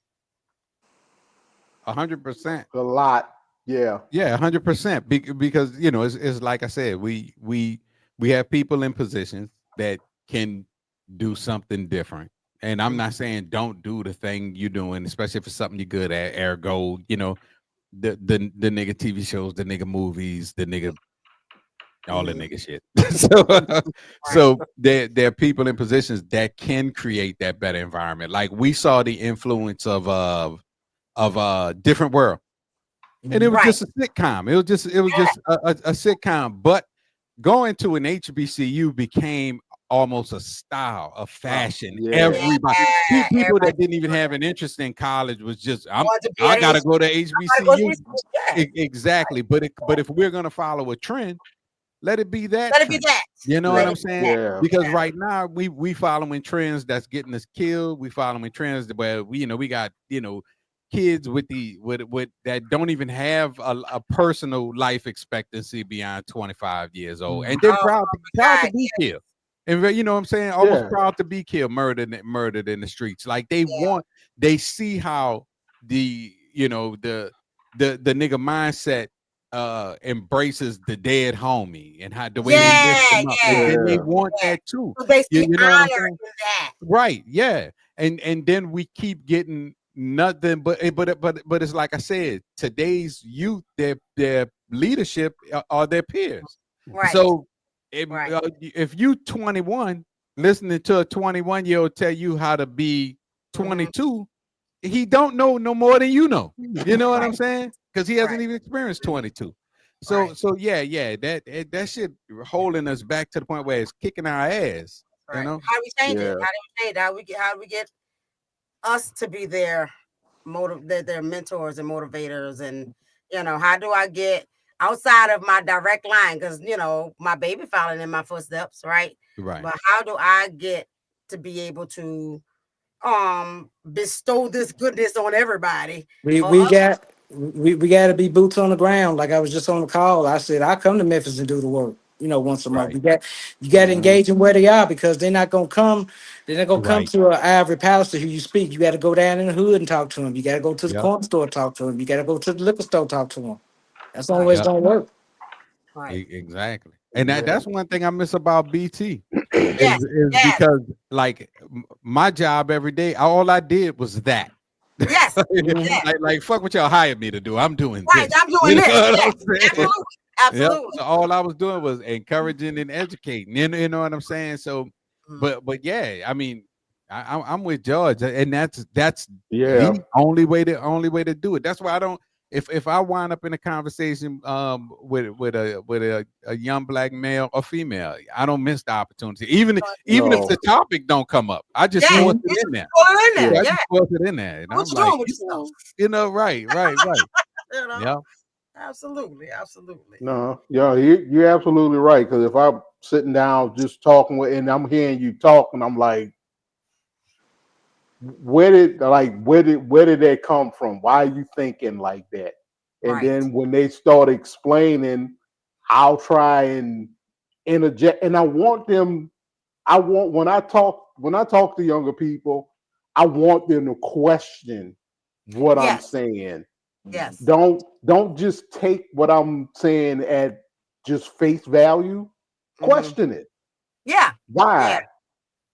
B: 100%.
D: A lot, yeah.
B: Yeah, 100%. Because it's like I said, we have people in positions that can do something different. And I'm not saying don't do the thing you're doing, especially if it's something you're good at. Ergo, the nigga TV shows, the nigga movies, the nigga all the nigga shit. so
C: Right.
B: so there are people in positions that can create that better environment. Like we saw the influence of Different World. And it was
C: Right.
B: just a sitcom. It was just a sitcom. But going to an HBCU became almost a style, a fashion.
D: Yeah,
C: Yeah.
B: Everybody, people
C: Everybody
B: that didn't even have an interest in college was just,
C: wanted to be
B: I
C: at
B: gotta
C: H.
B: go to
C: Everybody goes to
B: HBCU.
C: school. Yeah.
B: Exactly. But if we're gonna follow a trend, let it be that
C: Let it be
B: trend.
C: that.
B: You know what
C: Let
B: I'm
C: it be
B: saying?
C: that.
D: yeah,
B: Because right now we following trends that's getting us killed. We following trends where we got kids with that don't even have a personal life expectancy beyond 25 years old, and then
C: Oh
B: proud
C: my
B: to
C: God.
B: be killed. And you know what I'm saying? Almost
D: yeah,
B: proud to be killed, murdered in the streets. Like they see how the nigga mindset embraces the dead homie and how the way they lift
C: Yeah.
B: them up, and
C: Yeah.
B: then they
D: yeah,
B: want
C: Yeah.
B: that too.
C: So they
B: You,
C: see
B: you know what I'm
C: honor
B: saying?
C: in that.
B: Right, yeah. And then we keep getting nothing but it's like I said, today's youth, their leadership are their peers.
C: Right.
B: So
C: Right.
B: if you 21 listening to a 21-year-old tell you how to be
C: Mm-hmm.
B: 22, he don't know no more than you know. You know what
C: Right.
B: I'm saying? Because he
C: Right.
B: hasn't even experienced 22. So
C: Right.
B: so yeah, that shit holding us back to the point where it's kicking our ass. You
C: Right.
B: know?
C: How do we change it?
D: yeah.
C: How do we change it? How do we get us to be their their mentors and motivators? And how do I get outside of my direct line? Because my baby following in my footsteps, right?
B: Right.
C: But how do I get to be able to bestow this goodness on everybody?
E: We
C: Or
E: we got we got to be boots on the ground. Like I was just on the call. I said I come to Memphis and do the work. Once a month.
B: Right.
E: You got to
D: Mhm.
E: engage them where they are because they're not gonna come. They're not gonna come
B: Right.
E: to an Ivory Palace to hear you speak. You got to go down in the hood and talk to them. You got to go to the
B: Yep.
E: corner store talk to them. You got to go to the liquor store talk to them. That's the only way
C: right,
E: it's
B: Yep.
E: gonna work.
C: right.
B: Exactly. And
D: Yeah.
B: that's one thing I miss about BT is
C: Yes,
B: is
C: yes,
B: because like my job every day, all I did was that.
C: yes,
E: Mhm.
C: yes.
B: like fuck what y'all hired me to do. I'm doing
C: Right.
B: this.
C: I'm
B: You
C: doing
B: know
C: this.
B: what
C: Yes,
B: I'm saying?
C: absolutely,
B: Yep.
C: absolutely.
B: So all I was doing was encouraging and educating. You know what I'm saying? So,
C: Mhm.
B: but yeah, I mean, I'm with George, and that's
D: Yeah.
B: the only way to do it. That's why I don't. If I wind up in a conversation with a young black male or female, I don't miss the opportunity. Even if
D: No.
B: the topic don't come up, I just
C: Yes,
B: force
E: Mhm.
B: it
C: it's
B: in there.
C: put it in
D: Yeah.
C: there.
B: I
C: Yeah.
B: just force it in there, and
C: What
B: I'm
C: you
B: like,
C: doing with yourself?
B: right.
C: You know,
B: Yeah.
C: absolutely, absolutely.
D: No. Yeah. You're absolutely right. Because if I'm sitting down just talking with, and I'm hearing you talk, and I'm like, where did that come from? Why are you thinking like that? And
C: Right.
D: then when they start explaining, I'll try and interject. And I want when I talk to younger people, I want them to question what I'm
C: Yes.
D: saying.
C: Yes.
D: Don't just take what I'm saying at just face value.
C: Mm-hmm.
D: Question it.
C: Yeah. Yeah.
D: Why?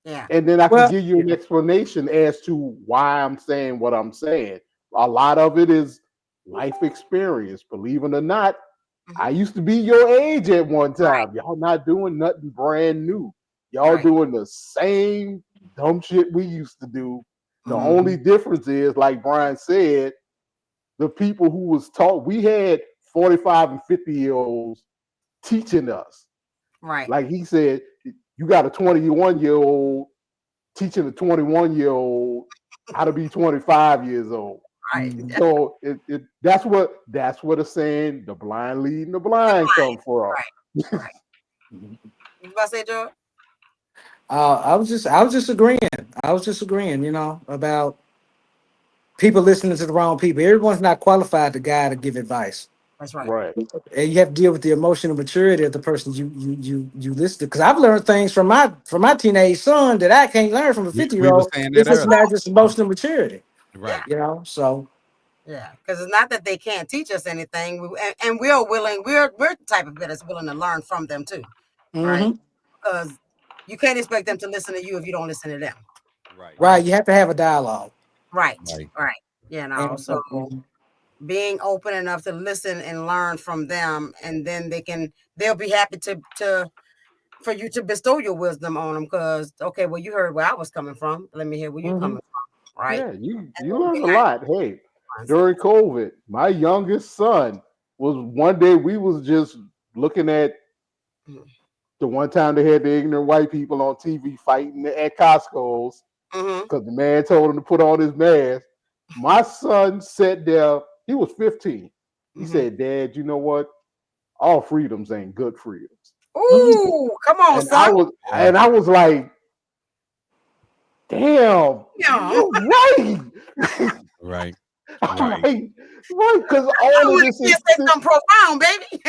C: Yeah.
D: And then I can
E: Well,
D: give you an explanation as to why I'm saying what I'm saying. A lot of it is life experience. Believe it or not, I
C: Mm-hmm.
D: used to be your age at one
C: Right.
D: time. Y'all not doing nothing brand new. Y'all
C: Right.
D: doing the same dumb shit we used to do. The
C: Mm-hmm.
D: only difference is, like Brian said, the people who was taught, we had 45 and 50-year-olds teaching us.
C: Right.
D: Like he said, you got a 21-year-old teaching a 21-year-old how to be 25 years old.
C: Right.
D: So that's what the saying, the blind leading the blind come from.
C: Right. Right. You about to say, George?
E: I was just agreeing. I was just agreeing, about people listening to the wrong people. Everyone's not qualified to guide or give advice.
C: That's right.
D: Right.
E: And you have to deal with the emotional maturity of the person you listen to. Because I've learned things from my teenage son that I can't learn from a
B: We were
E: 50-year-old.
B: saying that
E: It's just
B: earlier.
E: not just emotional maturity,
B: Right.
E: So
C: Yeah, because it's not that they can't teach us anything, and we're willing. We're the type of people that's willing to learn from them too, right? Because you can't expect them to listen to you if you don't listen to them.
E: Right. You have to have a dialogue.
C: Right.
B: Right.
C: Right.
E: And,
C: So being open enough to listen and learn from them, and then they'll be happy to for you to bestow your wisdom on them. Because okay, well, you heard where I was coming from. Let me hear where you coming from. Right.
D: Yeah, you
C: And
D: learn a lot. Hey, during COVID, my youngest son was one day we was just looking at the one time they had the ignorant white people on TV fighting at Costco's because the man told him to put on his mask. My son sat there, he was 15. He said, Dad, you know what? All freedoms ain't good freedoms.
C: Ooh, come on,
D: And
C: son.
D: I was like, damn,
C: Yeah.
D: you're right.
B: Right.
D: Right, because all of this is
C: something profound, baby.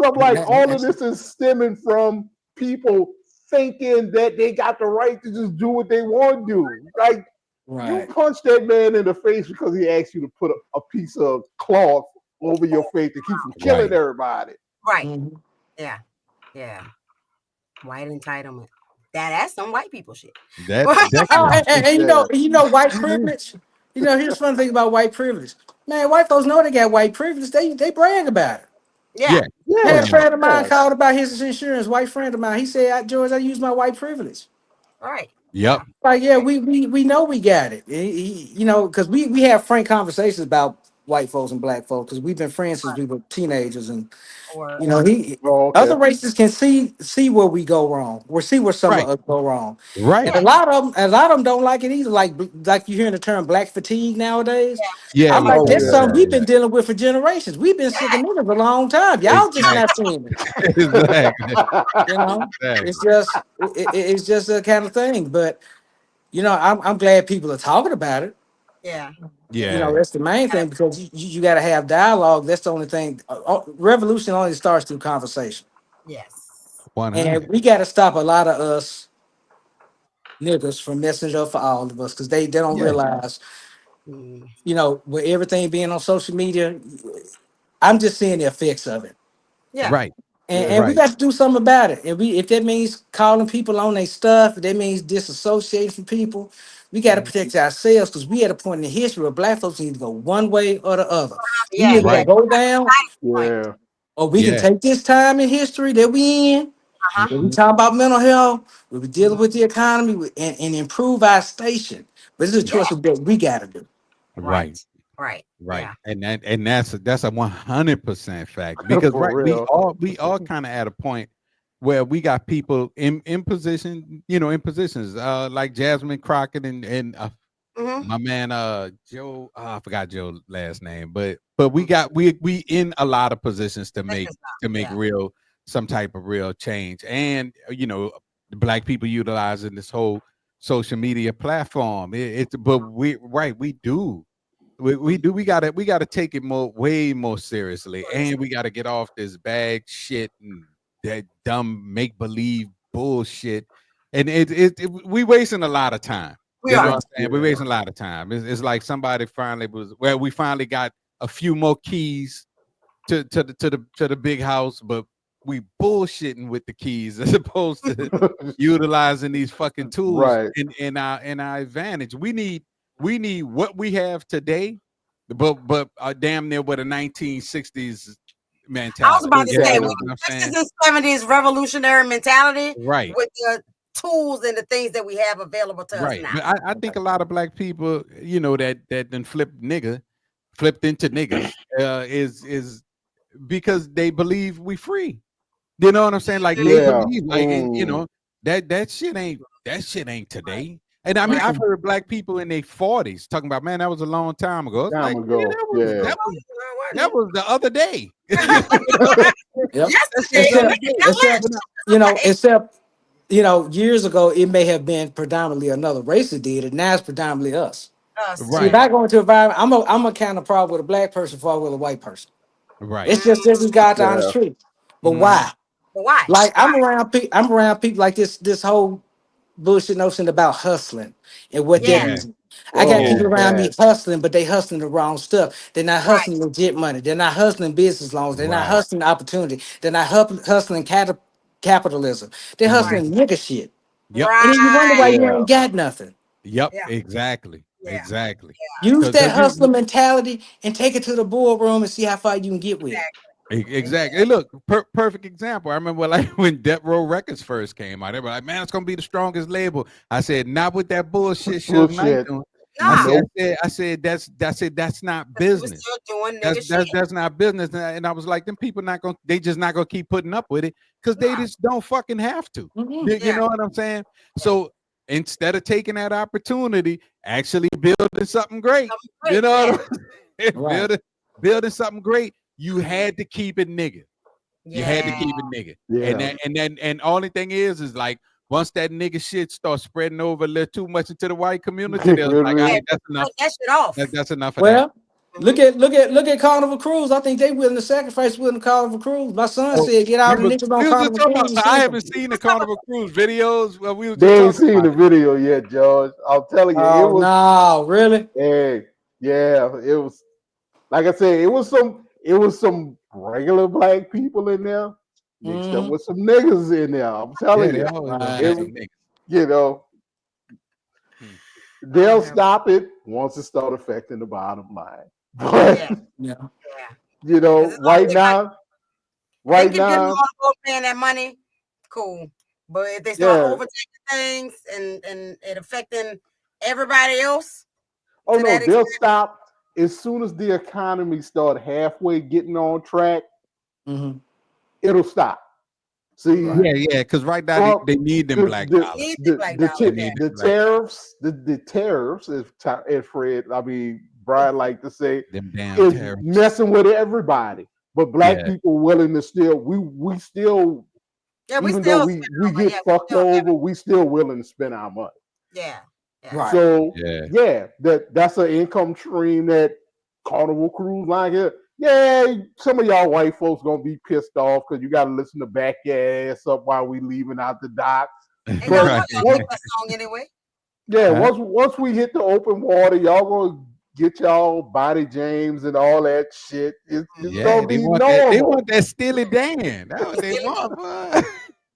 D: I'm like, all of this is stemming from people thinking that they got the right to just do what they want to do. Like, you punch that man in the face because he asked you to put a piece of cloth over your face to keep from killing everybody.
C: Right. Yeah. Yeah. White entitlement. That's some white people shit.
B: That's
E: and white privilege. Here's the fun thing about white privilege. Man, white folks know they got white privilege. They brag about it.
C: Yeah.
E: I had a friend of mine called about his insurance. White friend of mine. He said, "George, I use my white privilege."
C: Right.
B: Yep.
E: Like, yeah, we know we got it. Because we have frank conversations about white folks and black folks because we've been friends since we were teenagers, and other races can see where we go wrong, or see where some of us go wrong.
B: Right.
E: And a lot of them don't like it either. Like you hearing the term black fatigue nowadays.
B: Yeah.
E: I'm like, that's something we've been dealing with for generations. We've been sick of niggas a long time. Y'all just not seeing it.
B: Exactly.
E: It's just a kind of thing. But I'm glad people are talking about it.
C: Yeah.
E: That's the main thing, because you got to have dialogue. That's the only thing. Revolution only starts through conversation.
C: Yes.
B: 100.
E: And we got to stop a lot of us niggas from messing up for all of us, because they don't realize, with everything being on social media, I'm just seeing the effects of it.
C: Yeah.
B: Right.
E: And we got to do something about it. If that means calling people on their stuff, if that means disassociating from people, we got to protect ourselves, because we at a point in the history where black folks need to go one way or the other. We either gonna go down, or we can take this time in history that we in. When we talk about mental health, we be dealing with the economy and improve our station. But it's a choice that we got to do.
B: Right.
C: Right.
B: Yeah. And that's a 100% fact, because we all kind of at a point where we got people in position, in positions like Jasmine Crockett and my man Joe, I forgot Joe's last name, but we in a lot of positions to make real some type of real change. And the black people utilizing this whole social media platform. But we do. We gotta take it way more seriously, and we gotta get off this bag shit and that dumb make believe bullshit. And we wasting a lot of time. What I'm saying? We're wasting a lot of time. It's like somebody we finally got a few more keys to the big house, but we bullshitting with the keys as opposed to utilizing these fucking tools in our advantage. We need what we have today, but damn near what a 1960s mentality.
C: I was about to say, this is 70s revolutionary mentality,
B: right?
C: With the tools and the things that we have available to us now.
B: But I think a lot of black people, that then flipped into niggas, is because they believe we free. You know what I'm saying? Like they
D: Yeah.
B: believe, like that shit ain't today. And I mean,
C: Right.
B: I've heard black people in their 40s talking about, man, that was a long time ago. It's like,
D: Time
B: yeah,
D: ago. Yeah.
B: that was the other day.
E: Yep.
B: That's just
C: Yesterday,
B: the other
E: Except,
C: maybe
B: day.
C: not
E: except,
C: last.
E: except, years ago, it may have been predominantly another race that did it. Now it's predominantly us.
C: Us,
E: See, if
B: Right,
C: yeah.
E: I go into an environment, I'm a kind of problem with a black person before I with a white person.
B: right.
E: It's just this is God's honest
D: Yeah.
E: truth. But
B: Mhm.
E: why?
C: But why?
E: Like
C: Why?
E: I'm around people like this whole bullshit notion about hustling and what that
C: Yeah.
B: Yeah,
E: is. I got
B: yeah,
D: Oh
E: people around me
D: man.
E: hustling, but they hustling the wrong stuff. They're not
C: Right.
E: hustling legit money. They're not hustling business loans. They're not
B: right.
E: hustling opportunity. They're not hustling capitalism. They're
C: Right.
E: hustling
B: Mhm.
E: nigga shit.
B: Yep,
E: And then you wonder
C: Right.
E: why you
D: Yeah.
E: ain't got nothing.
B: yep,
C: Yeah.
B: exactly,
C: Yeah.
B: exactly.
E: Use
B: Because
E: that hustler mentality and take it to the boardroom and see how far you can get with it.
C: Exactly.
B: Exactly. Hey, look, perfect example. I remember like when Death Row Records first came out, they were like, "Man, it's gonna be the strongest label." I said, "Not with that bullshit Suge Knight
D: Bullshit.
B: doing."
C: Nah.
D: Nope.
B: I said that's not
C: 'Cause he was
B: business.
C: still doing nigga shit.
B: That's not business. And I was like, them people not gonna, they just not gonna keep putting up with it because they
C: Nah.
B: just don't fucking have to.
E: Mhm.
B: You
C: Yeah.
B: know what I'm saying?
C: Yeah.
B: So instead of taking that opportunity, actually building something great.
C: Something
B: You
C: great.
B: know
C: Yeah.
B: what I'm saying?
E: Right.
B: Building something great. You had to keep it nigga. You had to
C: Yeah.
B: keep it nigga. And
D: Yeah.
B: that, and only thing is like once that nigga shit starts spreading over a little too much into the white community,
D: Get
B: they're
D: rid
B: like,
D: of
B: all
C: Hey,
B: right,
D: it.
B: that's enough.
C: cut that shit off.
B: That's enough of that.
E: Well,
C: Mhm.
E: look at Carnival Cruise. I think they willing to sacrifice willing to Carnival Cruise. My son
B: Oh,
E: said get
B: we
E: all the
B: was
E: niggas on
B: we was just
E: Carnival
B: talking about.
E: Cruise and
B: I
E: sink 'em.
B: haven't seen the Carnival Cruise videos. Well, we were just
D: They ain't
B: talking
D: seen
B: about
D: the
B: it.
D: video yet, George. I'm telling you, it
E: Oh
D: was
E: no, really?
D: hey, yeah, it was like I said, it was some regular black people in there mixed up
E: Mm-hmm.
D: with some niggas in there. I'm
B: Yeah,
D: telling
B: they
D: you.
B: always gonna have
D: It
E: Right.
B: some niggas.
D: you know,
B: Hmm.
D: they'll
C: Oh,
D: stop it once it start affecting the bottom line. But
C: yeah.
E: Yeah.
C: Yeah.
D: you
C: Because
D: know,
C: as long as they got, they
D: right
C: can get them
D: now,
C: on board paying that money, cool. But if they start
D: yeah.
C: overtaking things and it affecting everybody else
D: Oh
C: to
D: no,
C: that
D: they'll
C: extent,
D: stop as soon as the economy start halfway getting on track.
E: Mm-hmm.
D: It'll stop. See,
E: Right.
B: Yeah, because right now
D: Trump,
B: they need them
D: the
B: black
D: the
B: dollars.
C: need the black
B: They
C: dollars. Yeah.
B: need them
D: the
B: black dollars.
D: the tariffs, as Fred, I mean Brian like to say,
B: Them damn
D: is
B: tariffs.
D: messing with everybody. But black
B: Yeah,
D: people willing to still we still,
C: Yeah, we
D: even though
C: still
D: we
C: spending on money.
D: get
C: Yeah, we
D: fucked
C: still
D: over, we still willing to spend our money.
C: yeah. Yeah.
E: Right.
D: So
B: yeah.
D: yeah, that's an income stream that Carnival Cruise Line here. Yeah, some of y'all white folks gonna be pissed off because you gotta listen to back your ass up while we leaving out the dock.
C: And y'all
D: But
C: know
B: Right.
C: y'all
D: once,
C: hate that song anyway.
D: yeah,
B: Huh?
D: once we hit the open water, y'all gonna get y'all body James and all that shit. It's
C: Mm-hmm.
B: Yeah,
D: gonna
B: they
D: be
B: want that. They
D: normal.
B: want that Steely Dan. That's what they
C: Steely Dan.
B: want, boy.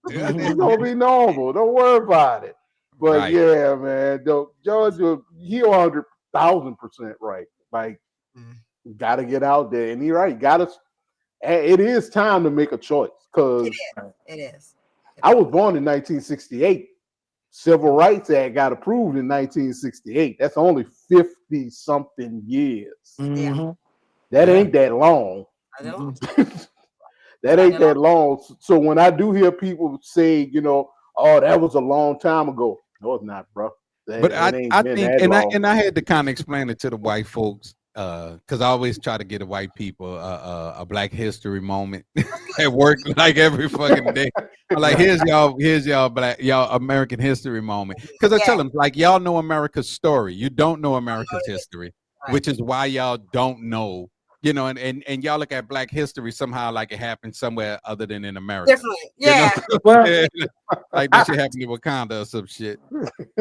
B: They want
D: It's
B: that
D: gonna be normal. Don't worry about it. But
B: right.
D: yeah, man, Georgia, he 100,000% right. Like,
C: Mhm.
D: gotta get out there, and you're right. Gotta. It is time to make a choice
C: It
D: because
C: is. It is. It
D: I was
C: really
D: born in 1968. Civil
C: is.
D: Rights Act got approved in 1968. That's only 50 something years.
C: Yeah.
E: Mm-hmm.
D: That
E: Yeah.
D: ain't that long.
C: Not that long.
D: That
C: Not
D: ain't
C: that long.
D: that long. So when I do hear people say, oh, that was a long time ago. No, it's not, bro.
B: But
D: It ain't
B: I
D: been
B: think,
D: that long.
B: and I had to kind of explain it to the white folks, because I always try to get the white people a Black History moment at work, like every fucking day. I'm like,
E: Right.
B: here's y'all American history moment. Because I
C: Yeah.
B: tell them, like, y'all know America's story. You don't know
C: I know
B: America's
C: it is.
B: history,
C: Right.
B: which is why y'all don't know. And y'all look at Black history somehow like it happened somewhere other than in America.
C: Different.
B: You know,
C: Yeah.
E: Well,
B: like that
E: I,
B: shit happened in Wakanda or some shit.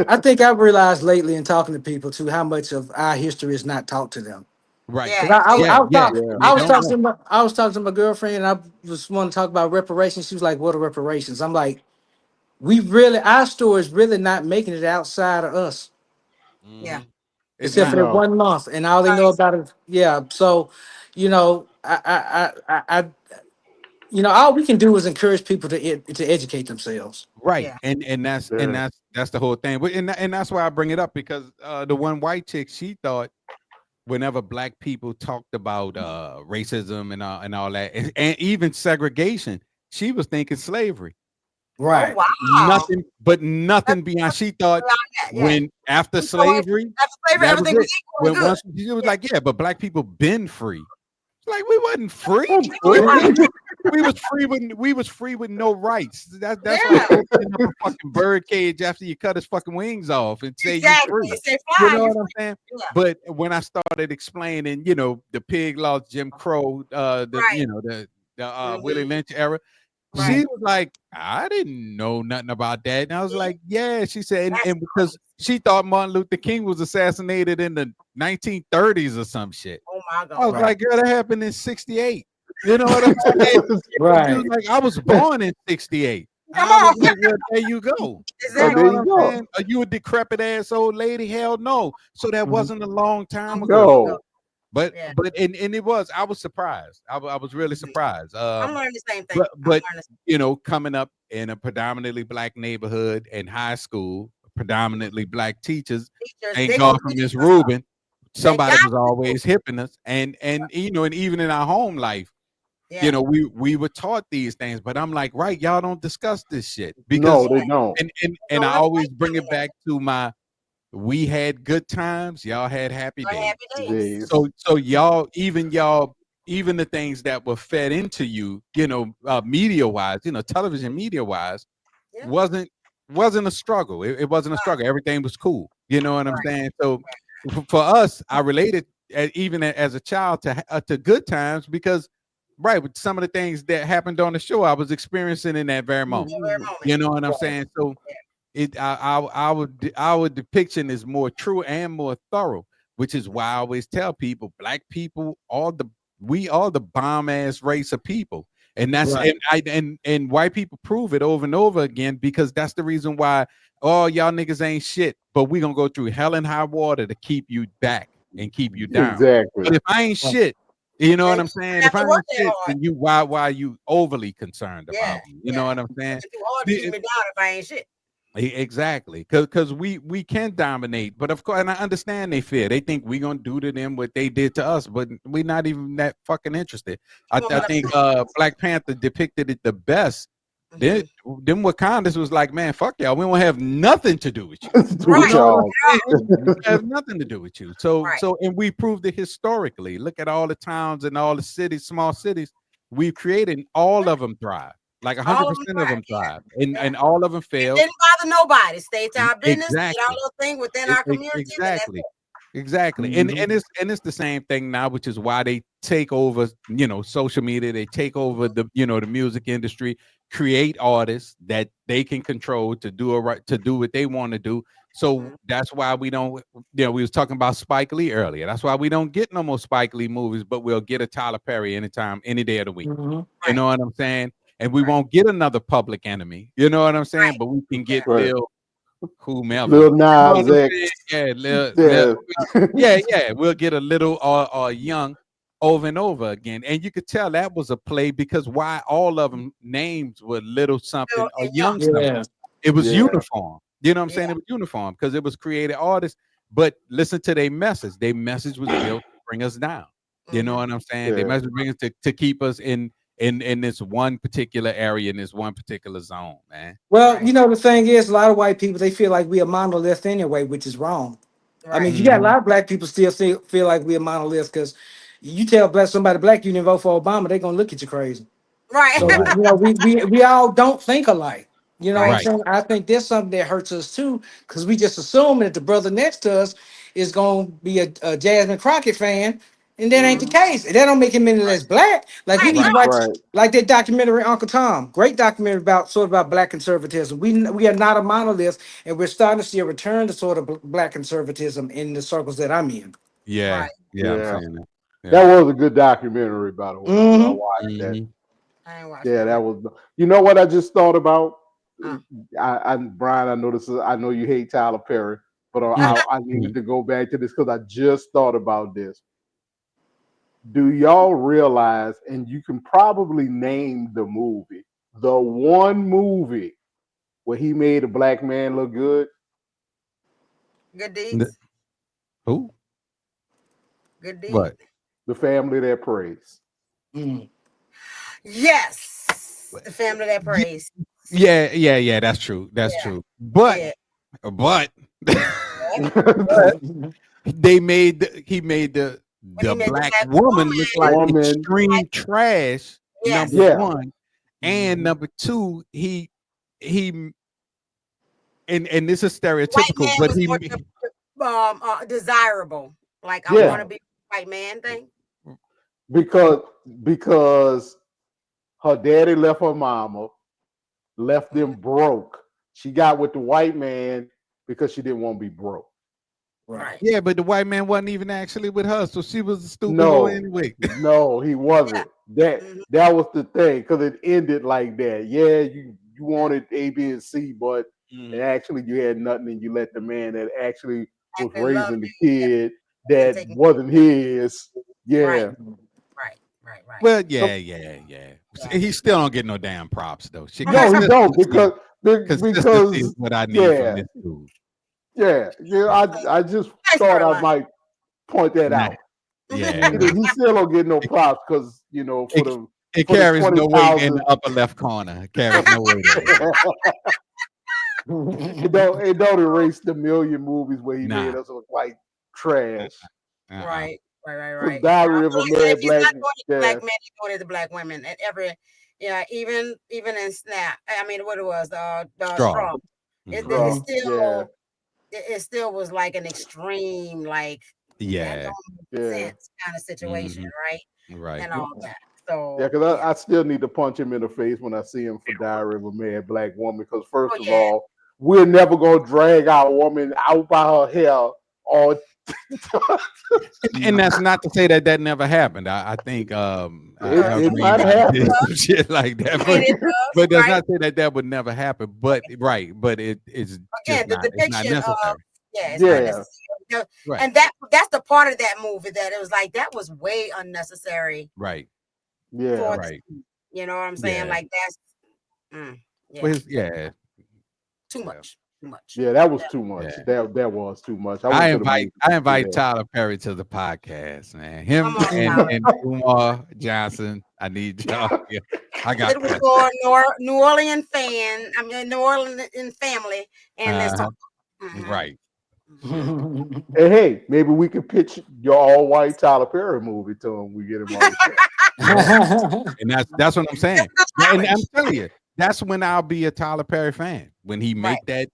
E: I think I've realized lately in talking to people too how much of our history is not taught to them.
B: Right.
C: Yeah.
E: 'Cause
C: It really
B: Yeah, yeah.
D: Yeah.
B: They don't know.
E: I was talking to my girlfriend and I was wanting to talk about reparations. She was like, "What are reparations?" I'm like, our story is really not making it outside of us,
C: yeah.
B: Mhm. It's
E: except for
B: not.
E: that
D: No.
E: 1 month, and all they know
C: Right.
E: about it. Yeah. So, all we can do is encourage people to educate themselves.
B: Right.
C: Yeah.
B: And
D: Yeah.
B: that's the whole thing. But and that's why I bring it up because the one white chick, she thought whenever black people talked about racism and all that and even segregation, she was thinking slavery.
E: Right.
C: Oh wow.
B: Nothing beyond. She thought
C: Yeah.
B: when after
C: You know what?
B: slavery,
C: After slavery,
B: that was
C: everything was
B: it.
C: equal and
B: When
C: good.
B: once she was like, yeah, but black people been free. It's like we wasn't free. We was free with no rights. That's like
C: Yeah.
B: opening up a fucking bird cage after you cut his fucking wings off and say you
C: Exactly.
B: free.
C: It said
B: You
C: fly.
B: know
C: You
B: what I'm saying?
C: Yeah.
B: But when I started explaining, you know, the pig laws, Jim Crow,
C: Right.
B: the Willie Lynch era, she
C: Right.
B: was like, I didn't know nothing about that. And I was
C: Yeah.
B: like, yeah, she said,
C: That's
B: and because she thought Martin Luther King was assassinated in the 1930s or some shit.
C: Oh my
B: I
C: God.
B: was like, girl, that happened in 68. You know what I'm saying? She
E: Right.
B: was like, I was born in 68.
C: Come
B: I was
C: on.
B: like, well, there you go.
D: So
C: Exactly.
D: there
B: You know
D: you
B: what
D: go.
B: I'm saying? Are you a decrepit ass old lady? Hell no. So that
E: Mhm.
B: wasn't a long time ago.
D: No.
B: But
C: Yeah.
B: and it was. I was surprised. I was really surprised.
C: I'm learning the same thing.
B: But you know, coming up in a predominantly black neighborhood in high school, predominantly black teachers.
C: Teachers,
B: Thank
C: they
B: God
C: gonna
B: for
C: teach
B: Miss
C: us stuff.
B: Rubin.
C: They
B: Somebody
C: got
B: was always hipping us, and you know, and even in our home life,
C: Yeah.
B: you know, we were taught these things. But I'm like, right, y'all don't discuss this shit
D: No,
B: because
D: they don't.
B: and I
C: Don't
B: always
C: ever
B: bring
C: like
B: it back to my we had good times, y'all had happy
C: On
B: days.
C: happy days.
D: Days.
B: So y'all, even the things that were fed into you, you know, media wise, you know, television media wise,
C: Yeah.
B: wasn't a struggle. It wasn't a struggle. Everything was cool. You know what I'm saying? So for us, I related even as a child to good times because right with some of the things that happened on the show, I was experiencing in that very moment.
C: Every moment.
B: You know what I'm saying? So our depiction is more true and more thorough, which is why I always tell people, black people, we are the bomb ass race of people. And that's
E: Right.
B: and white people prove it over and over again because that's the reason why y'all niggas ain't shit, but we gonna go through hell and high water to keep you back and keep you down.
D: Exactly.
B: But if I ain't shit, you know what I'm saying?
C: have
B: If
C: to
B: I
C: work
B: ain't
C: that
B: shit,
C: hard.
B: then why are you overly concerned
C: Yeah.
B: about me? You know what I'm saying?
C: It's too hard to keep me down if I ain't shit.
B: Exactly, because we can dominate, but of course, and I understand they fear. They think we gonna do to them what they did to us, but we're not even that fucking interested. I think Black Panther depicted it the best. Then them Wakandas was like, man, fuck y'all, we don't have nothing to do with you.
D: Do
C: Right.
D: with y'all.
B: We have nothing to do with you. So and we proved it historically. Look at all the towns and all the cities, small cities we've created, and all of them thrive. Like 100% of them thrive, and all of them fail.
C: Didn't bother nobody. Stay to our business. Did our
B: Exactly.
C: little thing within our community.
B: Exactly. And it's the same thing now, which is why they take over, you know, social media, they take over the, you know, the music industry, create artists that they can control to do what they want to do. So that's why we don't, you know, we was talking about Spike Lee earlier. That's why we don't get no more Spike Lee movies, but we'll get a Tyler Perry anytime, any day of the week.
E: Mhm.
B: You know what I'm saying? And we won't get another Public Enemy. You know what I'm saying? But we can get Lil whomever.
D: Lil Nas X.
B: Yeah, we'll get a little or young over and over again. And you could tell that was a play because why all of them names were little something or young something.
E: Yeah.
B: It was
D: Yeah.
B: uniform. You know what I'm saying? It was uniform because it was created artists. But listen to their message. Their message was built to bring us down. You know what I'm saying? Their
D: Yeah.
B: message bring us to keep us in this one particular area, in this one particular zone, man.
E: Well, you know, the thing is, a lot of white people, they feel like we a monolith anyway, which is wrong. I mean, you got a lot of black people still feel like we a monolith because you tell somebody black you didn't vote for Obama, they're gonna look at you crazy.
C: Right.
E: So you know, we all don't think alike. You know what I'm
B: Right.
E: saying? I think there's something that hurts us too, because we just assume that the brother next to us is gonna be a Jasmine Crockett fan, and that ain't the case. That don't make him any less black. Like we need to watch
D: Right.
E: like that documentary Uncle Tom. Great documentary about black conservatism. We are not a monolith, and we're starting to see a return to sort of black conservatism in the circles that I'm in.
B: Yeah.
C: Right.
B: Yeah, I'm
D: Yeah.
B: saying that. Yeah.
D: That was a good documentary, by the way. I
E: Mhm.
D: watched that.
B: Mhm.
C: I ain't watched
D: Yeah,
C: that.
D: that was. You know what I just thought about?
C: Huh.
D: Brian, I know this is. I know you hate Tyler Perry, but
B: Mm.
D: I needed to go back to this because I just thought about this. Do y'all realize? And you can probably name the movie, the one movie where he made a black man look good.
C: Good deeds.
B: Who?
C: Good deeds.
B: What?
D: The Family That Prays.
E: Mm.
C: Yes. the family that prays.
B: Yeah, that's true. That's
C: Yeah,
B: true. But
C: yeah.
B: but
C: But
B: he made
C: when he
B: the
C: made the
B: black
C: black
B: woman look
C: woman,
B: like
D: Woman,
B: extreme trash, number
C: yes,
D: yeah,
B: one. And number two, he and this is
C: white
B: stereotypical,
C: man
B: but
C: was more desirable. Like I want
D: yeah,
C: to be a white man thing.
D: because because her daddy left her mama, left them broke. She got with the white man because she didn't want to be broke.
C: Right.
B: yeah, but the white man wasn't even actually with her, so she was a stupid hoe
D: No,
B: anyway.
D: no, he
C: Yeah.
D: wasn't. That
C: Mhm.
D: that was the thing because it ended like that. Yeah, you wanted A, B, and C, but and
B: Mhm.
D: actually you had nothing, and you let the man that actually was
C: Actually love
D: raising the
C: you. Yeah.
D: kid
C: And
D: that
C: taking
D: wasn't his.
C: right,
D: Yeah,
C: right.
B: Well,
D: so
B: yeah.
C: Yeah.
B: He still don't get no damn props though. Shit,
D: no, he don't
B: consistency is
D: because
B: what I need from
D: yeah,
B: this dude.
D: yeah.
B: Yeah,
D: I just
C: Nice
D: thought I
C: Carolina.
D: might point that
B: nah,
D: out.
B: yeah.
D: He still don't get no
B: It,
D: props because
B: it, it
D: for the
B: carries no weight in
D: 20,000.
B: the upper left corner. It carries no weight over there.
D: It don't erase the million movies where he made
B: Nah.
D: us look like trash.
B: Uh-uh.
C: Right.
D: Because
C: And
D: Diary of a
C: if
D: Mad
C: he's
D: Black,
C: not doing it to black
D: yeah,
C: men, he's doing it to black women. And every, yeah, even in Snap, I mean, what it was, the
B: Straw.
C: Straw.
B: Mhm.
D: straw, yeah,
C: It still was like an extreme, like that
B: Yeah.
C: don't make
D: yeah,
C: sense kind of situation,
B: Hmm.
C: right?
B: Right.
C: And all that.
D: yeah.
C: So
D: Because
C: yeah.
D: I still need to punch him in the face when I see him for Diary of a Mad Black Woman. Because
C: Oh
D: first of
C: yeah.
D: all, we're never gonna drag our woman out by her hair or
B: And that's not to say that that never happened. I think
C: It does.
D: it might
B: Green
D: have
B: did
D: happened.
B: some shit like that,
C: And it does,
B: but does
C: right?
B: not say that that would never happen. But right, but it's just
C: Again, the
B: not. It's not
C: depiction of
B: necessary.
C: yeah, it's not
D: Yeah,
C: necessary. No,
B: Right.
C: and that's the part of that movie that it was like that was way unnecessary
B: Right.
D: yeah.
C: for the
B: Right.
C: scene. You know what I'm saying?
B: Yeah.
C: Like that's
B: Well,
C: yeah,
B: yeah.
C: too
B: Yeah.
C: much. Too much.
D: Yeah, that was
C: Yeah.
D: too much.
B: Yeah.
D: That was too much. I went to the movie
B: I
D: to see
B: invite
D: that.
B: Tyler Perry to the podcast, man.
C: Come
B: Him
C: on, Tyler.
B: and Umar Johnson. I need y'all. Yeah. I got
C: Sit with
B: questions.
C: your New Orleans fan. I mean New Orleans family, and let's
B: Uh-huh.
C: talk. Mhm,
B: Right.
C: mhm.
D: And hey, maybe we could pitch your all white Tyler Perry movie to him. We get him on the show.
B: Yeah. And that's what I'm saying.
C: That's a good
B: And I'm
C: challenge.
B: telling you, that's when I'll be a Tyler Perry fan. When he
C: Right.
B: make that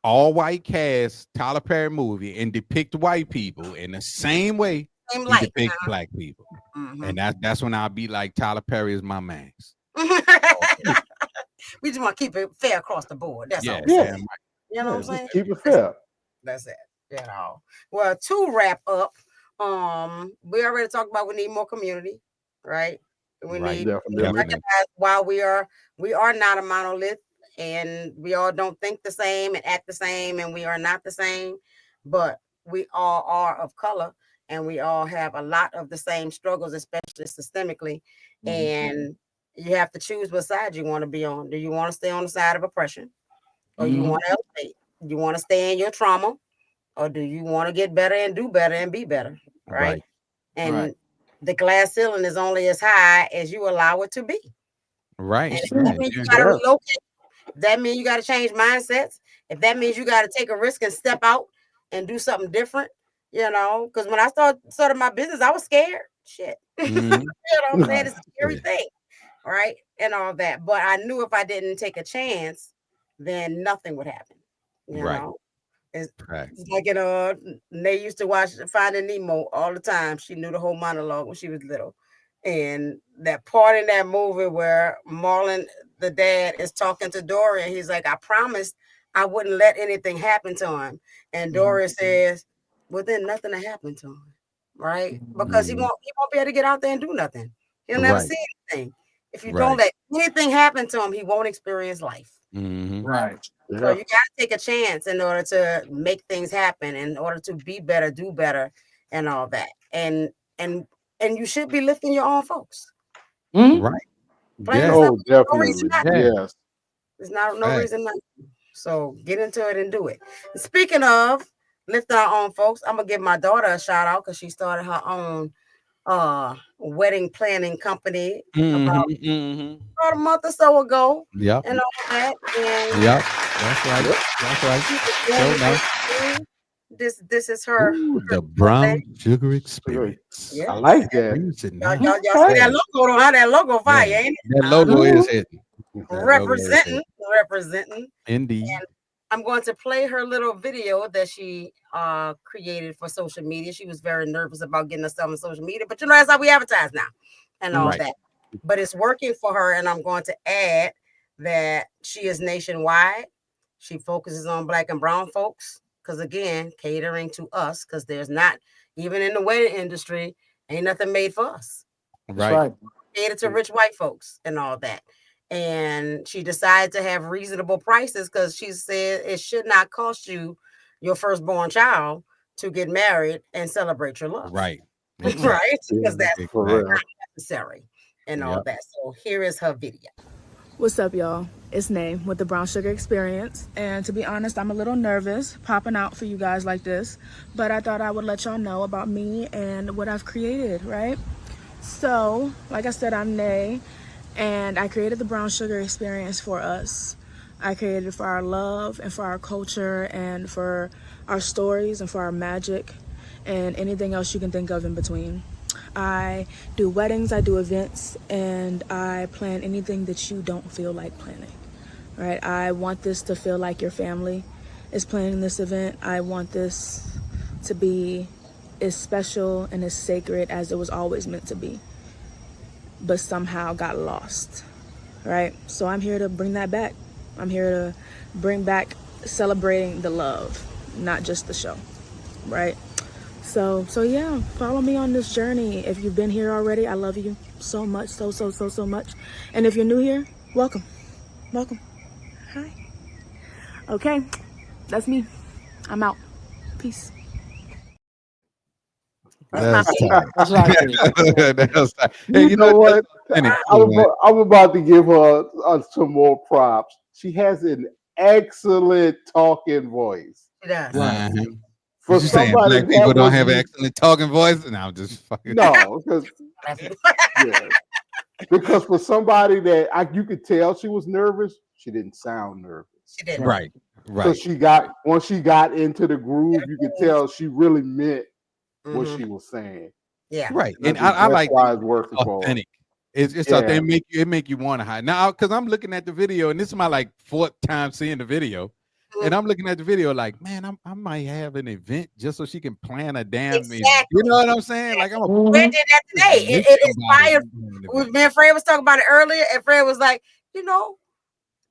B: all white cast Tyler Perry movie and depict white people in the same way
C: Same
B: he
C: light.
B: depicts black people.
C: Mhm.
B: And that's when I'll be like, Tyler Perry is my man.
C: We just want to keep it fair across the board. That's
B: Yeah,
C: all we're
D: Yeah,
C: saying.
B: damn right.
C: You know what
D: yeah.
C: I'm
D: Just
C: saying?
D: keep it
C: That's,
D: fair.
C: that's it. You know. Well, to wrap up, we already talked about we need more community, right? We
B: Right.
C: need to
D: Definitely.
B: Definitely.
C: recognize while we are not a monolith and we all don't think the same and act the same and we are not the same, but we all are of color and we all have a lot of the same struggles, especially systemically.
D: Mhm.
C: And you have to choose what side you want to be on. Do you want to stay on the side of oppression or you
E: Mhm.
C: want to elevate? You want to stay in your trauma or do you want to get better and do better and be better? Right.
B: Right.
C: And
E: Right.
C: the glass ceiling is only as high as you allow it to be.
B: Right.
C: And
E: That's
C: if that
E: true.
C: means
B: Yeah.
C: you got to
D: Yeah.
C: relocate, if that means you got to change mindsets, if that means you got to take a risk and step out and do something different, because when I started my business, I was scared. Shit.
B: Mhm.
C: You know what I'm saying?
E: Right.
C: It's a scary thing, right? And all that. But I knew if I didn't take a chance, then nothing would happen. You
B: Right.
C: know, it's,
B: Right.
C: it's like they used to watch Finding Nemo all the time. She knew the whole monologue when she was little. And that part in that movie where Marlon, the dad, is talking to Dory, and he's like, I promised I wouldn't let anything happen to him. And Dory says, well, then nothing will happen to him, right? Because he
B: Mhm.
C: won't be able to get out there and do nothing. He'll never
B: Right.
C: see anything. If you don't
B: Right.
C: let anything happen to him, he won't experience life.
B: Mhm.
E: Right.
C: So
D: Yeah.
C: you got to take a chance in order to make things happen, in order to be better, do better, and all that. And you should be lifting your own folks.
E: Mhm.
B: Right.
C: Plain and
B: Yeah.
C: simple.
D: Oh,
C: No reason
D: definitely.
C: not.
B: Yeah.
D: Yes.
C: There's no
B: Right.
C: reason not. So get into it and do it. Speaking of lifting our own folks, I'm gonna give my daughter a shout out because she started her own wedding planning company
B: Mhm,
C: about
B: mhm.
C: a month or so ago,
B: Yep.
C: and all that. And
B: Yep. That's right.
D: Yep.
B: That's right.
C: she was
B: So
C: doing the
B: nice.
C: same thing. This is her.
B: Ooh, the
C: her
B: brown sugar
D: Great.
B: experience.
D: I
C: yeah.
D: like that.
B: Music
C: Y'all,
B: nice.
C: y'all see that
B: Yeah.
C: logo? Don't have that logo fire,
B: Yeah.
C: ain't it?
B: That logo is hitting. That logo is
C: Representing,
B: hitting.
C: representing.
B: Indeed.
C: And I'm going to play her little video that she created for social media. She was very nervous about getting herself on social media, but you know that's how we advertise now and all
B: Right.
C: that. But it's working for her, and I'm going to add that she is nationwide. She focuses on Black and brown folks because again, catering to us because there's not even in the wedding industry ain't nothing made for us.
E: That's
B: Right.
E: right.
C: Cater to rich white folks and all that. And she decided to have reasonable prices because she said it should not cost you your firstborn child to get married and celebrate your love.
B: Right.
C: Right?
B: Exactly.
C: Because that's
D: For
B: Exactly.
D: real.
C: necessary and all
B: Yep.
C: that. So here is her video.
F: What's up, y'all? It's Nay with the Brown Sugar Experience. And to be honest, I'm a little nervous popping out for you guys like this, but I thought I would let y'all know about me and what I've created, right? So, like I said, I'm Nay, and I created the Brown Sugar Experience for us. I created it for our love and for our culture and for our stories and for our magic and anything else you can think of in between. I do weddings, I do events, and I plan anything that you don't feel like planning. Right? I want this to feel like your family is planning this event. I want this to be as special and as sacred as it was always meant to be, but somehow got lost. Right? So I'm here to bring that back. I'm here to bring back celebrating the love, not just the show. Right? So yeah, follow me on this journey. If you've been here already, I love you so much, so much. And if you're new here, welcome. Welcome. Hi. Okay, that's me. I'm out. Peace.
C: That's my
B: That's
C: favorite.
B: tight.
E: That's right.
B: That's tight. Hey,
D: You
B: you
D: know
B: know
D: what?
B: authentic too, man.
D: I'm about to give her some more props. She has an excellent talking voice.
C: She does.
E: Right.
B: Uh-huh.
D: For
B: What you saying?
D: somebody
B: Black people
D: that
B: don't
D: was
B: have excellent talking voice? No, I'm just fucking.
D: no, because for somebody that you could tell she was nervous, she didn't sound nervous.
C: She did.
E: Right.
B: Right.
D: Because once she got into the groove, you could tell she really meant what
C: Mhm.
D: she was saying.
C: Yeah.
B: Right.
D: And
B: And I
D: that's
B: like
D: why it's working for her.
B: authentic. It's
D: Yeah.
B: authentic. It make you want to hide now because I'm looking at the video and this is my like fourth time seeing the video. And I'm looking at the video like, man, I might have an event just so she can plan a damn event.
C: Exactly.
B: You know what I'm saying? Like I'm a
C: Fred did that today.
B: make
C: It
B: somebody
C: inspired.
B: plan an event.
C: Me and Fred was talking about it earlier, and Fred was like, you know,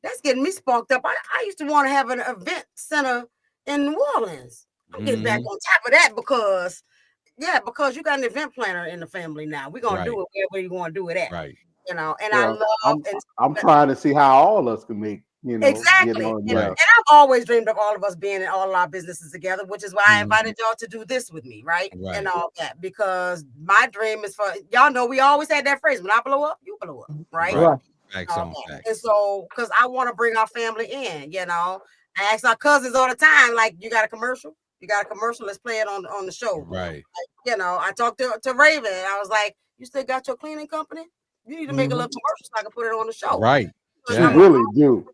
C: that's getting me sparked up. I used to want to have an event center in New Orleans. I'm getting back
B: Mhm.
C: on top of that because you got an event planner in the family now. We're gonna
B: Right.
C: do it wherever you want to do it at.
B: Right.
C: You know, and I
D: Well,
C: love
D: I'm trying to see how all of us can make, get
C: exactly.
D: on.
C: And
B: Right.
C: I've always dreamed of all of us being in all of our businesses together, which is why I invited y'all to do this with me, right?
B: Right.
C: And all that, because my dream is for y'all know we always had that phrase: when I blow up, you blow up, right?
B: Right.
E: Right.
B: Facts on
C: And
B: facts.
C: so, because I want to bring our family in, you know, I ask our cousins all the time, like, you got a commercial? You got a commercial? Let's play it on the show.
B: Right.
C: Like, you know, I talked to Raven. I was like, you still got your cleaning company? You need to make a little commercial so I can put it on the show.
B: Right.
C: Because
D: She
B: Yeah.
C: I'm
D: really do.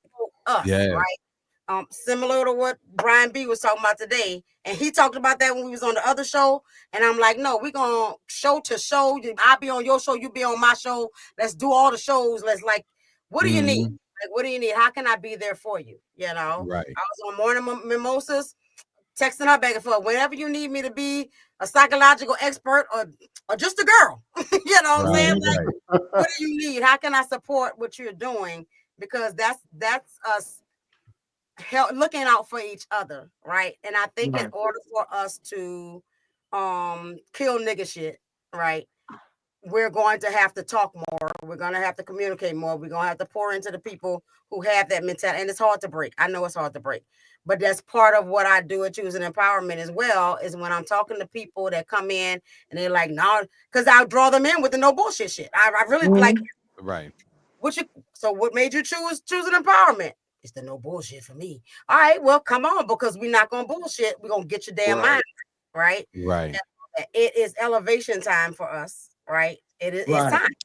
C: us,
B: Yeah.
C: right? Similar to what Brian B was talking about today, and he talked about that when we was on the other show. And I'm like, no, we're gonna show to show. I'll be on your show, you be on my show. Let's do all the shows. Let's what do you need?
B: Mhm.
C: Like, what do you need? How can I be there for you? You know,
B: Right.
C: I was on morning mimosas, texting her back and forth. Whenever you need me to be a psychological expert or just a girl, you know what I'm saying?
B: Right.
C: Like,
B: Right.
C: what do you need? How can I support what you're doing? Because that's us looking out for each other, right? And I think in order for us to kill nigga shit, right, we're going to have to talk more. We're going to have to communicate more. We're going to have to pour into the people who have that mentality. And it's hard to break. I know it's hard to break. But that's part of what I do at Choosing Empowerment as well, is when I'm talking to people that come in and they're like, no, because I'll draw them in with the no bullshit shit. I really like
B: Right.
C: what made you choosing empowerment? It's the no bullshit for me. All right, well, come on, because we're not gonna bullshit. We're gonna get your damn mind right.
B: Right.
C: It is elevation time for us, right? It's
E: Right.
C: time.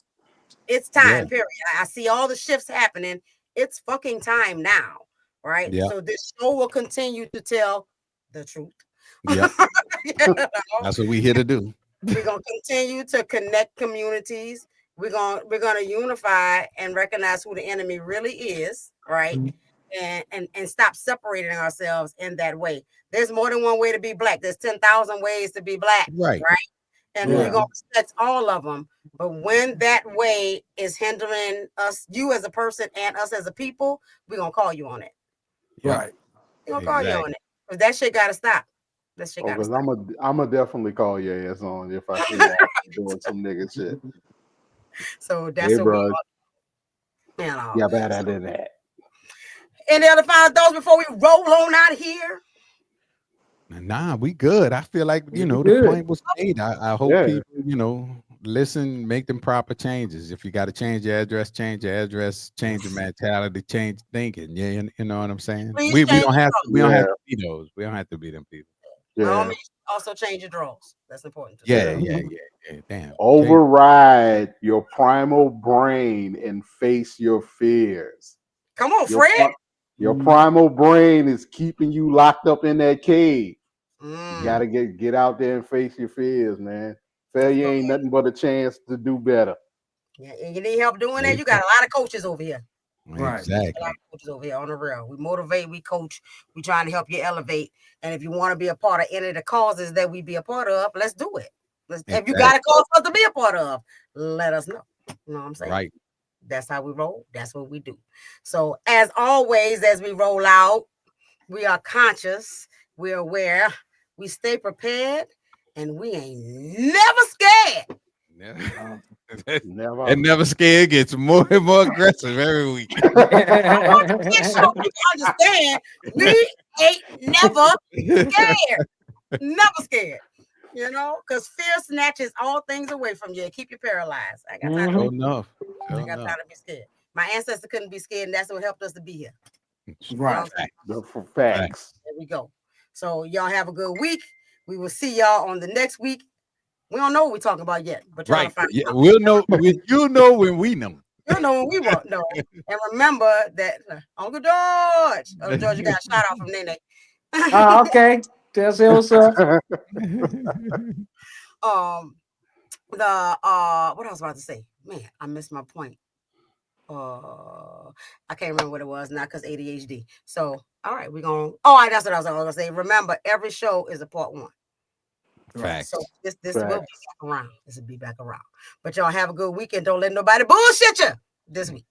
C: It's time, period. I see all the shifts happening. It's fucking time now, right?
B: Yeah.
C: So this show will continue to tell the truth.
B: Yep.
C: You know?
B: That's what we here to do.
C: We're gonna continue to connect communities. We're gonna unify and recognize who the enemy really is, right? And stop separating ourselves in that way. There's more than one way to be black. There's 10,000 ways to be black,
B: Right.
C: And
E: Yeah.
C: we're gonna respect all of them. But when that way is hindering us, you as a person and us as a people, we're gonna call you on it.
B: Yeah.
E: Right.
C: We're gonna call you on it. Because that shit gotta stop. That shit gotta
D: Because
C: stop.
D: I'm a definitely call your ass on if I see you doing some nigga shit.
C: So that's
D: Hey,
C: what
D: bro.
C: we, you know.
D: Yeah, better than that.
C: Any other final thoughts before we roll on out of here?
B: Nah, we good. I feel like, you know, the
E: good.
B: point was made. I hope
D: Yeah.
B: people, you know, listen, make them proper changes. If you got to change your address, change your mentality, change thinking. Yeah, you know what I'm saying?
C: Please
B: We
C: change
B: don't have to, we don't have
D: Yeah.
B: to be those. We don't have to be them people.
C: By all
D: Yeah.
C: means, also change your drawers. That's important too.
B: Yeah. Damn. Change.
D: Override your primal brain and face your fears.
C: Come on,
D: Your,
C: Fred.
D: your primal brain is keeping you locked up in that cave. You gotta get out there and face your fears, man. Failure ain't nothing but a chance to do better.
C: Yeah, and you need help doing that. You got a lot of coaches over here.
E: Right.
B: Exactly.
C: A lot of coaches over here on the real. We motivate, we coach, we trying to help you elevate. And if you want to be a part of any of the causes that we be a part of, let's do it. If you got a cause for us to be a part of, let us know. You know what I'm saying?
B: Right.
C: That's how we roll. That's what we do. So as always, as we roll out, we are conscious, we're aware, we stay prepared, and we ain't never scared.
D: Never.
B: And never scared gets more and more aggressive every week.
C: I want to make sure people understand we ain't never scared. Never scared. You know, because fear snatches all things away from you and keep you paralyzed. I got time to be
B: enough.
C: I got time to be scared. My ancestors couldn't be scared, and that's what helped us to be here.
E: Right.
D: For facts.
C: There we go. So y'all have a good week. We will see y'all on the next week. We don't know what we're talking about yet, but y'all
B: Right.
C: find
B: Yeah,
C: out.
B: we'll know. You'll know when we know.
C: You'll know when we won't know. And remember that Uncle George. Uncle George, you got a shout out from Nene.
E: Okay. Tell us what's up.
C: What I was about to say, man, I missed my point. I can't remember what it was now because ADHD. So, all right, we're going. Oh, that's what I was gonna say. Remember, every show is a part one.
B: Facts.
C: So this will be back around. This will be back around. But y'all have a good weekend. Don't let nobody bullshit you this week.